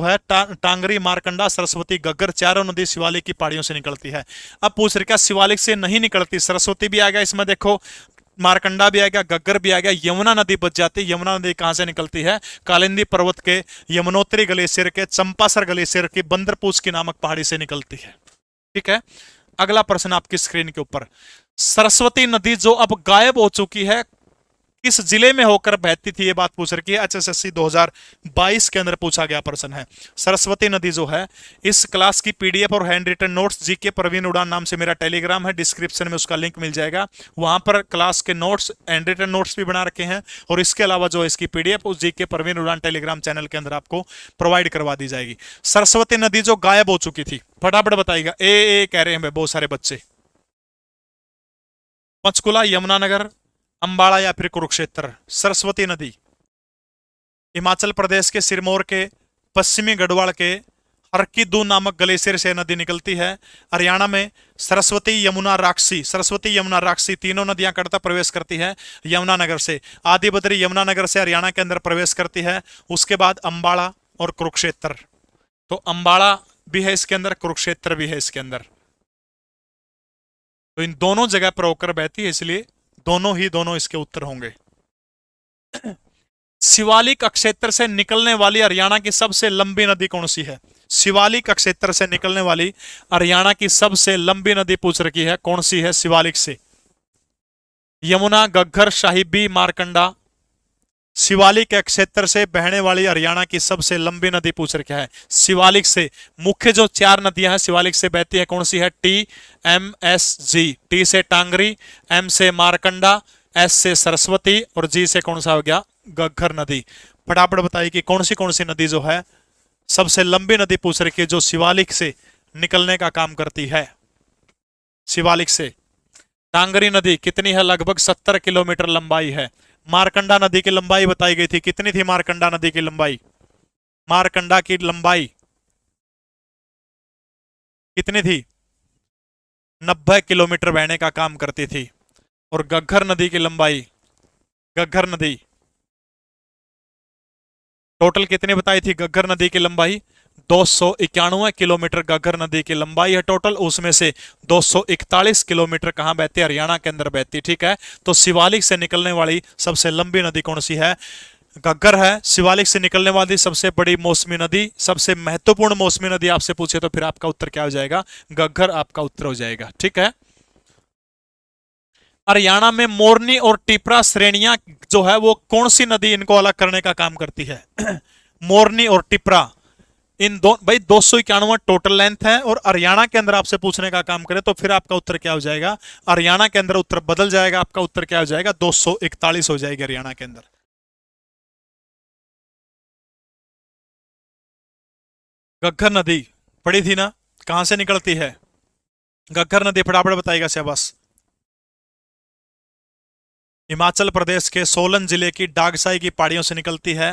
है टांगरी मारकंडा सरस्वती गग्गर, चारों नदी शिवालिक की पहाड़ियों से निकलती है। अब पूछ रहे क्या शिवालिक से नहीं निकलती, सरस्वती भी आ गया इसमें देखो, मारकंडा भी आ गया, गग्गर भी आ गया, यमुना नदी बच जाती है। यमुना नदी कहां से निकलती है, कालिंदी पर्वत के यमुनोत्री ग्लेशियर के चंपासर ग्लेशियर की बंदरपूछ की नामक पहाड़ी से निकलती है। ठीक है, अगला प्रश्न आपकी स्क्रीन के ऊपर, सरस्वती नदी जो अब गायब हो चुकी है किस जिले में होकर बहती थी, ये बात पूछ रखी है। एचएसएससी 2022 के अंदर पूछा गया प्रश्न है। सरस्वती नदी जो है, इस क्लास की पीडीएफ और handwritten notes GK Praveen Udaan नाम से मेरा टेलीग्राम है, डिस्क्रिप्शन में उसका लिंक मिल जाएगा। वहां पर क्लास के नोट्स, हैंड रिटन नोट्स भी बना रखे हैं और इसके अलावा जो इसकी पीडीएफ उस जीके प्रवीण उड़ान टेलीग्राम चैनल के अंदर आपको प्रोवाइड करवा दी जाएगी। सरस्वती नदी जो गायब हो चुकी थी, फटाफट बताइएगा। ए कह रहे हैं बहुत सारे बच्चे, पंचकुला, यमुनानगर, अंबाला या फिर कुरुक्षेत्र। सरस्वती नदी हिमाचल प्रदेश के सिरमौर के पश्चिमी गढ़वाल के हरकीदू नामक ग्लेशियर से नदी निकलती है। हरियाणा में सरस्वती यमुना राक्षसी तीनों नदियां कड़ता प्रवेश करती है यमुनानगर से। आदि बद्री यमुनानगर से हरियाणा के अंदर प्रवेश करती है। उसके बाद अंबाला और कुरुक्षेत्र, तो अंबाला भी है इसके अंदर, कुरुक्षेत्र भी है इसके अंदर। तो इन दोनों जगह पर होकर बहती है, इसलिए दोनों इसके उत्तर होंगे। शिवालिक क्षेत्र से निकलने वाली हरियाणा की सबसे लंबी नदी कौन सी है? शिवालिक क्षेत्र से निकलने वाली हरियाणा की सबसे लंबी नदी पूछ रखी है, कौन सी है शिवालिक से? यमुना, घग्गर, साहिबी, मारकंडा। शिवालिक क्षेत्र से बहने वाली हरियाणा की सबसे लंबी नदी पूछ रखा है। शिवालिक से मुख्य जो 4 नदियां हैं शिवालिक से बहती है, कौन सी है? टी, एम, एस, जी। टी से टांगरी, एम से मारकंडा, एस से सरस्वती और जी से कौन सा हो गया? घग्गर नदी। फटाफट बताइए कि कौन सी नदी जो है सबसे लंबी नदी पूछ रखी है, जो शिवालिक से निकलने का काम करती है। शिवालिक से टांगरी नदी कितनी है? लगभग 70 किलोमीटर लंबाई है। मारकंडा नदी की लंबाई बताई गई थी, कितनी थी मारकंडा नदी की लंबाई? मारकंडा की लंबाई कितनी थी? 90 किलोमीटर बहने का काम करती थी। और घग्गर नदी की लंबाई, घग्गर नदी टोटल कितनी बताई थी? घग्गर नदी की लंबाई 291 किलोमीटर घग्गर नदी की लंबाई है टोटल। उसमें से 241 किलोमीटर कहां बहती है? हरियाणा के अंदर बहती। ठीक है, तो शिवालिक से निकलने वाली सबसे लंबी नदी कौन सी है? घग्गर है। शिवालिक से निकलने वाली सबसे बड़ी मौसमी नदी, सबसे महत्वपूर्ण मौसमी नदी आपसे पूछे तो फिर आपका उत्तर क्या हो जाएगा? घग्गर आपका उत्तर हो जाएगा। ठीक है, हरियाणा में मोरनी और टिपरा श्रेणियां जो है वो कौन सी नदी इनको अलग करने का काम करती है? मोरनी और टिपरा, इन दो भाई 291 टोटल लेंथ है, और हरियाणा के अंदर आपसे पूछने का काम करें तो फिर आपका उत्तर क्या हो जाएगा? हरियाणा के अंदर उत्तर बदल जाएगा, आपका उत्तर क्या हो जाएगा? 241 हो जाएगी हरियाणा के अंदर। घग्गर नदी पड़ी थी ना, कहां से निकलती है घग्गर नदी? फटाफट बताइएगा शाबाश। हिमाचल प्रदेश के सोलन जिले की डागसाई की पहाड़ियों से निकलती है।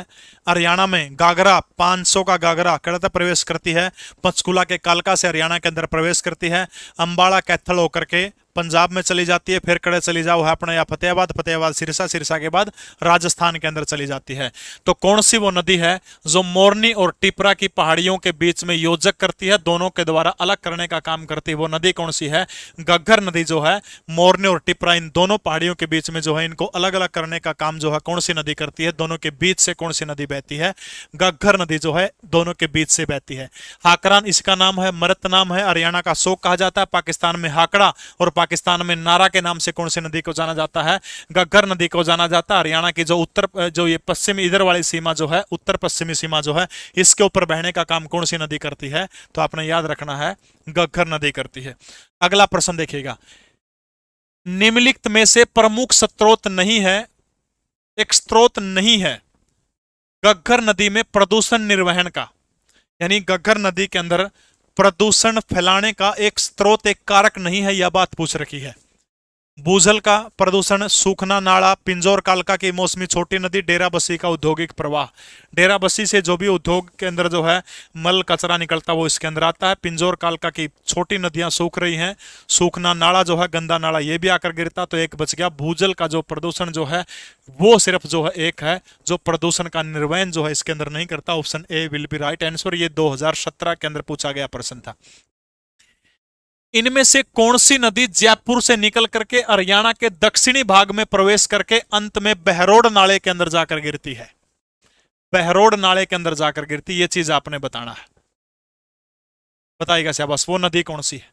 हरियाणा में गागरा 500 का गागरा कड़ता प्रवेश करती है। पंचकूला के कालका से हरियाणा के अंदर प्रवेश करती है। अंबाला कैथल होकर के पंजाब में चली जाती है, फिर कड़े चली जाओ है अपना या फतेहाबाद, फतेहाबाद सिरसा, सिरसा के बाद राजस्थान के अंदर चली जाती है। तो कौन सी वो नदी है जो मोरनी और टिपरा की पहाड़ियों के बीच में योजक करती है, दोनों के द्वारा अलग करने का काम करती है? वो नदी कौन सी है? घग्गर नदी जो है मोरनी और टिपरा इन दोनों पहाड़ियों के बीच में जो है इनको अलग अलग करने का काम जो है कौन सी नदी करती है? दोनों के बीच से कौन सी नदी बहती है? घग्गर नदी जो है दोनों के बीच से बहती है। हाकरान इसका नाम है, मरत नाम है। हरियाणा का शोक कहा जाता है। पाकिस्तान में हाकड़ा और पाकिस्तान में नारा के नाम से कौन सी नदी को जाना जाता है? घग्गर नदी को जाना जाता है। हरियाणा की जो ये पश्चिमी इधर वाली सीमा जो है, उत्तर पश्चिमी सीमा जो है, इसके ऊपर बहने का काम कौन सी नदी करती है? तो आपने याद रखना है घग्गर नदी करती है। अगला प्रश्न देखिएगा, निम्नलिखित में से प्रमुख स्रोत नहीं है, एक स्रोत नहीं है घग्गर नदी में प्रदूषण निर्वहन का, यानी घग्गर नदी के अंदर प्रदूषण फैलाने का एक स्रोत, एक कारक नहीं है, यह बात पूछ रखी है। भूजल का प्रदूषण, सूखना नाला, पिंजौर कालका की मौसमी छोटी नदी, डेराबस्सी का औद्योगिक प्रवाह। डेराबस्सी से जो भी उद्योग के अंदर जो है मल कचरा निकलता वो इसके अंदर आता है। पिंजौर कालका की छोटी नदियां सूख रही हैं। सूखना नाला जो है, गंदा नाला, ये भी आकर गिरता, तो एक बच गया। भूजल का जो प्रदूषण जो है वो सिर्फ जो है एक है जो प्रदूषण का निर्वहन जो है इसके अंदर नहीं करता। Option A will be right answer. ये 2017 के अंदर पूछा गया प्रश्न था। इनमें से कौन सी नदी जयपुर से निकल करके हरियाणा के दक्षिणी भाग में प्रवेश करके अंत में बहरोड नाले के अंदर जाकर गिरती है? बहरोड नाले के अंदर जाकर गिरती, ये चीज आपने बताना है। बताइएगा शाबाश, वो नदी कौन सी है?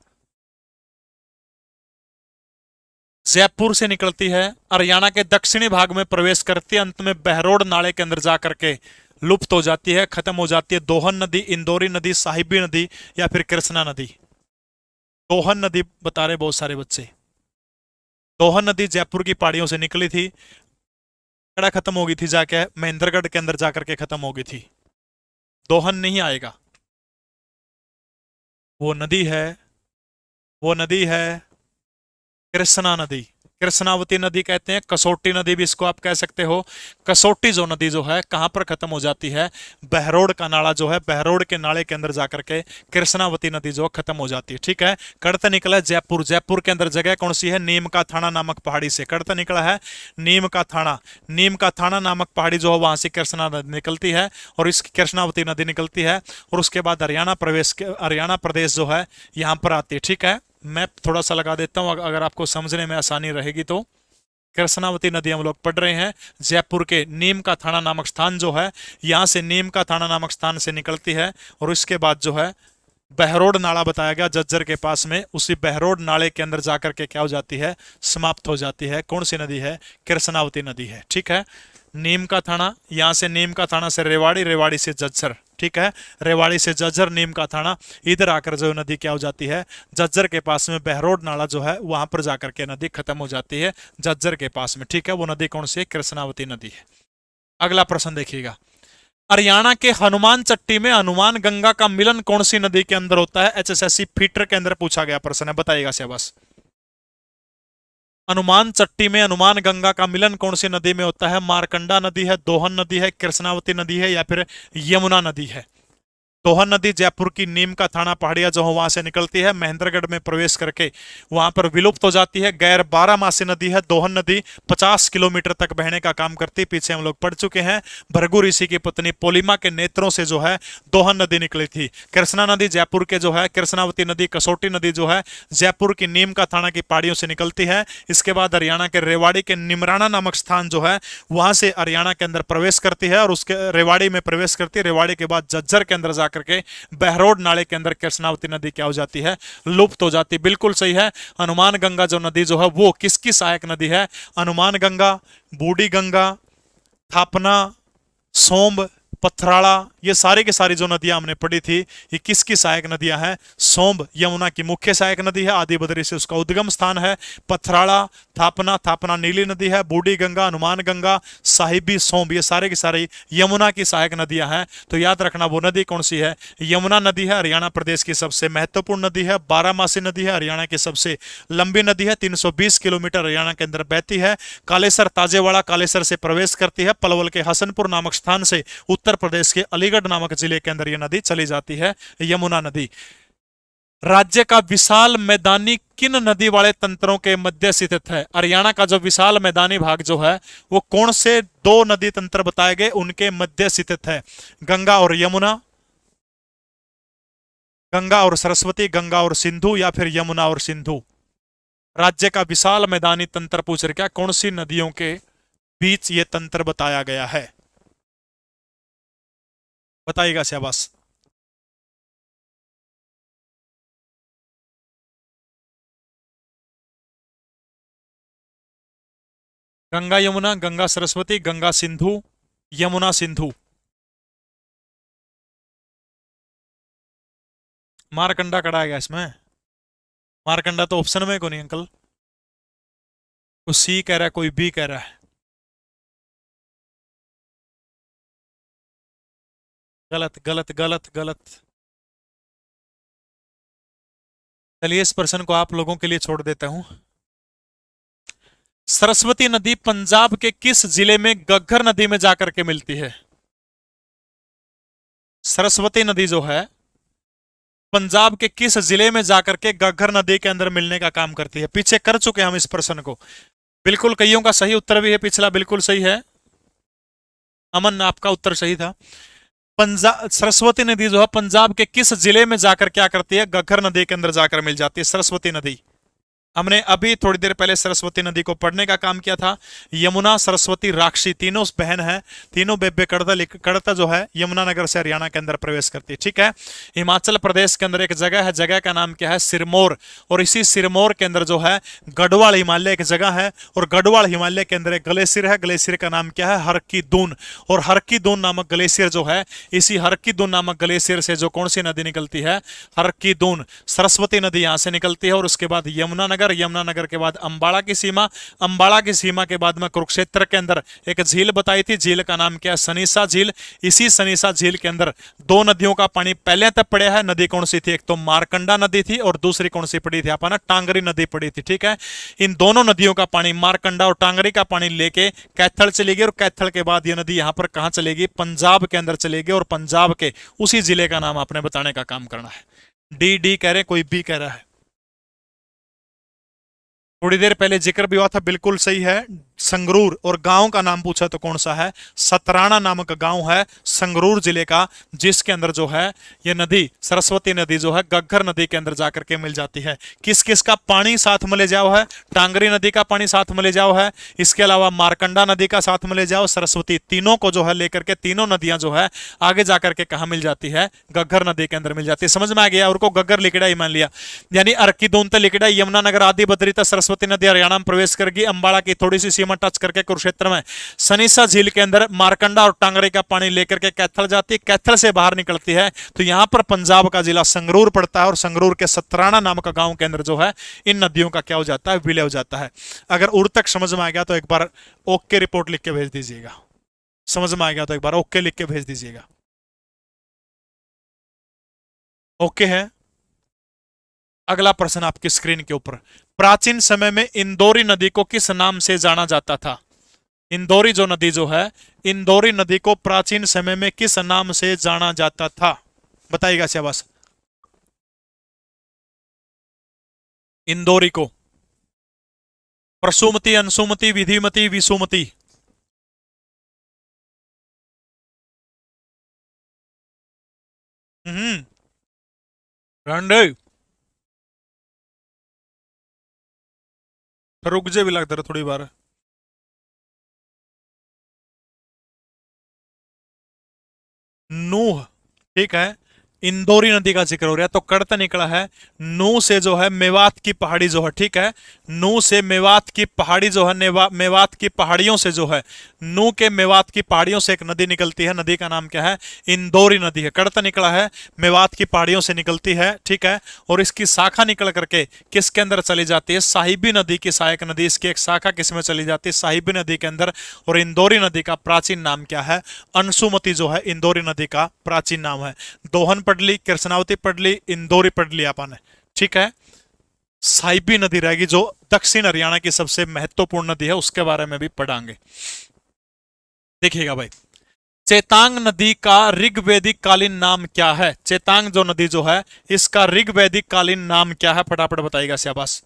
जयपुर से निकलती है, हरियाणा के दक्षिणी भाग में प्रवेश करती है, अंत में बहरोड नाले के अंदर जाकर के लुप्त हो जाती है, खत्म हो जाती है। दोहन नदी, इंदौरी नदी, साहिबी नदी या फिर कृष्णा नदी? दोहन नदी बता रहे बहुत सारे बच्चे। दोहन नदी जयपुर की पहाड़ियों से निकली थी, कड़ा खत्म हो गई थी, जाके महेंद्रगढ़ के अंदर जाकर के खत्म हो गई थी। दोहन नहीं आएगा। वो नदी है, वो नदी है कृष्णा नदी। कृष्णावती नदी कहते हैं, कसौटी नदी भी इसको आप कह सकते हो। कसौटी जो नदी जो है कहां पर खत्म हो जाती है? बहरोड का नाला जो है, बहरोड के नाले के अंदर जाकर के कृष्णावती नदी जो खत्म हो जाती है। ठीक है, कड़ता निकला है जयपुर। जयपुर के अंदर जगह कौन सी है? नीम का थाना नामक पहाड़ी से कड़ता निकला है नीम का थाना। नीम का थाना नामक पहाड़ी जो है वहां से कृष्णा नदी निकलती है और इसकी कृष्णावती नदी निकलती है, और उसके बाद हरियाणा प्रदेश जो है यहां पर आती है। ठीक है, मैप थोड़ा सा लगा देता हूं अगर आपको समझने में आसानी रहेगी तो। कृष्णावती नदी हम लोग पढ़ रहे हैं, जयपुर के नीम का थाना नामक स्थान जो है, यहां से नीम का थाना नामक स्थान से निकलती है और इसके बाद जो है बहरोड नाला बताया गया झज्जर के पास में, उसी बहरोड नाले के अंदर जाकर के क्या हो जाती है, समाप्त हो जाती है। कौन सी नदी है, कृष्णावती नदी है। ठीक है, नीम का थाना, यहां से नीम का थाना से रेवाड़ी, रेवाड़ी से झज्जर, ठीक है, रेवाड़ी से झज्जर, नीम का थाना, इधर आकर जो नदी क्या हो जाती है, झज्जर के पास में बहरोड नाला जो है वहां पर जाकर के नदी खत्म हो जाती है झज्जर के पास में। ठीक है, वो नदी कौन सी है, कृष्णावती नदी है। अगला प्रश्न देखिएगा, हरियाणा के हनुमान चट्टी में हनुमान गंगा का मिलन कौन सी नदी के अंदर होता है, एचएसएससी फीटर के अंदर पूछा गया प्रश्न है, बताइएगा शाबाश। हनुमान चट्टी में हनुमान गंगा का मिलन कौन सी नदी में होता है, मारकंडा नदी है, दोहन नदी है, कृष्णावती नदी है या फिर यमुना नदी है। दोहन नदी जयपुर की नीम का थाना पहाड़िया जो वहां से निकलती है, महेंद्रगढ़ में प्रवेश करके वहां पर विलुप्त हो जाती है। गैर 12मासी नदी है दोहन नदी, 50 किलोमीटर तक बहने का काम करती, पीछे हम लोग पढ़ चुके हैं। भृगु ऋषि की पत्नी पोलिमा के नेत्रों से जो है दोहन नदी निकली थी। कृष्णा नदी जयपुर के जो है, कृष्णावती नदी, कसौटी नदी जो है जयपुर की नीम का थाना की पहाड़ियों से निकलती है। इसके बाद हरियाणा के रेवाड़ी के निमराना नामक स्थान जो है वहां से हरियाणा के अंदर प्रवेश करती है और उसके रेवाड़ी में प्रवेश करती है। रेवाड़ी के बाद झज्जर के अंदर करके बहरोड नाले के अंदर कृष्णावती नदी क्या हो जाती है, लुप्त हो जाती। बिल्कुल सही है, हनुमान गंगा जो नदी जो है वो किसकी सहायक नदी है, हनुमान गंगा, बूढ़ी गंगा, थापना, सोम्ब, पथराड़ा, ये सारी की सारी जो नदियां हमने पढ़ी थी ये किसकी सहायक नदियां हैं, सोम्ब यमुना की मुख्य सहायक नदी है, आदि बदरी से उसका उद्गम स्थान है। पथराड़ा, थापना, थापना नीली नदी है, बूढ़ी गंगा, हनुमान गंगा, साहिबी, सोम्ब, ये सारे की सारी यमुना की सहायक नदियां हैं। तो याद रखना वो नदी कौन सी है, यमुना नदी है। हरियाणा प्रदेश की सबसे महत्वपूर्ण नदी है, 12मासी नदी है, हरियाणा की सबसे लंबी नदी है, 320 किलोमीटर हरियाणा के अंदर बहती है। कालेसर, ताजेवाड़ा कालेसर से प्रवेश करती है, पलवल के हसनपुर नामक स्थान से उत्तर प्रदेश के अलीगढ़ नामक जिले के अंदर यह नदी चली जाती है, यमुना नदी। राज्य का विशाल मैदानी किन नदी वाले तंत्रों के मध्य स्थित है, हरियाणा का जो विशाल मैदानी भाग जो है वो कौन से दो नदी तंत्र बताए गए उनके मध्य स्थित है, गंगा और यमुना, गंगा और सरस्वती, गंगा और सिंधु या फिर यमुना और सिंधु। राज्य का विशाल मैदानी तंत्र पूछ रहे क्या, कौन सी नदियों के बीच ये तंत्र बताया गया है, बताइएगा शाबाश। गंगा यमुना, गंगा सरस्वती, गंगा सिंधु, यमुना सिंधु। मारकंडा कड़ा गया इसमें, मारकंडा तो ऑप्शन में को नहीं अंकल, कोई सी कह रहा है कोई बी कह रहा है, गलत गलत गलत गलत। चलिए इस प्रश्न को आप लोगों के लिए छोड़ देता हूं। सरस्वती नदी पंजाब के किस जिले में घग्गर नदी में जाकर के मिलती है, सरस्वती नदी जो है पंजाब के किस जिले में जाकर के घग्गर नदी के अंदर मिलने का काम करती है, पीछे कर चुके हैं हम इस प्रश्न को। बिल्कुल कईयों का सही उत्तर भी है, पिछला बिल्कुल सही है, अमन आपका उत्तर सही था। पंजाब सरस्वती नदी जो है पंजाब के किस जिले में जाकर क्या करती है, घग्गर नदी के अंदर जाकर मिल जाती है सरस्वती नदी। हमने अभी थोड़ी देर पहले सरस्वती नदी को पढ़ने का काम किया था। यमुना, सरस्वती, राक्षी तीनों बहन है, तीनों बेबे कड़ता जो है यमुनानगर से हरियाणा के अंदर प्रवेश करती है। ठीक है, हिमाचल प्रदेश के अंदर एक जगह है, जगह का नाम क्या है, सिरमौर, और इसी सिरमौर के अंदर जो है गढ़वाल हिमालय एक जगह है, और गढ़वाल हिमालय के अंदर एक ग्लेशियर है, ग्लेशियर का नाम क्या है, हर की दून, और हर की दून नामक ग्लेशियर जो है, इसी हर की दून नामक ग्लेशियर से जो कौन सी नदी निकलती है, हर की दून, सरस्वती नदी यहां से निकलती है, और उसके बाद यमुनानगर, यमुनानगर के बाद अंबाला की सीमा, अंबाला की सीमा के बाद में कुरुक्षेत्र के अंदर एक झील बताई थी, झील का नाम क्या है, सनीसा झील। इसी सनीसा झील के अंदर दो नदियों का पानी पहले तक पड़ा है, नदी कौन सी थी, एक तो मारकंडा नदी थी और दूसरी कौन सी पड़ी थी अपना, टांगरी नदी पड़ी थी। ठीक है, इन दोनों नदियों का पानी, मारकंडा और टांगरी का पानी लेके कैथल चलेगी, और कैथल के बाद ये नदी यहां पर कहां चलेगी, पंजाब के अंदर चलेगी, और पंजाब के उसी जिले का नाम आपने बताने का काम करना है। डी डी कह रहे, कोई बी कह रहा है। थोड़ी देर पहले जिक्र भी हुआ था, बिल्कुल सही है, संगरूर, और गांव का नाम पूछा तो कौन सा है, सतराना नामक गांव है संगरूर जिले का, जिसके अंदर जो है ये नदी सरस्वती नदी जो है घग्गर नदी के अंदर जाकर के मिल जाती है। किस किस का पानी साथ में ले जाओ है, टांगरी नदी का पानी साथ में ले जाओ है, इसके अलावा मारकंडा नदी का साथ में ले जाओ, सरस्वती, तीनों को जो है लेकर के तीनों नदियां जो है आगे जाकर के कहा मिल जाती है, घग्गर नदी के अंदर मिल जाती है। समझ में आ गया, और को घग्गर लिकड़ा ही मान लिया, यानी अर्की दूनते लिकड़ा, यमुनानगर आदि बद्री तक सरस्वती नदी हरियाणा में प्रवेश करेगी, अंबाला की थोड़ी सी सीमा टच करके कुरुक्षेत्र में सनीसा झील के अंदर मारकंडा और टांगरी का पानी लेकर के कैथल जाती है, कैथल से बाहर निकलती है तो यहां पर पंजाब का जिला संगरूर पड़ता है, और संगरूर के सतराना नामक गांव के अंदर जो है इन नदियों का क्या हो जाता है, विलय हो जाता है। अगर उर तक समझ में आ गया तो एक बार ओके रिपोर्ट लिख के भेज दीजिएगा, समझ में आ गया तो एक बार ओके लिख के भेज दीजिएगा। ओके है। अगला प्रश्न आपकी स्क्रीन के ऊपर, प्राचीन समय में इंदौरी नदी को किस नाम से जाना जाता था? इंदौरी जो नदी जो है, इंदौरी नदी को प्राचीन समय में किस नाम से जाना जाता था? बताइएगा शाबाश। इंदौरी को प्रसूमति, अंशुमति, विधिमति, विसुमति? रंडे रुक जे भी लगता है थोड़ी बार। नूह, ठीक है, इंदौरी नदी का जिक्र हो रहा है तो कड़ता निकला है नू से जो है मेवात की पहाड़ी जो है, ठीक है, नू से मेवात की पहाड़ी जो है, मेवात की पहाड़ियों से जो है, नू के मेवात की पहाड़ियों से एक नदी निकलती है, नदी का नाम क्या है, इंदौरी नदी है। कड़ता निकला है मेवात की पहाड़ियों से निकलती है, ठीक है, और इसकी शाखा निकल करके किसके अंदर चली जाती है, साहिबी नदी की सहायक नदी, इसकी एक शाखा किसमें चली जाती है, साहिबी नदी के अंदर। और इंदौरी नदी का प्राचीन नाम क्या है, अंशुमति जो है इंदौरी नदी का प्राचीन नाम है। दोहन पढ़ ली, कृष्णावती पढ़ ली, इंदौरी पढ़ ली अपन ने, ठीक है। साहिबी नदी रहेगी जो दक्षिण हरियाणा की सबसे महत्वपूर्ण नदी है, उसके बारे में भी पढ़ांगे। देखिएगा भाई, चेतांग नदी का ऋग्वैदिक कालीन नाम क्या है? चेतांग जो नदी जो है इसका ऋग्वैदिक कालीन नाम क्या है? फटाफट बताइएगा शाबाश।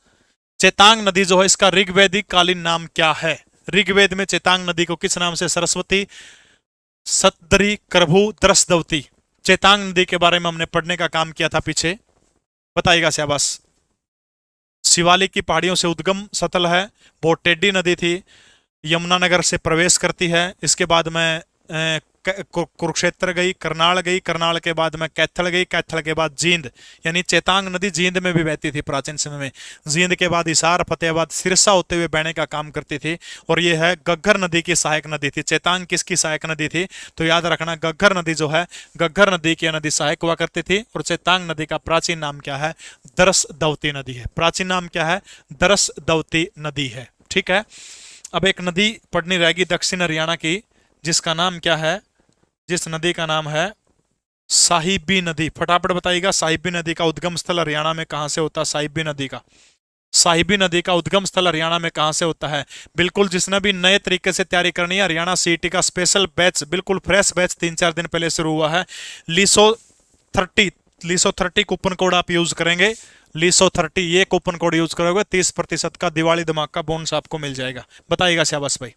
चेतांग नदी जो है इसका ऋग्वैदिक कालीन नाम क्या है? ऋग्वेद में चेतांग नदी को किस नाम से, सरस्वती, सतद्री, करभू, द्रसदवती। चेतांग नदी के बारे में हमने पढ़ने का काम किया था पीछे, बताइएगा शाबाश। शिवालिक की पहाड़ियों से उद्गम स्थल है, बहुत टेढ़ी नदी थी, यमुनानगर से प्रवेश करती है, इसके बाद में कुरुक्षेत्र गई, करनाल गई, करनाल के बाद में कैथल गई, कैथल के बाद जींद, यानी चेतांग नदी जींद में भी बहती थी प्राचीन समय में। जींद के बाद हिसार, फतेहाबाद, सिरसा होते हुए बहने का काम करती थी, और यह है घग्गर नदी की सहायक नदी थी। चेतांग किसकी सहायक नदी थी? तो याद रखना, घग्गर नदी जो है, घग्गर नदी की नदी सहायक हुआ करती थी। और चेतांग नदी का प्राचीन नाम क्या है? दरसदवती नदी है। प्राचीन नाम क्या है? दरसदवती नदी है, ठीक है। अब एक नदी पढ़नी रहेगी दक्षिण हरियाणा की, जिसका नाम क्या है, जिस नदी का नाम है साहिबी नदी। फटाफट बताइएगा, साहिबी नदी का उद्गम स्थल हरियाणा में कहां से होता है? साहिबी नदी का, साहिबी नदी का उद्गम स्थल हरियाणा में कहां से होता है? बिल्कुल, जिसने भी नए तरीके से तैयारी करनी है, हरियाणा सीईटी का स्पेशल बैच, बिल्कुल फ्रेश बैच 3-4 दिन पहले शुरू हुआ है। लीसो 30 कूपन कोड आप यूज करेंगे, लीसो 30 ये कूपन कोड यूज करोगे 30% का दिवाली धमाका बोनस आपको मिल जाएगा। बताइएगा शाबाश भाई।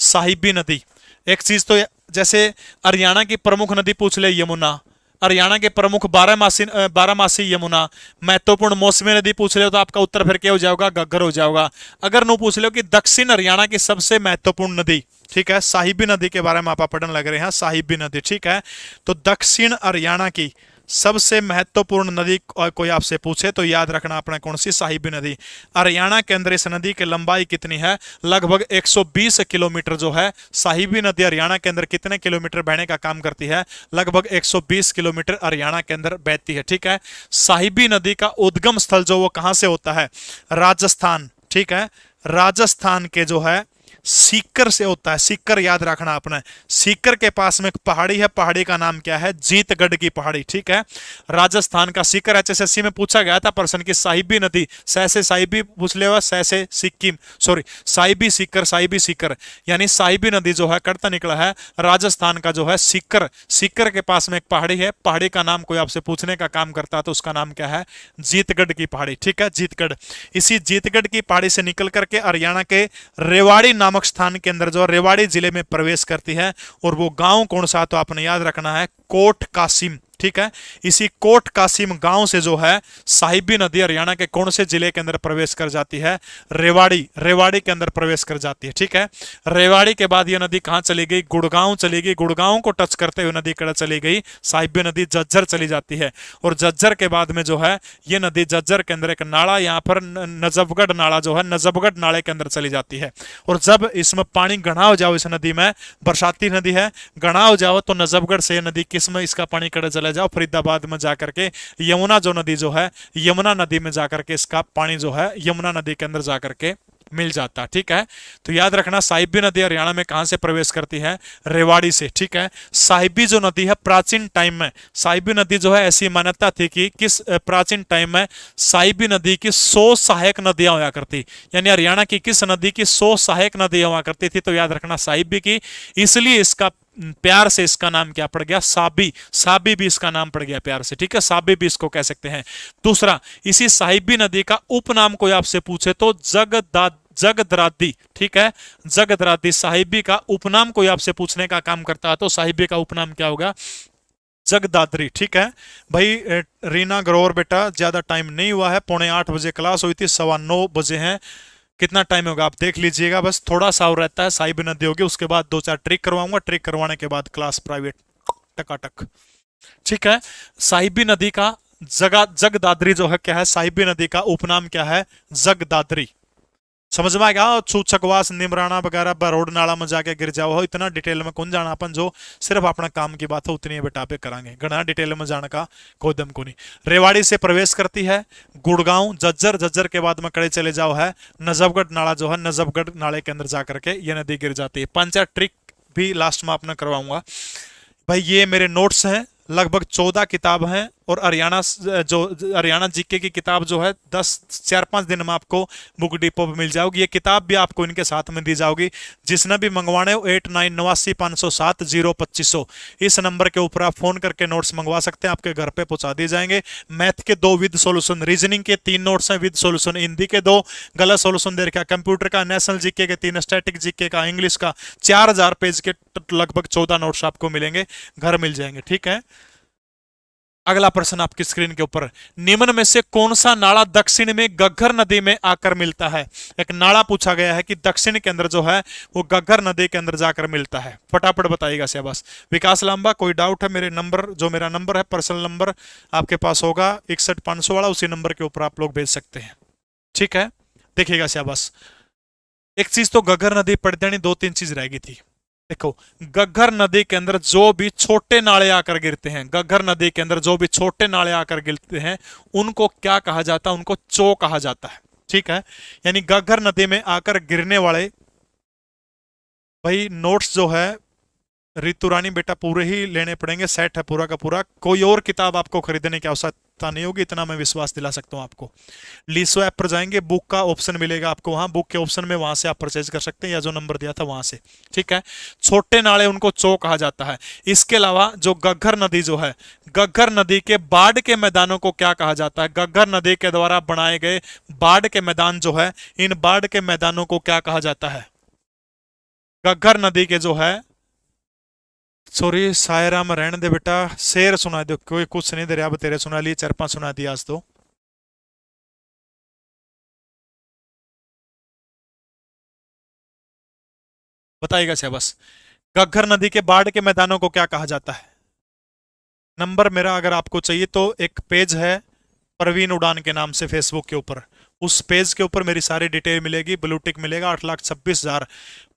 साहिबी नदी, एक चीज तो जैसे हरियाणा की प्रमुख नदी पूछ ले, यमुना, हरियाणा के प्रमुख 12मासी यमुना। महत्वपूर्ण मौसमी नदी पूछ ले तो आपका उत्तर फिर क्या हो जाएगा? घग्गर हो जाएगा। अगर नो पूछ लो कि दक्षिण हरियाणा की सबसे महत्वपूर्ण नदी, ठीक है, साहिबी नदी के बारे में आप पढ़ने लग रहे हैं, साहिबी नदी, ठीक है। तो दक्षिण हरियाणा की सबसे महत्वपूर्ण नदी कोई आपसे पूछे तो याद रखना अपना कौन सी? साहिबी नदी। हरियाणा के अंदर इस नदी की लंबाई कितनी है? लगभग 120 किलोमीटर जो है साहिबी नदी हरियाणा के अंदर कितने किलोमीटर बहने का काम करती है? लगभग 120 किलोमीटर हरियाणा के अंदर बहती है, ठीक है। साहिबी नदी का उद्गम स्थल जो वो कहां से होता है? राजस्थान, ठीक है, राजस्थान के जो है सीकर से होता है। सीकर याद रखना अपने, सीकर के पास में एक पहाड़ी है, पहाड़ी का नाम क्या है? जीतगढ़ की पहाड़ी, ठीक है। राजस्थान का सीकर, एचएसएससी में पूछा गया था प्रश्न की साहिबी नदी, सह से साहिबी पूछ ले, सह से सिक्किम, सॉरी साहिबी सीकर, साहिबी सीकर, यानी साहिबी नदी जो है करता निकला है राजस्थान का जो है सीकर। सीकर के पास में एक पहाड़ी है, पहाड़ी का नाम कोई आपसे पूछने का काम करता है तो उसका नाम क्या है? जीतगढ़ की पहाड़ी, ठीक है, जीतगढ़। इसी जीतगढ़ की पहाड़ी से निकल करके हरियाणा के रेवाड़ी नाम नामक स्थान के अंदर जो रेवाड़ी जिले में प्रवेश करती है, और वो गांव कौन सा, तो आपने याद रखना है कोट कासिम। ठीक है, इसी कोट कासिम गांव से जो है साहिबी नदी हरियाणा के कौन से जिले के अंदर प्रवेश कर जाती है, रेवाड़ी, रेवाड़ी के अंदर प्रवेश कर जाती है। ठीक है, रेवाड़ी के बाद ये नदी कहां चली गई, गुड़गांव चली गई, गुड़गांव को टच करते हुए नदी कड़ा चली गई, साहिबी नदी झज्जर चली जाती है, और झज्जर के बाद में जो है ये नदी झज्जर के अंदर एक नाला, यहाँ पर नजफगढ़ नाला जो है नजफगढ़ नाले के अंदर चली जाती है। और जब इसमें पानी गढ़ा हो जाओ, इस नदी में, बरसाती नदी है, गढ़ा हो जाओ, तो नजफगढ़ से नदी किस में इसका पानी कड़ा चला जाओ, फरीदाबाद में जाकर के यमुना जो नदी जो है, यमुना नदी में जाकर के इसका पानी जो है यमुना नदी के अंदर जाकर के मिल जाता। ठीक है, तो याद रखना साहिबी नदी हरियाणा में कहां से प्रवेश करती है, रेवाड़ी से। ठीक है, साहिबी जो नदी है प्राचीन टाइम में, साहिबी नदी जो है ऐसी मान्यता थी कि किस प्राचीन टाइम में साहिबी नदी की 100 सहायक नदियां हुआ करती, यानी हरियाणा की किस नदी की 100 सहायक नदियां हुआ करती थी, तो याद रखना साहिबी की, इसलिए इसका प्यार से इसका नाम क्या पड़ गया, साबी, साबी भी इसका नाम पड़ गया प्यार से। ठीक है, साबी भी इसको कह सकते हैं। दूसरा, इसी साहिबी नदी का उपनाम कोई आपसे पूछे तो जगदरादी। ठीक है, जगदरादी साहिबी का उपनाम कोई आपसे पूछने का काम करता है, तो साहिबी का उपनाम क्या होगा, जगदादरी। ठीक है भाई, रीना ग्रोवर बेटा ज्यादा टाइम नहीं हुआ है, 7:45 बजे क्लास हुई थी, 9:15 बजे हैं, कितना टाइम होगा आप देख लीजिएगा, बस थोड़ा सा और रहता है, साहिबी नदी होगी, उसके बाद 2-4 ट्रिक करवाऊंगा, ट्रिक करवाने के बाद क्लास प्राइवेट टकाटक। ठीक है, साहिबी नदी का जगदादरी जो है क्या है, साहिबी नदी का उपनाम क्या है, जगदादरी। समझ में आएगा, छूछकवास निमराना वगैरह बरोड नाला में जाके गिर जाओ हो, इतना डिटेल में कौन जाना, अपन जो सिर्फ अपना काम की बात है उतनी बेटा पे करांगे, घना डिटेल में जाने का कोई दम को नहीं। रेवाड़ी से प्रवेश करती है, गुड़गांव, झज्जर, झज्जर के बाद में कड़े चले जाओ है नजफगढ़ नाला जो है, नजफगढ़ नाले के अंदर जाकर के ये नदी गिर जाती है। 5 ट्रिक भी लास्ट में आपने करवाऊंगा भाई। ये मेरे नोट्स हैं, लगभग 14 किताब हैं, और हरियाणा जो हरियाणा जीके की किताब जो है 4-5 दिन में आपको बुक डिपो पे मिल जाओगी। ये किताब भी आपको इनके साथ में दी जाओगी। जिसने भी मंगवाने हो 898950702500 इस नंबर के ऊपर आप फोन करके नोट्स मंगवा सकते हैं, आपके घर पे पहुंचा दिए जाएंगे। मैथ के 2 विद सॉल्यूशन, रीजनिंग के 3 नोट्स हैं विद सॉल्यूशन, हिंदी के 2 गलत सॉल्यूशन दे रखा, कंप्यूटर का, नेशनल जीके के 3, स्टैटिक जीके का, इंग्लिश का 4000 पेज के लगभग 14 नोट्स आपको मिलेंगे, घर मिल जाएंगे। ठीक है, अगला प्रश्न आपकी स्क्रीन के ऊपर, निम्न में से कौन सा नाला दक्षिण में गग्घर नदी में आकर मिलता है। एक नाला पूछा गया है कि दक्षिण के अंदर जो है वो गग्घर नदी के अंदर जाकर मिलता है, फटाफट बताइएगा शाबाश। विकास लांबा, कोई डाउट है, मेरे नंबर जो मेरा नंबर है पर्सनल नंबर आपके पास होगा 61-500 वाला, उसी नंबर के ऊपर आप लोग भेज सकते हैं। ठीक है, देखिएगा शाबाश। एक चीज तो गग्घर नदी पढ़ देनी, 2-3 चीज रह गई थी। देखो, गग्घर नदी के अंदर जो भी छोटे नाले आकर गिरते हैं, गग्घर नदी के अंदर जो भी छोटे नाले आकर गिरते हैं उनको क्या कहा जाता है, उनको चो कहा जाता है। ठीक है, यानी गग्घर नदी में आकर गिरने वाले, भाई नोट्स जो है रितु रानी बेटा पूरे ही लेने पड़ेंगे, सेट है पूरा का पूरा, कोई और किताब आपको खरीदने की आवश्यकता नहीं होगी, इतना मैं विश्वास दिला सकता हूं आपको। लीसो ऐप पर जाएंगे, बुक का ऑप्शन मिलेगा आपको वहां, बुक के ऑप्शन में वहां से आप परचेज कर सकते हैं, या जो नंबर दिया था वहां से। ठीक है, छोटे नाले उनको चो कहा जाता है। इसके अलावा जो गग्घर नदी जो है, गग्घर नदी के बाढ़ के मैदानों को क्या कहा जाता है, गग्घर नदी के द्वारा बनाए गए बाढ़ के मैदान जो है, इन बाढ़ के मैदानों को क्या कहा जाता है, गग्घर नदी के जो है, सॉरी सायरा में रहने दे बेटा, शेर सुना दो, कोई कुछ नहीं दे रहा, अब तेरे सुना लिए 4-5 सुना दिया आज तो। बताइएगा शाबाश, गग्घर नदी के बाढ़ के मैदानों को क्या कहा जाता है। नंबर मेरा अगर आपको चाहिए तो एक पेज है परवीन उड़ान के नाम से फेसबुक के ऊपर, उस पेज के ऊपर मेरी सारी डिटेल मिलेगी, ब्लू टिक मिलेगा, 8,26,000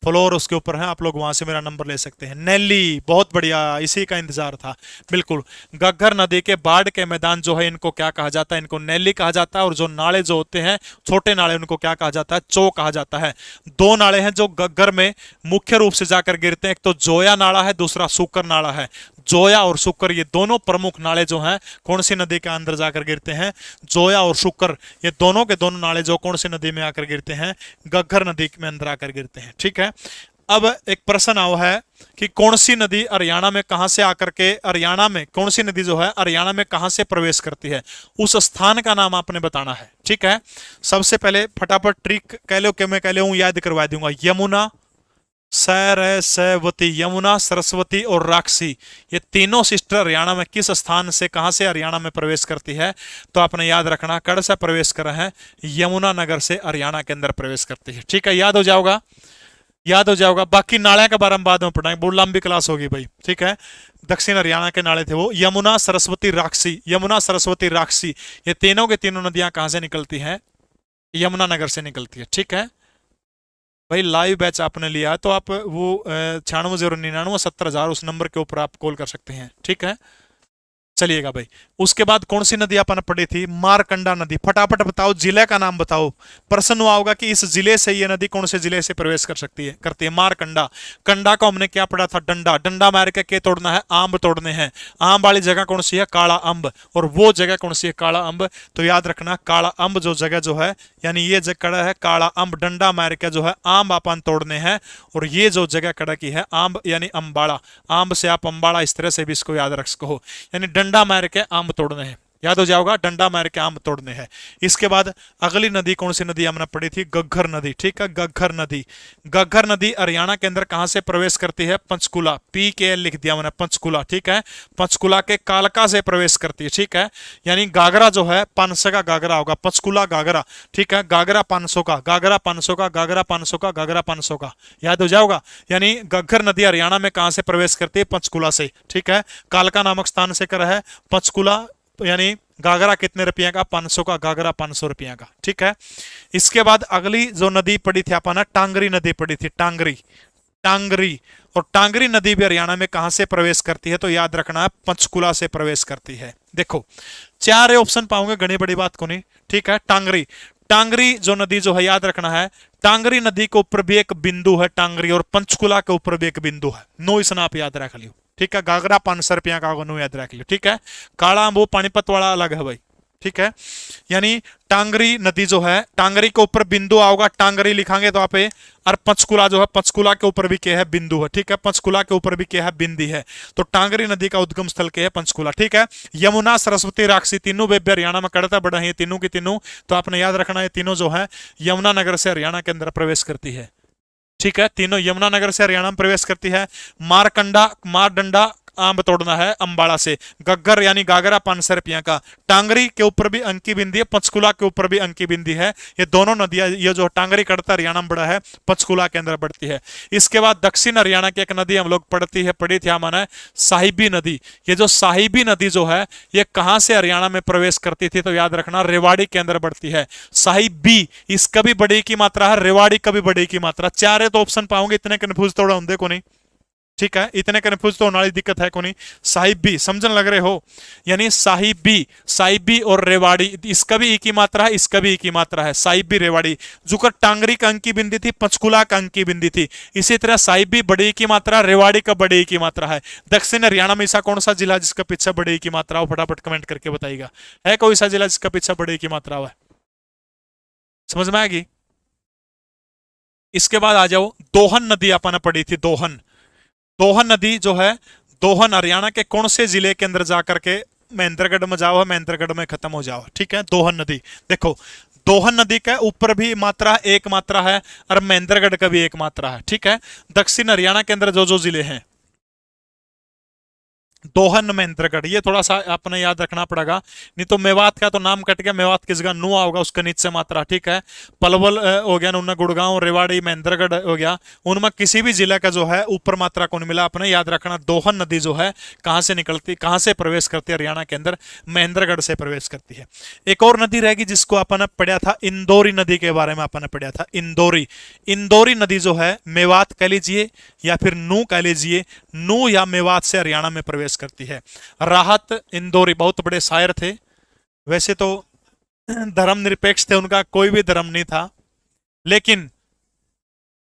फॉलोअर उसके ऊपर है, आप लोग वहां से मेरा नंबर ले सकते हैं। नेली, बहुत बढ़िया, इसी का इंतजार था, बिल्कुल। गग्घर नदी के बाढ़ के मैदान जो है इनको क्या कहा जाता है, इनको नेली कहा जाता है, और जो नाले जो होते हैं छोटे नाले उनको क्या कहा जाता है, चो कहा जाता है। 2 नाले हैं जो गग्घर में मुख्य रूप से जाकर गिरते हैं, एक तो जोया नाला है, दूसरा सुकर नाला है। जोया और शुक्र ये दोनों प्रमुख नाले जो हैं कौन सी नदी के अंदर जाकर गिरते हैं, जोया और शुक्र, ये दोनों के दोनों नाले जो कौन सी नदी में आकर गिरते हैं, गग्घर नदी में अंदर आकर गिरते हैं। ठीक है, अब एक प्रश्न आओ है कि कौन सी नदी हरियाणा में कहां से आकर के, हरियाणा में कौन सी नदी जो है हरियाणा में कहां से प्रवेश करती है, उस स्थान का नाम आपने बताना है। ठीक है, सबसे पहले फटाफट ट्रिक कह लो कि मैं कह लो याद करवा दूंगा, यमुना, सैवती, यमुना, सरस्वती और राक्षसी, ये तीनों सिस्टर हरियाणा में किस स्थान से, कहां से हरियाणा में प्रवेश करती है? तो आपने याद रखना कड़ से प्रवेश कर रहे हैं, यमुना नगर से हरियाणा के अंदर प्रवेश करती है। ठीक है, याद हो जाओगा, याद हो जाओगा। बाकी नाले के बारे में बाद में पढ़ाएंगे, बहुत लंबी क्लास होगी भाई। ठीक है, दक्षिण हरियाणा के नाले थे वो, यमुना, सरस्वती, राक्षसी, यमुना, सरस्वती, राक्षसी, ये तीनों के तीनों नदियां कहां से निकलती हैं? यमुना नगर से निकलती है। ठीक है भाई, लाइव बैच आपने लिया तो आप वो 96,099,70,000 उस नंबर के ऊपर आप कॉल कर सकते हैं। ठीक है, चलिएगा भाई। उसके बाद कौन सी नदी अपन पढ़ी थी? मारकंडा नदी। फटाफट बताओ, जिले का नाम बताओ। प्रश्न हुआ होगा कि इस जिले से ये नदी कौन से जिले से प्रवेश कर सकती है, करती है? मारकंडा। कंडा को हमने क्या पढ़ा था? डंडा। डंडा मार के तोड़ना है? आंब तोड़ने हैं। आंब वाली जगह कौन सी है? काला अंब। और वो जगह कौन सी है? काला अंब। तो याद रखना, काला अंब जो जगह जो है, यानी ये जगह कड़ा है काला अंब, डंडा मार के जो है आंब अपन तोड़ने हैं। और ये जो जगह कड़ा की है आंब यानी अंबाड़ा, आंब से आप अंबाड़ा, इस तरह से भी इसको याद रख सको, यानी डंडा मार के आम तोड़ने हैं। याद हो जाओगा, डंडा मार के आम तोड़ने हैं। इसके बाद अगली नदी कौन सी नदी हमने पढ़ी थी? घग्गर नदी। ठीक है, घग्गर नदी। घग्गर नदी हरियाणा के अंदर कहां से प्रवेश करती है? पंचकुला। पी के लिख दिया मैंने, पंचकुला। ठीक है, पंचकुला के कालका से प्रवेश करती है। ठीक है, यानी गागरा जो है 500 का गागरा होगा, पंचकुला गागरा। ठीक है, गागरा 500 का, गागरा 500 का, गागरा 500 का, गागरा 500 का। याद हो जाओगा, यानी घग्गर नदी हरियाणा में कहां से प्रवेश करती है? पंचकुला से। ठीक है, कालका नामक स्थान से कर है पंचकुला, यानी गागरा कितने रुपया का? 500 का, गागरा 500 रुपया का। ठीक है, इसके बाद अगली जो नदी पड़ी थी अपन, टांगरी नदी पड़ी थी, टांगरी। टांगरी, और टांगरी नदी भी हरियाणा में कहां से प्रवेश करती है? तो याद रखना है पंचकुला से प्रवेश करती है। देखो, 4 ऑप्शन पाओगे, घनी बड़ी बात को नहीं। ठीक है, टांगरी। टांगरी जो नदी जो है, याद रखना है, टांगरी नदी के ऊपर भी एक बिंदु है टांगरी, और पंचकुला के ऊपर भी एक बिंदु है। नो इसना आप याद रख लियो। ठीक है, गागरा 500 रुपया का नो याद रख लियो। ठीक है, काला वो पानीपत वाला अलग है भाई। ठीक है, यानी टांगरी नदी जो है, टांगरी के ऊपर बिंदु आओगा, टांगरी लिखांगे तो आप, और पंचकुला जो है, पंचकुला के ऊपर भी क्या है? बिंदु है। ठीक है, पंचकुला के ऊपर भी क्या है? बिंदी है। तो टांगरी नदी का उद्गम स्थल क्या है? पंचकुला। ठीक है, यमुना, सरस्वती, राक्षसी, तीनों बेबे हरियाणा में कड़ता बड़ा है, तीनों की तीनों। तो आपने याद रखना है, तीनों जो है यमुना नगर से हरियाणा के अंदर प्रवेश करती है। ठीक है, तीनों यमुना नगर से हरियाणा में प्रवेश करती है। मारकंडा, मारडंडा आंब तोड़ना है अंबाड़ा से। गग्गर यानी गागरा 500 रुपया का। टांगरी के ऊपर भी अंकी बिंदी है, पंचकुला के ऊपर भी अंकी बिंदी है। ये दोनों नदियां, ये जो टांगरी कड़ता हरियाणा में बड़ा है, पंचकुला के अंदर बढ़ती है। इसके बाद दक्षिण हरियाणा की एक नदी हम लोग पढ़ी थी हमने, साहिबी नदी। ये जो साहिबी नदी जो है, ये कहां से हरियाणा में प्रवेश करती थी? तो याद रखना, रेवाड़ी के अंदर बढ़ती है। साहिबी, इसका भी बड़ी की मात्रा है, रेवाड़ी का भी बड़ी की मात्रा। 4 तो ऑप्शन पाओगे, इतने कन्फ्यूज थोड़ा होंगे को नहीं। ठीक है, इतने कन्फ्यूज तो होने वाली दिक्कत है को नहीं। साहिबी समझन लग रहे हो, यानी साहिबी, साहिबी और रेवाड़ी, इसका भी एक ही मात्रा है, इसका भी एक ही मात्रा है, साहिबी रेवाड़ी। जुकर टांगरी का अंकी बिंदी थी, पंचकुला का अंकी बिंदी थी। इसी तरह साहिबी बड़ी की मात्रा, रेवाड़ी का बड़ी की मात्रा है। दक्षिण हरियाणा में ऐसा कौन सा जिला जिसका पीछे बड़ी की मात्रा हो? फटाफट कमेंट करके बताइएगा, है कोई सा जिला जिसका पीछे बड़ी की मात्रा हुआ? समझ में आएगी। इसके बाद आ जाओ, दोहन नदी अपन ने पढ़ी थी, दोहन। दोहन नदी जो है, दोहन हरियाणा के कौन से जिले के अंदर जाकर के महेंद्रगढ़ में जाओ है, महेंद्रगढ़ में खत्म हो जाओ। ठीक है, दोहन नदी। देखो, दोहन नदी का ऊपर भी मात्रा एक मात्रा है, और महेंद्रगढ़ का भी एक मात्रा है। ठीक है, दक्षिण हरियाणा के अंदर जो जो जिले हैं, दोहन, महेंद्रगढ़, ये थोड़ा सा आपने याद रखना पड़ेगा, नहीं तो मेवात का तो नाम कट गया, मेवात की जगह नुआ होगा, उसके नीचे मात्रा। ठीक है, पलवल हो गया, उनमें गुड़गांव, रेवाड़ी, महेंद्रगढ़ हो गया, उनमें किसी भी जिले का जो है ऊपर मात्रा कौन मिला? आपने याद रखना, दोहन नदी जो है कहां से निकलती, कहां से प्रवेश करती है हरियाणा के अंदर? महेंद्रगढ़ से प्रवेश करती है। एक और नदी रहेगी जिसको अपन पढ़ा था, इंदौरी नदी के बारे में अपन पढ़ा था, इंदौरी। इंदौरी नदी जो है, मेवात कह लीजिए या फिर नू कह लीजिए, नू या मेवात से हरियाणा में प्रवेश करती है। राहत इंदौरी बहुत बड़े शायर थे, वैसे तो धर्मनिरपेक्ष थे, उनका कोई भी धर्म नहीं था, लेकिन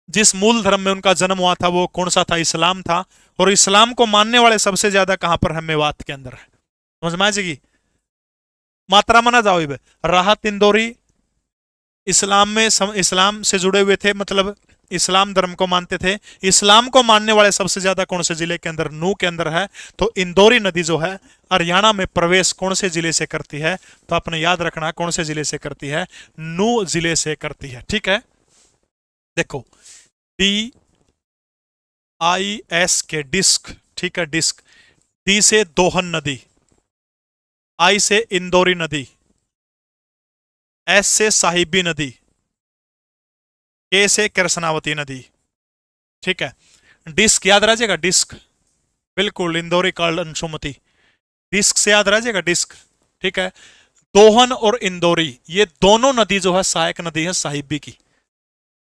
जिस मूल धर्म में उनका जन्म हुआ था वो कौन सा था? इस्लाम था। और इस्लाम को मानने वाले सबसे ज्यादा कहां पर है? मेवात के अंदर है। समझ में आएगी, मात्रा माना जाओ। राहत इंदौरी इस्लाम में इस्लाम से जुड़े हुए थे, मतलब इस्लाम धर्म को मानते थे। इस्लाम को मानने वाले सबसे ज्यादा कौन से जिले के अंदर? नू के अंदर है। तो इंदौरी नदी जो है हरियाणा में प्रवेश कौन से जिले से करती है? तो आपने याद रखना, कौन से जिले से करती है? नू जिले से करती है। ठीक है, देखो, डी IS के डिस्क, ठीक है डिस्क। D से दोहन नदी, I से इंदौरी नदी, S से साहिबी नदी, K से कृष्णावती नदी, ठीक है। डिस्क याद रह डिस्क, बिल्कुल इंदौरी काल अंशुमति, डिस्क से याद रह डिस्क, ठीक है। दोहन और इंदौरी ये दोनों नदी जो है सहायक नदी है साहिबी की।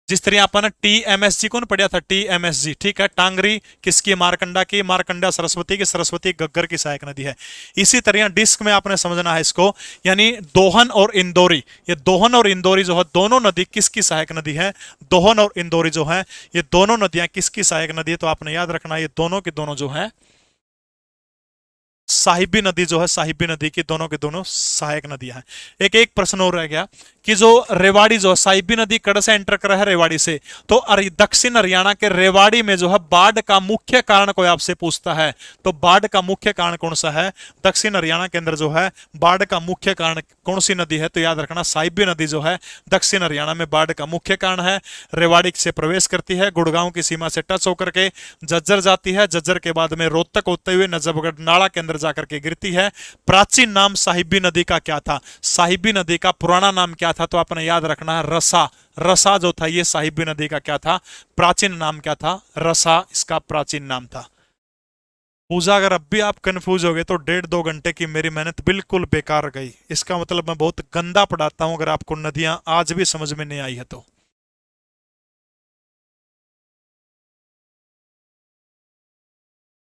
जिस तरह अपन TMSG कौन पढ़ा था, TMSG, ठीक है। टांगरी किसकी, मारकंडा की, मारकंडा सरस्वती की, सरस्वती गग्गर की सहायक नदी है। इसी तरह डिस्क में आपने समझना है इसको, यानी दोहन और इंदौरी, ये दोहन और इंदौरी जो है दोनों नदी किसकी सहायक नदी है, दोहन और इंदौरी जो है ये दोनों नदियां किसकी सहायक नदी है, तो आपने याद रखना ये दोनों के दोनों जो है साहिबी नदी जो है, साहिबी नदी की दोनों के दोनों सहायक नदियां हैं। एक प्रश्न और रह गया कि जो रेवाड़ी जो है, साहिबी नदी कड़ से एंटर कर रहा है रेवाड़ी से, तो दक्षिण हरियाणा के रेवाड़ी में जो है बाढ़ का मुख्य कारण कोई आपसे पूछता है, तो बाढ़ का मुख्य कारण कौन सा है, दक्षिण हरियाणा के अंदर जो है बाढ़ का मुख्य कारण कौन सी नदी है, तो याद रखना साहिबी नदी जो है दक्षिण हरियाणा में बाढ़ का मुख्य कारण है। रेवाड़ी से प्रवेश करती है, गुड़गांव की सीमा से टच होकर के झज्जर जाती है, झज्जर के बाद में रोहतक होते हुए नजफगढ़ नाला के अंदर जाकर के गिरती है। प्राचीन नाम साहिबी नदी का क्या था, साहिबी नदी का पुराना नाम क्या था, तो आपने याद रखना है रसा। रसा जो था ये साहिबी नदी का क्या था, प्राचीन नाम क्या था, रसा इसका प्राचीन नाम था। पूजा अगर अब भी आप कंफ्यूज हो गए तो 1.5-2 घंटे की मेरी मेहनत बिल्कुल बेकार गई। इसका मतलब मैं बहुत गंदा पढ़ाता हूं अगर आपको नदियां आज भी समझ में नहीं आई है तो।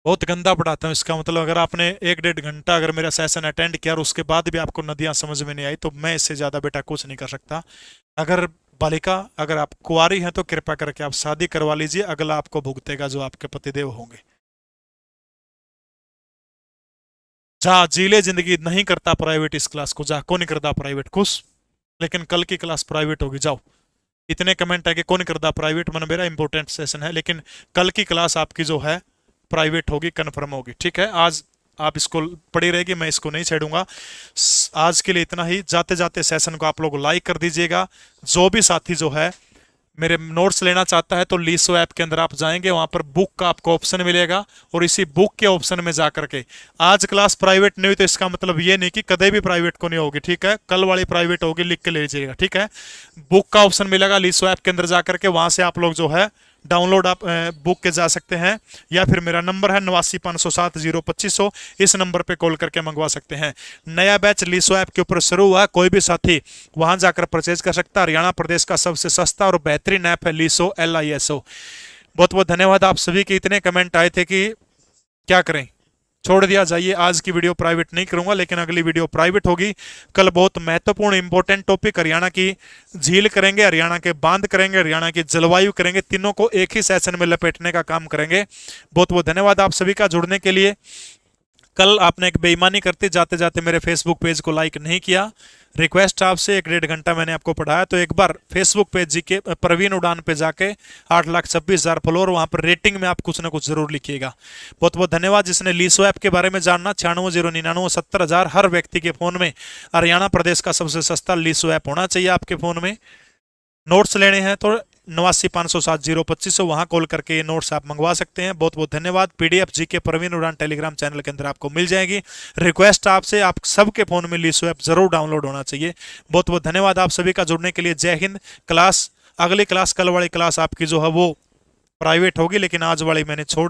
बहुत गंदा पढ़ाता हूँ, इसका मतलब अगर आपने 1-1.5 घंटा अगर मेरा सेशन अटेंड किया और उसके बाद भी आपको नदियां समझ में नहीं आई तो मैं इससे ज्यादा बेटा कुछ नहीं कर सकता। अगर बालिका अगर आप कुंवारी हैं तो कृपया करके आप शादी करवा लीजिए, अगला आपको भुगतेगा जो आपके पतिदेव होंगे। जा जीले जिंदगी, नहीं करता प्राइवेट इस क्लास को, जा कौन नहीं करता प्राइवेट खुश, लेकिन कल की क्लास प्राइवेट होगी, जाओ। इतने कमेंट है कि कौन नहीं करता प्राइवेट, मन मेरा इंपॉर्टेंट सेशन है, लेकिन कल की क्लास आपकी जो है प्राइवेट होगी, कन्फर्म होगी, ठीक है। आज आप इसको पड़ी रहेगी, मैं इसको नहीं छेड़ूंगा। आज के लिए इतना ही। जाते जाते सेशन को आप लोग लाइक कर दीजिएगा। जो भी साथी जो है मेरे नोट्स लेना चाहता है तो लीसो ऐप के अंदर आप जाएंगे, वहां पर बुक का आपको ऑप्शन मिलेगा और इसी बुक के ऑप्शन में जाकर के, आज क्लास प्राइवेट नहीं हुई तो इसका मतलब ये नहीं कि कदे भी प्राइवेट को नहीं होगी, ठीक है। कल वाली प्राइवेट होगी, लिख के ले लीजिएगा, ठीक है। बुक का ऑप्शन मिलेगा लीसो ऐप के अंदर जाकर के, वहां से आप लोग जो है डाउनलोड आप बुक के जा सकते हैं, या फिर मेरा नंबर है 8950702500, इस नंबर पे कॉल करके मंगवा सकते हैं। नया बैच लीसो ऐप के ऊपर शुरू हुआ, कोई भी साथी वहां जाकर परचेज कर सकता है। हरियाणा प्रदेश का सबसे सस्ता और बेहतरीन ऐप है लीसो, LISO। बहुत बहुत धन्यवाद आप सभी के। इतने कमेंट आए थे कि क्या करें, छोड़ दिया जाइए। आज की वीडियो प्राइवेट नहीं करूंगा, लेकिन अगली वीडियो प्राइवेट होगी। कल बहुत महत्वपूर्ण इंपॉर्टेंट टॉपिक हरियाणा की झील करेंगे, हरियाणा के बांध करेंगे, हरियाणा की जलवायु करेंगे, तीनों को एक ही सेशन में लपेटने का काम करेंगे। बहुत बहुत धन्यवाद आप सभी का जुड़ने के लिए। कल आपने एक बेईमानी करते जाते जाते मेरे फेसबुक पेज को लाइक नहीं किया। रिक्वेस्ट आपसे, 1-1.5 घंटा मैंने आपको पढ़ाया, तो एक बार फेसबुक पेज जी के प्रवीण उड़ान पे जाके 8,26,000 फॉलोअर, वहां पर रेटिंग में आप कुछ ना कुछ जरूर लिखिएगा। बहुत बहुत धन्यवाद। जिसने लीसो ऐप के बारे में जानना, 9609970000 हर व्यक्ति के फोन में हरियाणा प्रदेश का सबसे सस्ता लीसो ऐप होना चाहिए आपके फोन में। नोट्स लेने हैं तो 8950702500 वहां कॉल करके ये नोट्स आप मंगवा सकते हैं। बहुत बहुत धन्यवाद। PDF जी के प्रवीण उड़ान टेलीग्राम चैनल के अंदर आपको मिल जाएगी। रिक्वेस्ट आपसे, आप सबके फोन में लीसो ऐप जरूर डाउनलोड होना चाहिए। बहुत बहुत धन्यवाद आप सभी का जुड़ने के लिए। जय हिंद। क्लास अगली क्लास, कल वाली क्लास आपकी जो है वो प्राइवेट होगी, लेकिन आज वाली मैंने छोड़